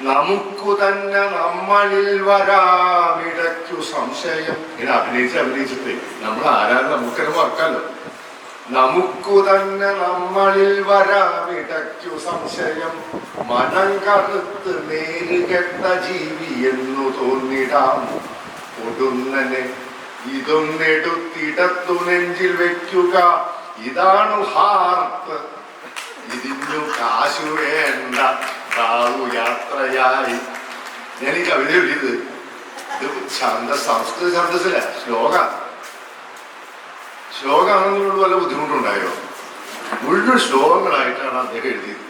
നമുക്കു തന്നെ നമ്മളിൽ വരാമിടയ്ക്കു സംശയം. ഇങ്ങനെ അഭിനയിച്ചിട്ട് നമ്മൾ ആരാണ് നമുക്കെന്നെ മറക്കാലോ. നമുക്കു തന്നെ നമ്മളിൽ വരാമിടയ്ക്കു സംശയം. മനം കറുത്ത് നേരുകെട്ട ജീവി എന്നു തോന്നിടാം. ഒടുന്നനെ ഇതൊന്നെടുത്തിടത്തു നെഞ്ചിൽ വെക്കുക, ഇതാണു ഹാർട്ട്. ഇതിന്നു കാശു വേണ്ട, റാവു യാത്രയായി. ഞാൻ ഈ കവിത എഴുതിയത് ഇത് സംസ്കൃത ഛന്ദസ്സില ശ്ലോകാണെന്നോട് വല്ല ബുദ്ധിമുട്ടുണ്ടായോ? മുഴുവൻ ശ്ലോകങ്ങളായിട്ടാണ് അദ്ദേഹം എഴുതിയത്.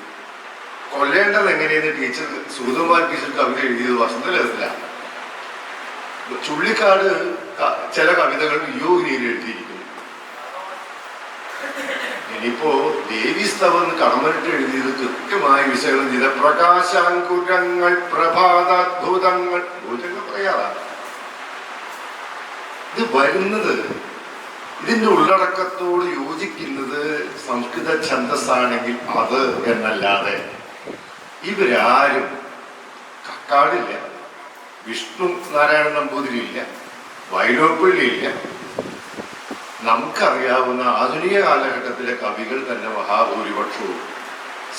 കൊല്ലേണ്ടത് എങ്ങനെയെന്ന് ടീച്ചർ സുഗതകുമാർ ടീച്ചർ കവിത എഴുതിയത് വസന്തലഹത്തിലാണ്. ചുള്ളിക്കാട് ചില കവിതകൾ യോഗിനിയിൽ എഴുതിയിരിക്കുന്നു. ഇനിയിപ്പോ ദേവീസ്തവെന്ന് കടമനിട്ട് എഴുതിയത് കൃത്യമായി വിശകലനം ചെയ്ത പ്രകാശാങ്കുരങ്ങൾ, പ്രഭാതാത്ഭുതങ്ങൾ, ഭൂജങ്ങൾ പറയാറാണ്. ഇത് വരുന്നത് ഇതിന്റെ ഉള്ളടക്കത്തോട് യോജിക്കുന്നത് സംസ്കൃത ഛന്ദസ്സാണെങ്കിൽ അത് എന്നല്ലാതെ ഇവരാരും കക്കാടില്ല, വിഷ്ണു നാരായണ നമ്പൂതിരി ഇല്ല, വൈലോപ്പിള്ളി ഇല്ല. നമുക്കറിയാവുന്ന ആധുനിക കാലഘട്ടത്തിലെ കവികൾ തന്നെ മഹാഭൂരിപക്ഷവും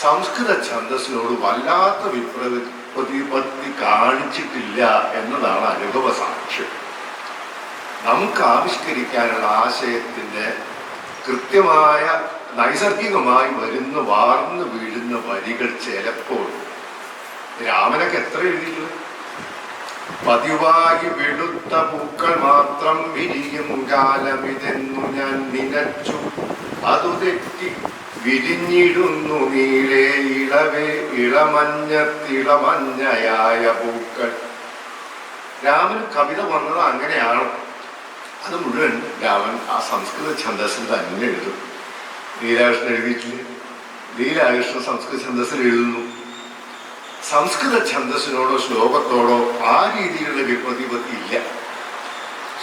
സംസ്കൃത ഛന്ദസ്സിനോട് വല്ലാത്ത പ്രതിപത്തി കാണിച്ചിട്ടില്ല എന്നതാണ് അനുഭവ സാക്ഷ്യം. നമുക്ക് ആവിഷ്കരിക്കാനുള്ള ആശയത്തിന്റെ കൃത്യമായ നൈസർഗികമായി വാർന്നു വീഴുന്ന വരികൾ ചിലപ്പോൾ രാമനൊക്കെ എത്ര എഴുതിയിട്ടുള്ളത്? പതിവായി വെളുത്ത പൂക്കൾ മാത്രം വിരിയും കാലമിതെന്നു ഞാൻ നിനച്ചു, അതു തെറ്റി വിരിഞ്ഞിടുന്നു നീളെ ഇളവേ ഇളമഞ്ഞയായ പൂക്കൾ. രാമൻ കവിത വന്നത് അങ്ങനെയാണ്. അത് മുഴുവൻ രാമൻ ആ സംസ്കൃത ഛന്ദസ്സിൽ തന്നെ എഴുതും. ലീലാകൃഷ്ണൻ എഴുതിയിട്ടില്ല, ലീലാകൃഷ്ണൻ സംസ്കൃത ഛന്ദസ്സിൽ എഴുതുന്നു. സംസ്കൃത ഛന്ദസ്സിനോടോ ശ്ലോകത്തോടോ ആ രീതിയിലുള്ള പ്രതിപത്തി ഇല്ല.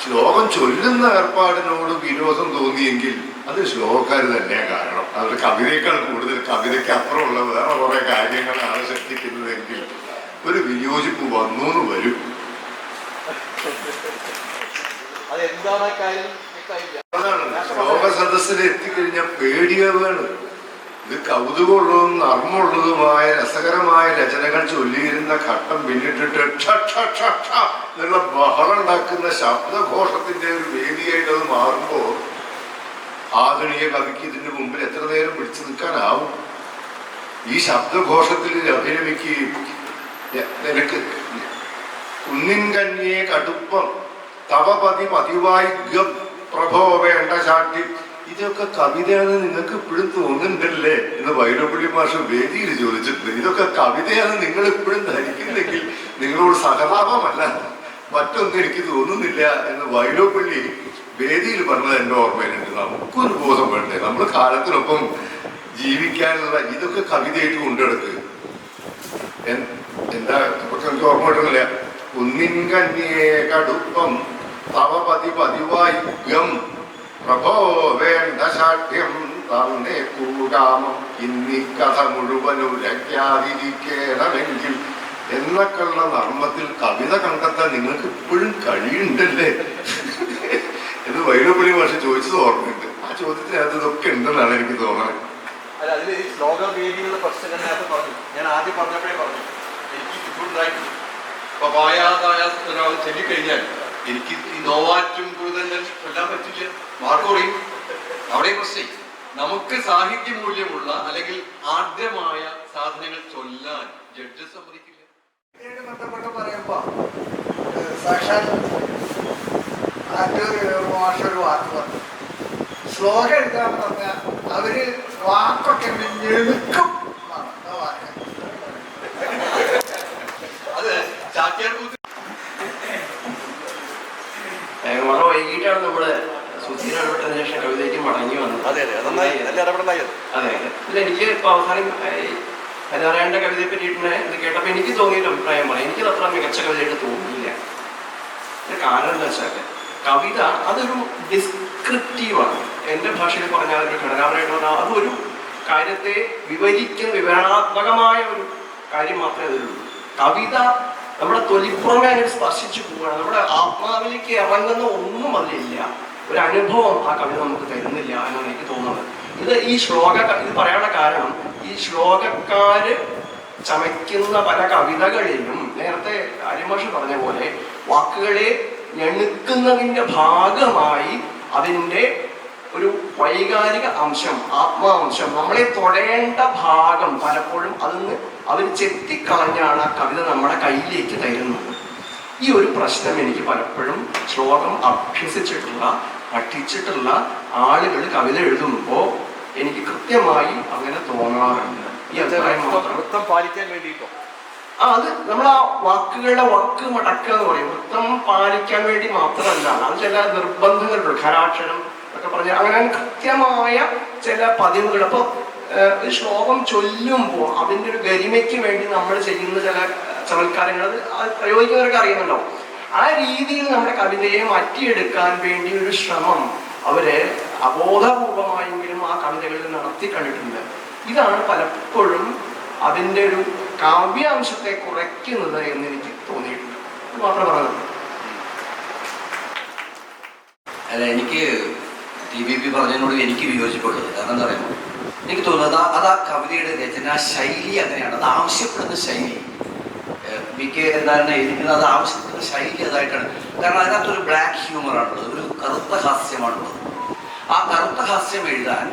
ശ്ലോകം ചൊല്ലുന്ന ഏർപ്പാടിനോട് വിരോധം തോന്നിയെങ്കിൽ അത് ശ്ലോകക്കാർ തന്നെയാണ് കാരണം. അവരുടെ കവിതയേക്കാൾ കൂടുതൽ കവിതയ്ക്ക് അപ്പുറമുള്ള വേറെ കുറെ കാര്യങ്ങളാണ് ശ്രദ്ധിക്കുന്നതെങ്കിൽ ഒരു വിയോജിപ്പ് വന്നു എന്ന് വരും. അതാണ് ശ്ലോക സദസ്സിൽ എത്തിക്കഴിഞ്ഞാൽ പേടിയാവുകയാണ്. ഇത് കൗതുകമുള്ളതും നർമ്മമുള്ളതുമായ രസകരമായ രചനകൾ ചൊല്ലിയിരുന്ന ഘട്ടം പിന്നിട്ടിട്ട് എന്നുള്ള ബഹളം ഉണ്ടാക്കുന്ന ശബ്ദഘോഷത്തിന്റെ ഒരു വേദിയായിട്ട് അത് മാറുമ്പോൾ ആധുനിക കവിക്ക് ഇതിന്റെ മുമ്പിൽ എത്ര നേരം പിടിച്ചു നിൽക്കാനാവും? ഈ ശബ്ദഘോഷത്തിൽ അഭിനമിക്കുകയും നിനക്ക് കുന്നിൻ കന്യെ കടുപ്പം തവപതി പതിവായി പ്രഭോ വേണ്ട ശാഠ്യം, ഇതൊക്കെ കവിതയാണെന്ന് നിങ്ങൾക്ക് ഇപ്പോഴും തോന്നുന്നുണ്ടല്ലേ എന്ന് വൈലോപ്പള്ളി മാഷ് വേദിയിൽ ചോദിച്ചിട്ടുണ്ട്. ഇതൊക്കെ കവിതയാണെന്ന് നിങ്ങൾ ഇപ്പോഴും ധരിക്കുന്നെങ്കിൽ നിങ്ങളോട് സഹതാപമല്ല മറ്റൊന്നും എനിക്ക് തോന്നുന്നില്ല എന്ന് വൈലോപ്പള്ളി വേദിയിൽ പറഞ്ഞത് എൻ്റെ ഓർമ്മയിലുണ്ട്. നമുക്കൊരു ബോധം വേണ്ടേ? നമ്മൾ കാലത്തിനൊപ്പം ജീവിക്കാനുള്ള ഇതൊക്കെ കവിതയായിട്ട് കൊണ്ടെടുക്കുക. എന്താ എനിക്ക് ഓർമ്മ കിട്ടുന്നില്ല. കുന്നിൻ കന്യേ കടുപ്പം തവപതി പതിവായി പ്രഭോ വേണ്ട ശാഠ്യം തന്നെ കൂടാമം ഇന്നീ കഥ മുഴുവനും രജ്ഞാതിരിക്കണമെങ്കിൽ എന്നൊക്കെയുള്ള നർമ്മത്തിൽ കവിത കണ്ടെത്താൻ നിങ്ങൾക്ക് ഇപ്പോഴും കഴിയുണ്ടല്ലേ എന്ന് വൈലോപ്പള്ളി ഭാഷ ചോദിച്ചത് ഓർമ്മയുണ്ട്. ആ ചോദ്യത്തിനകത്ത് ഇതൊക്കെ ഉണ്ടെന്നാണ് എനിക്ക് തോന്നുന്നത്. അല്ല, അതിൽ ഈ ശ്ലോക വേദികളുടെ പ്രശ്നത്തിനകത്ത് പറഞ്ഞു. ഞാൻ ആദ്യം പറഞ്ഞപ്പോഴേ പറഞ്ഞു എനിക്ക് ബുദ്ധിമുട്ടായിട്ട് ഇപ്പൊ പായാതായ ഒരാൾ ചൊല്ലിക്കഴിഞ്ഞാൽ എനിക്ക് ഈ നോവാറ്റും കൂടുതൽ ചൊല്ലാൻ പറ്റില്ല, മാർക്ക് കുറയും. അവിടെ പ്രശ്നം നമുക്ക് സാഹിത്യ മൂല്യമുള്ള അല്ലെങ്കിൽ ആർദ്രമായ സാധനങ്ങൾ ചൊല്ലാൻ ജഡ്ജ് സമ്മതിക്കില്ല. ബന്ധപ്പെട്ട് പറയുമ്പോ സാക്ഷാൽ മാഷൊരു വാക്ക് പറഞ്ഞു, ശ്ലോകം എഴുതാൻ പറഞ്ഞാൽ അവര് വാക്കൊക്കെ ഞെടുക്കും എന്നാണ് വാക്ക്. അത് ചാക്യാർ വളരെ വൈകിട്ടാണ് നമ്മള് സുധീർ ഇടപെട്ടതിന് ശേഷം കവിതയ്ക്ക് മടങ്ങി വന്നത്. അതെ അതെ നന്നായി, നല്ല ഇടപെടലായത്. അതെ അതെ. ഇല്ല, എനിക്ക് ഇപ്പൊ അവസാനം ഹരിനാരായണന്റെ കവിതയെ പറ്റിയിട്ട് ഇത് കേട്ടപ്പോൾ എനിക്ക് തോന്നിയൊരു അഭിപ്രായം പറയാം. എനിക്കത് അത്ര മികച്ച കവിതയായിട്ട് തോന്നിയില്ല. കാരണം എന്താ വെച്ചാൽ കവിത അതൊരു ഡിസ്ക്രിപ്റ്റീവാണ്. എൻ്റെ ഭാഷയിൽ പറഞ്ഞാൽ ഒരു ഘടനാപരമായിട്ട് പറഞ്ഞാൽ അതൊരു കാര്യത്തെ വിവരിക്കുന്ന വിവരണാത്മകമായ ഒരു കാര്യം മാത്രമേ അതിലുള്ളൂ. കവിത നമ്മുടെ തൊലിപ്പുറമെ അതിനെ സ്പർശിച്ചു പോവുകയാണ്. നമ്മുടെ ആത്മാവിലേക്ക് ഇറങ്ങുന്ന ഒന്നും അതിലില്ല. ഒരു അനുഭവം ആ കവിത നമുക്ക് തരുന്നില്ല എന്നാണ് എനിക്ക് തോന്നുന്നത്. ഇത് പറയാനുള്ള കാരണം ഈ ശ്ലോകക്കാര് ചമയ്ക്കുന്ന പല കവിതകളിലും നേരത്തെ അരിമാഷ് പറഞ്ഞ പോലെ വാക്കുകളെ ഞെണുക്കുന്നതിൻ്റെ ഭാഗമായി അതിൻ്റെ ഒരു വൈകാരിക അംശം, ആത്മാംശം, നമ്മളെ തൊടേണ്ട ഭാഗം പലപ്പോഴും അതിന് അവർ ചെത്തിക്കളഞ്ഞാണ് ആ കവിത നമ്മുടെ കയ്യിലേക്ക് തരുന്നത്. ഈ ഒരു പ്രശ്നം എനിക്ക് പലപ്പോഴും ശ്ലോകം അഭ്യസിച്ചിട്ടുള്ള പഠിച്ചിട്ടുള്ള ആളുകൾ കവിത എഴുതുമ്പോൾ എനിക്ക് കൃത്യമായി അങ്ങനെ തോന്നാറുണ്ട്. ഈ വൃത്തം പാലിക്കാൻ വേണ്ടിയിട്ടോ അത് നമ്മൾ ആ വാക്കുകളുടെ വക്ക് മടക്കുക എന്ന് പറയും. വൃത്തം പാലിക്കാൻ വേണ്ടി മാത്രമല്ല, അത് ചില നിർബന്ധങ്ങളുണ്ട്. ഖരാക്ഷരം ഒക്കെ പറഞ്ഞ അങ്ങനെ കൃത്യമായ ചില പതിവുകൾ. അപ്പൊ ഒരു ശ്ലോകം ചൊല്ലുമ്പോൾ അതിൻ്റെ ഒരു ഗരിമയ്ക്ക് വേണ്ടി നമ്മൾ ചെയ്യുന്ന ചില ചമത്കാരങ്ങൾ അത് പ്രയോഗിക്കുന്നവരൊക്കെ അറിയുന്നുണ്ടാവും. ആ രീതിയിൽ നമ്മുടെ കവിതയെ മാറ്റിയെടുക്കാൻ വേണ്ടി ഒരു ശ്രമം അവര് അബോധപൂർവമായെങ്കിലും ആ കവിതകളിൽ നടത്തി കണ്ടിട്ടുണ്ട്. ഇതാണ് പലപ്പോഴും അതിൻ്റെ ഒരു കാവ്യാംശത്തെ കുറയ്ക്കുന്നത് എന്ന് എനിക്ക് തോന്നിയിട്ടുണ്ട്. അത് മാത്രം പറഞ്ഞത്. അല്ല, എനിക്ക് TVP പറഞ്ഞതിനോട് എനിക്ക് വിയോജിപ്പുള്ളത് കാരണം എന്താ പറയുമ്പോൾ എനിക്ക് തോന്നുന്നത് അത് ആ കവിതയുടെ രചനാ ശൈലി അങ്ങനെയാണ്. അത് ആവശ്യപ്പെടുന്ന ശൈലി BK എന്താണ് എഴുതിക്കുന്നത്, അത് ആവശ്യപ്പെടുന്ന ശൈലി അതായിട്ടാണ്. കാരണം അതിനകത്തൊരു ബ്ലാക്ക് ഹ്യൂമറാണുള്ളത്, ഒരു കറുത്ത ഹാസ്യമാണുള്ളത്. ആ കറുത്ത ഹാസ്യം എഴുതാൻ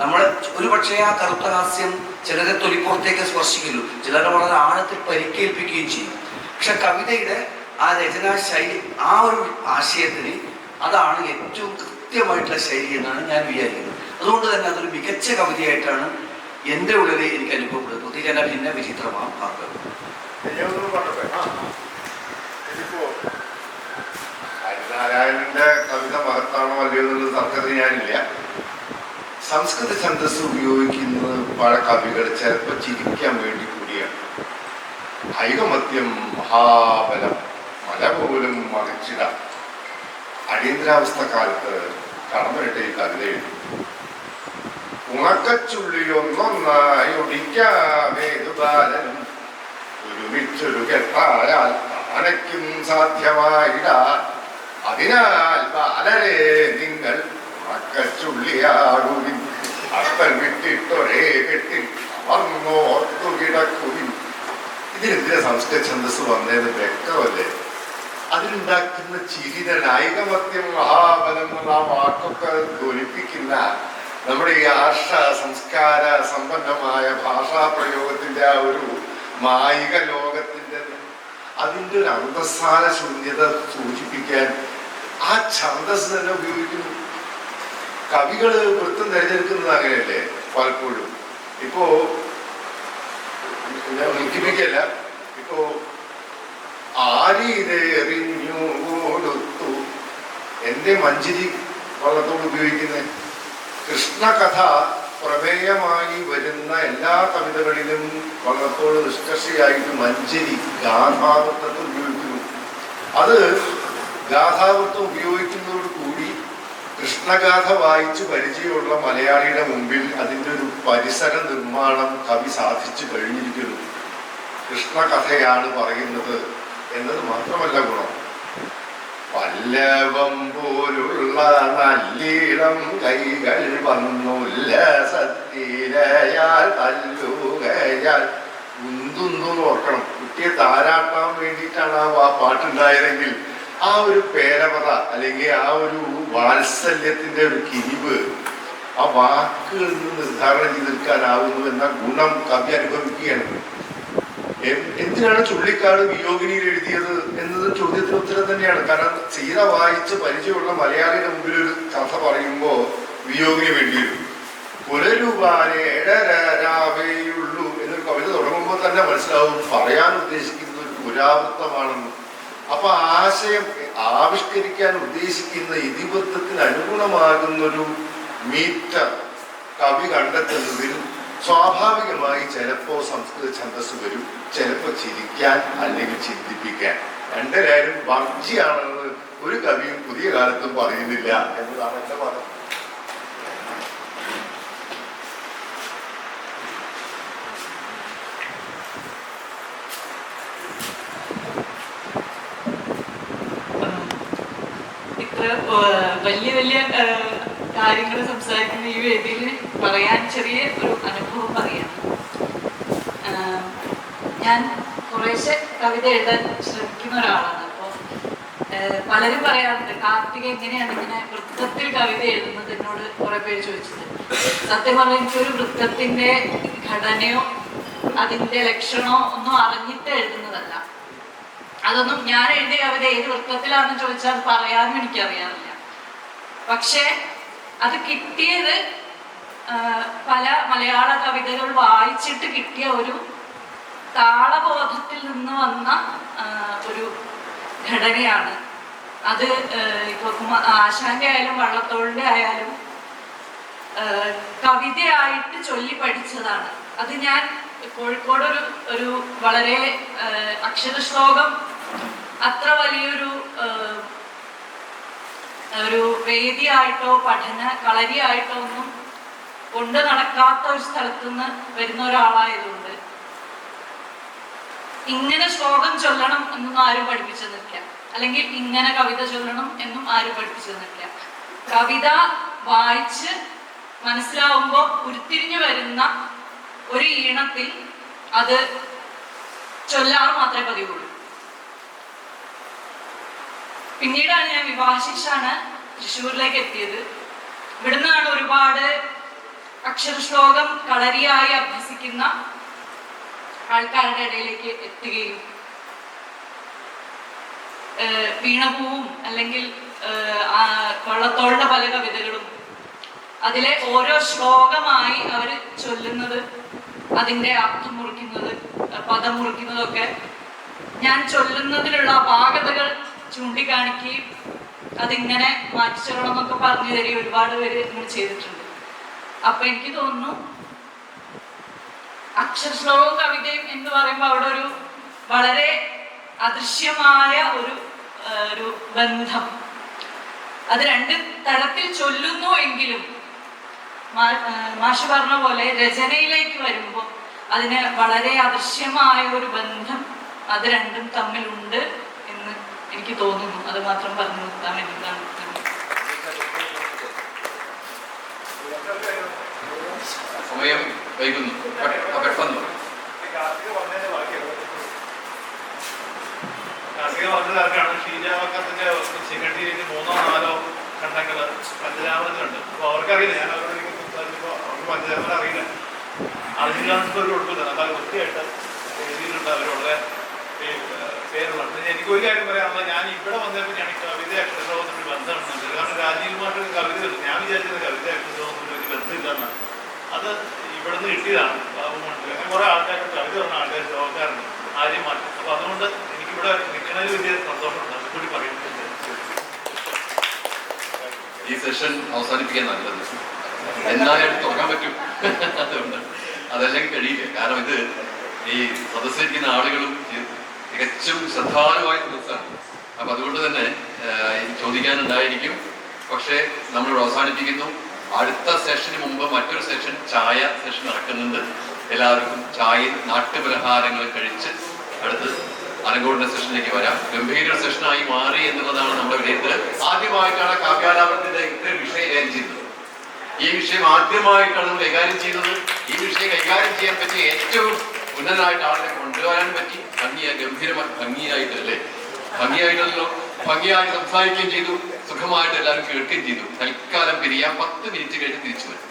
നമ്മൾ ഒരു പക്ഷേ ആ കറുത്ത ഹാസ്യം ചിലരെ തൊലിപ്പുറത്തേക്ക് സ്പർശിക്കുള്ളൂ, ചിലരെ വളരെ ആഴത്തിൽ പരിക്കേൽപ്പിക്കുകയും ചെയ്യും. പക്ഷെ കവിതയുടെ ആ രചനാ ശൈലി, ആ ഒരു ആശയത്തിന് അതാണ് ഏറ്റവും കൃത്യമായിട്ടുള്ള ശൈലി എന്നാണ് ഞാൻ വിചാരിക്കുന്നത്. അതുകൊണ്ട് തന്നെ അതൊരു മികച്ച കവിതയായിട്ടാണ് എൻ്റെ ഉള്ളിൽ എനിക്ക് അനുഭവപ്പെടുന്നത്. പ്രത്യേകിച്ച് ഭിന്ന വിചിത്രമാണ് പാർക്കുക. ഹരിനാരായണന്റെ കവിത മഹത്താണോ അല്ലയോ എന്നുള്ളത് തർക്കത്തിന് ഞാനില്ല. സംസ്കൃത ഛന്ദസ് ഉപയോഗിക്കുന്നത് പല കവികൾ ചിലപ്പോൾ ചിരിക്കാൻ വേണ്ടി കൂടിയാണ്. ഐകമത്യം മഹാബലം മല പോലും മറിച്ചിട. അടിയന്തരാവസ്ഥ കാലത്ത് കടന്നിട്ട് ഈ കവിത എഴുതി. ഉണക്കച്ചുള്ളി ഒന്നൊന്നായി ഒടിക്കാമേതു ബാലനും ഒരുമിച്ചൊരു കെട്ടായാൽ ആനയ്ക്കും സാധ്യമായിട. അതിനാൽ ബാലരെ നിങ്ങൾ ഉണക്കച്ചുള്ളിയാകുവിൻ, അർത്ഥം വിട്ടിട്ടൊരേ കെട്ടിൽ അമർന്നോർത്തു കിടക്കുവിൻ. ഇതിനെതിരെ സംസ്കൃത ഛന്ദസ് വന്നതെന്ന് വ്യക്തമല്ലേ? അതിലുണ്ടാക്കുന്ന ചിരിതൻ ഐകമത്യം മഹാബലം എന്നുള്ള ആ വാക്കൊക്കെ ധ്വനിപ്പിക്കുന്ന നമ്മുടെ ഈ ആർഷ സംസ്കാര സമ്പന്നമായ ഭാഷാ പ്രയോഗത്തിന്റെ ആ ഒരു മായിക ലോകത്തിന്റെ അതിൻ്റെ ഒരു അന്തസ്സാര ശൂന്യത സൂചിപ്പിക്കാൻ ആ ഛന്ദസ് തന്നെ ഉപയോഗിക്കുന്നു. കവികള് വൃത്തം തിരഞ്ഞെടുക്കുന്നത് അങ്ങനെയല്ലേ പലപ്പോഴും. ഇപ്പോ ഞാൻ വിളിപ്പിക്കല്ല, ഇപ്പോ ആരിതെറിഞ്ഞു കൊടുത്തു എന്റെ മഞ്ചരി വള്ളത്തോട് ഉപയോഗിക്കുന്നത്. കൃഷ്ണകഥ പ്രമേയമായി വരുന്ന എല്ലാ കവിതകളിലും വള്ളത്തോട് നിഷ്കർഷയായിട്ട് മഞ്ചരി ഗാഥാവൃത്തത്തെ ഉപയോഗിക്കുന്നു. അത് ഗാഥാവൃത്തം ഉപയോഗിക്കുന്നതോടുകൂടി കൃഷ്ണഗാഥ വായിച്ച് പരിചയമുള്ള മലയാളിയുടെ മുമ്പിൽ അതിൻ്റെ ഒരു പരിസര നിർമ്മാണം കവി സാധിച്ചു കഴിഞ്ഞിരിക്കുന്നു. കൃഷ്ണകഥയാണ് പറയുന്നത് എന്നത് മാത്രമല്ല ഗുണം, പല്ലവം പോലുള്ള നല്ലീളം കൈകൾ വന്നുല്ലസത്തിരയാൽ തല്ലുകയാൽ ഉന്തുന്നു ഓർക്കണം. കുട്ടിയെ താരാട്ടാൻ വേണ്ടിയിട്ടാണ് ആ പാട്ടുണ്ടായതെങ്കിൽ ആ ഒരു പേരവത അല്ലെങ്കിൽ ആ ഒരു വാത്സല്യത്തിന്റെ ഒരു കിരിവ് ആ വാക്കുകളിൽ നിന്ന് നിർദ്ധാരണം ചെയ്തെടുക്കാനാവുന്നു എന്ന ഗുണം കവി അനുഭവിക്കുകയാണ്. എന്തിനാണ് ചുള്ളിക്കാട് വിയോഗിനിയിൽ എഴുതിയത് എന്നത് ചോദ്യത്തിന് ഉത്തരം തന്നെയാണ്. കാരണം സീത വായിച്ച് പരിചയമുള്ള മലയാളിയുടെ മുമ്പിൽ ഒരു കഥ പറയുമ്പോൾ വിയോഗിനി വേണ്ടി വരും. പുലരുവാനേഴരാവേയുള്ളൂ എന്നൊരു കവിത തുടങ്ങുമ്പോൾ തന്നെ മനസ്സിലാവും പറയാൻ ഉദ്ദേശിക്കുന്നത് ഒരു പുരാവൃത്തമാണെന്ന്. അപ്പൊ ആശയം ആവിഷ്കരിക്കാൻ ഉദ്ദേശിക്കുന്ന ഇതിബദ്ധത്തിന് അനുഗുണമാകുന്നൊരു മീറ്റർ കവി കണ്ടെത്തുന്നതിൽ സ്വാഭാവികമായി ചിലപ്പോ സംസ്കൃത ഛന്ദസ് വരും, ചിലപ്പോ ചിരിക്കാൻ അല്ലെങ്കിൽ ചിന്തിപ്പിക്കാൻ. രണ്ടുപേരും വർജ്ജിയാണെന്ന് ഒരു കവിയും പുതിയ കാലത്തും പറയുന്നില്ല എന്നതാണ് എന്റെ വാദം. വലിയ വലിയ കാര്യങ്ങൾ സംസാരിക്കുന്ന ഈ വേദിയിൽ പറയാൻ ചെറിയ ഒരു അനുഭവം പറയാം. ഞാൻ കുറേശ്ശെ കവിത എഴുതാൻ ശ്രമിക്കുന്ന ഒരാളാണ്. അപ്പോൾ പലരും പറയാറുണ്ട് കാർത്തിക എങ്ങനെയാണ് ഇങ്ങനെ വൃത്തത്തിൽ കവിത എഴുതുന്നത് എന്നോട് കുറെ പേര് ചോദിച്ചത്. സത്യം പറഞ്ഞാൽ എനിക്കൊരു വൃത്തത്തിന്റെ ഘടനയോ അതിന്റെ ലക്ഷണമോ ഒന്നും അറിഞ്ഞിട്ട് എഴുതുന്നതല്ല. അതൊന്നും ഞാൻ എഴുതിയ കവിത ഏത് വൃത്തത്തിലാണെന്ന് ചോദിച്ചാൽ പറയാനും എനിക്കറിയാറില്ല. പക്ഷെ അത് കിട്ടിയത് പല മലയാള കവിതകൾ വായിച്ചിട്ട് കിട്ടിയ ഒരു താളബോധത്തിൽ നിന്ന് വന്ന ഒരു ഘടനയാണ് അത്. ഇപ്പൊ ആശാന്റെ ആയാലും വള്ളത്തോളിന്റെ ആയാലും കവിതയായിട്ട് ചൊല്ലി പഠിച്ചതാണ്. അത് ഞാൻ കോഴിക്കോട് ഒരു വളരെ അക്ഷരശ്ലോകം അത്ര വലിയൊരു ഒരു വേദിയായിട്ടോ പഠന കളരിയായിട്ടോ ഒന്നും കൊണ്ട് നടക്കാത്ത ഒരു സ്ഥലത്തുനിന്ന് വരുന്ന ഒരാളായതുകൊണ്ട് ഇങ്ങനെ ശ്ലോകം ചൊല്ലണം എന്നൊന്നും ആരും പഠിപ്പിച്ചു നിൽക്കാം, അല്ലെങ്കിൽ ഇങ്ങനെ കവിത ചൊല്ലണം എന്നും ആരും പഠിപ്പിച്ചു നിൽക്കാം. കവിത വായിച്ച് മനസ്സിലാവുമ്പോൾ ഉരുത്തിരിഞ്ഞു വരുന്ന ഒരു ഈണത്തിൽ അത് ചൊല്ലാറ് മാത്രമേ പതിവുള്ളൂ. പിന്നീടാണ് ഞാൻ വിവാഹശേഷാണ് തൃശ്ശൂരിലേക്ക് എത്തിയത്. ഇവിടുന്നാണ് ഒരുപാട് അക്ഷരശ്ലോകം കളരിയായി അഭ്യസിക്കുന്ന ആൾക്കാരുടെ ഇടയിലേക്ക് എത്തുകയും വീണപൂവും അല്ലെങ്കിൽ വള്ളത്തോളിന്റെ പല കവിതകളും അതിലെ ഓരോ ശ്ലോകമായി അവർ ചൊല്ലുന്നത്, അതിൻ്റെ അർത്ഥം മുറിക്കുന്നത്, പദം മുറിക്കുന്നതൊക്കെ ഞാൻ ചൊല്ലുന്നതിലുള്ള അപാകതകൾ ചൂണ്ടിക്കാണിക്കുകയും അതിങ്ങനെ മാറ്റിച്ചൊല്ലണം എന്നൊക്കെ പറഞ്ഞു തരികയും ഒരുപാട് പേര് ഇങ്ങനെ ചെയ്തിട്ടുണ്ട്. അപ്പൊ എനിക്ക് തോന്നുന്നു അക്ഷരശ്ലോകവും കവിതയും എന്ന് പറയുമ്പോൾ അവിടെ ഒരു വളരെ അദൃശ്യമായ ഒരു ബന്ധം, അത് രണ്ട് തരത്തിൽ ചൊല്ലുന്നു എങ്കിലും മാഷ് പറഞ്ഞ പോലെ രചനയിലേക്ക് വരുമ്പോൾ അതിന് വളരെ അദൃശ്യമായ ഒരു ബന്ധം അത് രണ്ടും തമ്മിലുണ്ട് എന്ന് എനിക്ക് തോന്നുന്നു. അത് മാത്രം പറഞ്ഞു നിർത്താൻ വേണ്ടിയിട്ടാണ്. സമയം വൈകുന്നു, പെട്ടെന്ന്. കാർത്തിക പറഞ്ഞതാർക്കാണ് ഷീജാവക്കത്തിന്റെ സെക്രട്ടറിയേറ്റ് 3 or 4 ഖണ്ഡങ്ങള് പഞ്ചരാമത്തിലുണ്ട്. അപ്പൊ അവർക്കറിയില്ല, ഞാൻ അവരോട് സംസാരിച്ചപ്പോൾ അവർക്ക് പഞ്ചരാമൻ അറിയില്ല. അറിഞ്ഞില്ലാന്ന് ഒരു കുഴപ്പമില്ല, നല്ല വൃത്തിയായിട്ട് എഴുതിയിട്ടുണ്ട്. അവരുടെ പേരുള്ളത്. എനിക്ക് ഒരു കാര്യം പറയാനുള്ള, ഞാൻ ഇവിടെ വന്നപ്പോൾ ഞാൻ കവിത അക്ഷരലോകത്തിന് ബന്ധമുണ്ട്. കാരണം രാജീവ് മാഷ് കവിതയുണ്ട്. ഞാൻ വിചാരിച്ചത് കവിത അക്ഷരലോകത്തിന് ഒരു ബന്ധമില്ലെന്നാണ്. അത് ഇവിടെ നിന്ന് കിട്ടിയതാണ്. ബാബുമുണ്ട് അങ്ങനെ കുറെ ആൾക്കാർ കവിത പറഞ്ഞ ആൾക്കാർ ലോകക്കാരുണ്ട്, ആര്യം മാറ്റി. അപ്പൊ അതുകൊണ്ട് എനിക്കിവിടെ നിൽക്കുന്നതിൽ വലിയ സന്തോഷമുണ്ട്. അതുകൂടി പറയുന്നുണ്ട്. ഈ സെഷൻ അവസാനിപ്പിക്കാൻ നല്ലത് എന്നാലും തുറക്കാൻ പറ്റും. അതുകൊണ്ട് അതല്ലെങ്കിൽ കഴിയില്ല. കാരണം ഇത് ഈ സദസ്സിരിക്കുന്ന ആളുകളും തികച്ചും ശ്രദ്ധാലുമായ സദസ്സാണ്. അപ്പൊ അതുകൊണ്ട് തന്നെ ചോദിക്കാനുണ്ടായിരിക്കും. പക്ഷേ നമ്മളിവിടെ അവസാനിപ്പിക്കുന്നു. അടുത്ത സെഷന് മുമ്പ് മറ്റൊരു സെഷൻ, ചായ സെഷൻ നടക്കുന്നുണ്ട്. എല്ലാവർക്കും ചായയും നാട്ടുപലഹാരങ്ങളും കഴിച്ച് അടുത്ത് അനങ്കോടിന്റെ സെഷനിലേക്ക് വരാം. ഗംഭീര സെഷനായി മാറി എന്നുള്ളതാണ് നമ്മുടെ വിലയിരുത്തൽ. ആദ്യമായിട്ടാണ് കാവ്യാലാപനത്തിന്റെ ഇത്രയും വിഷയം കൈകാര്യം ചെയ്യുന്നത്. ഈ വിഷയം ആദ്യമായിട്ടാണ് നമ്മൾ കൈകാര്യം ചെയ്യുന്നത്. ഈ വിഷയം കൈകാര്യം ചെയ്യാൻ പറ്റിയ ഏറ്റവും ഉന്നതനായിട്ട് ആളുകളെ കൊണ്ടുവരാൻ പറ്റി. ഭംഗിയായിട്ട് അല്ലേ, ഭംഗിയായിട്ടല്ലോ, ഭംഗിയായിട്ട് സംസാരിക്കുകയും ചെയ്തു. സുഖമായിട്ട് എല്ലാവരും കേൾക്കുകയും ചെയ്തു. തൽക്കാലം പിരിയാം. 10 മിനിറ്റ് കഴിഞ്ഞ് തിരിച്ചു വരും.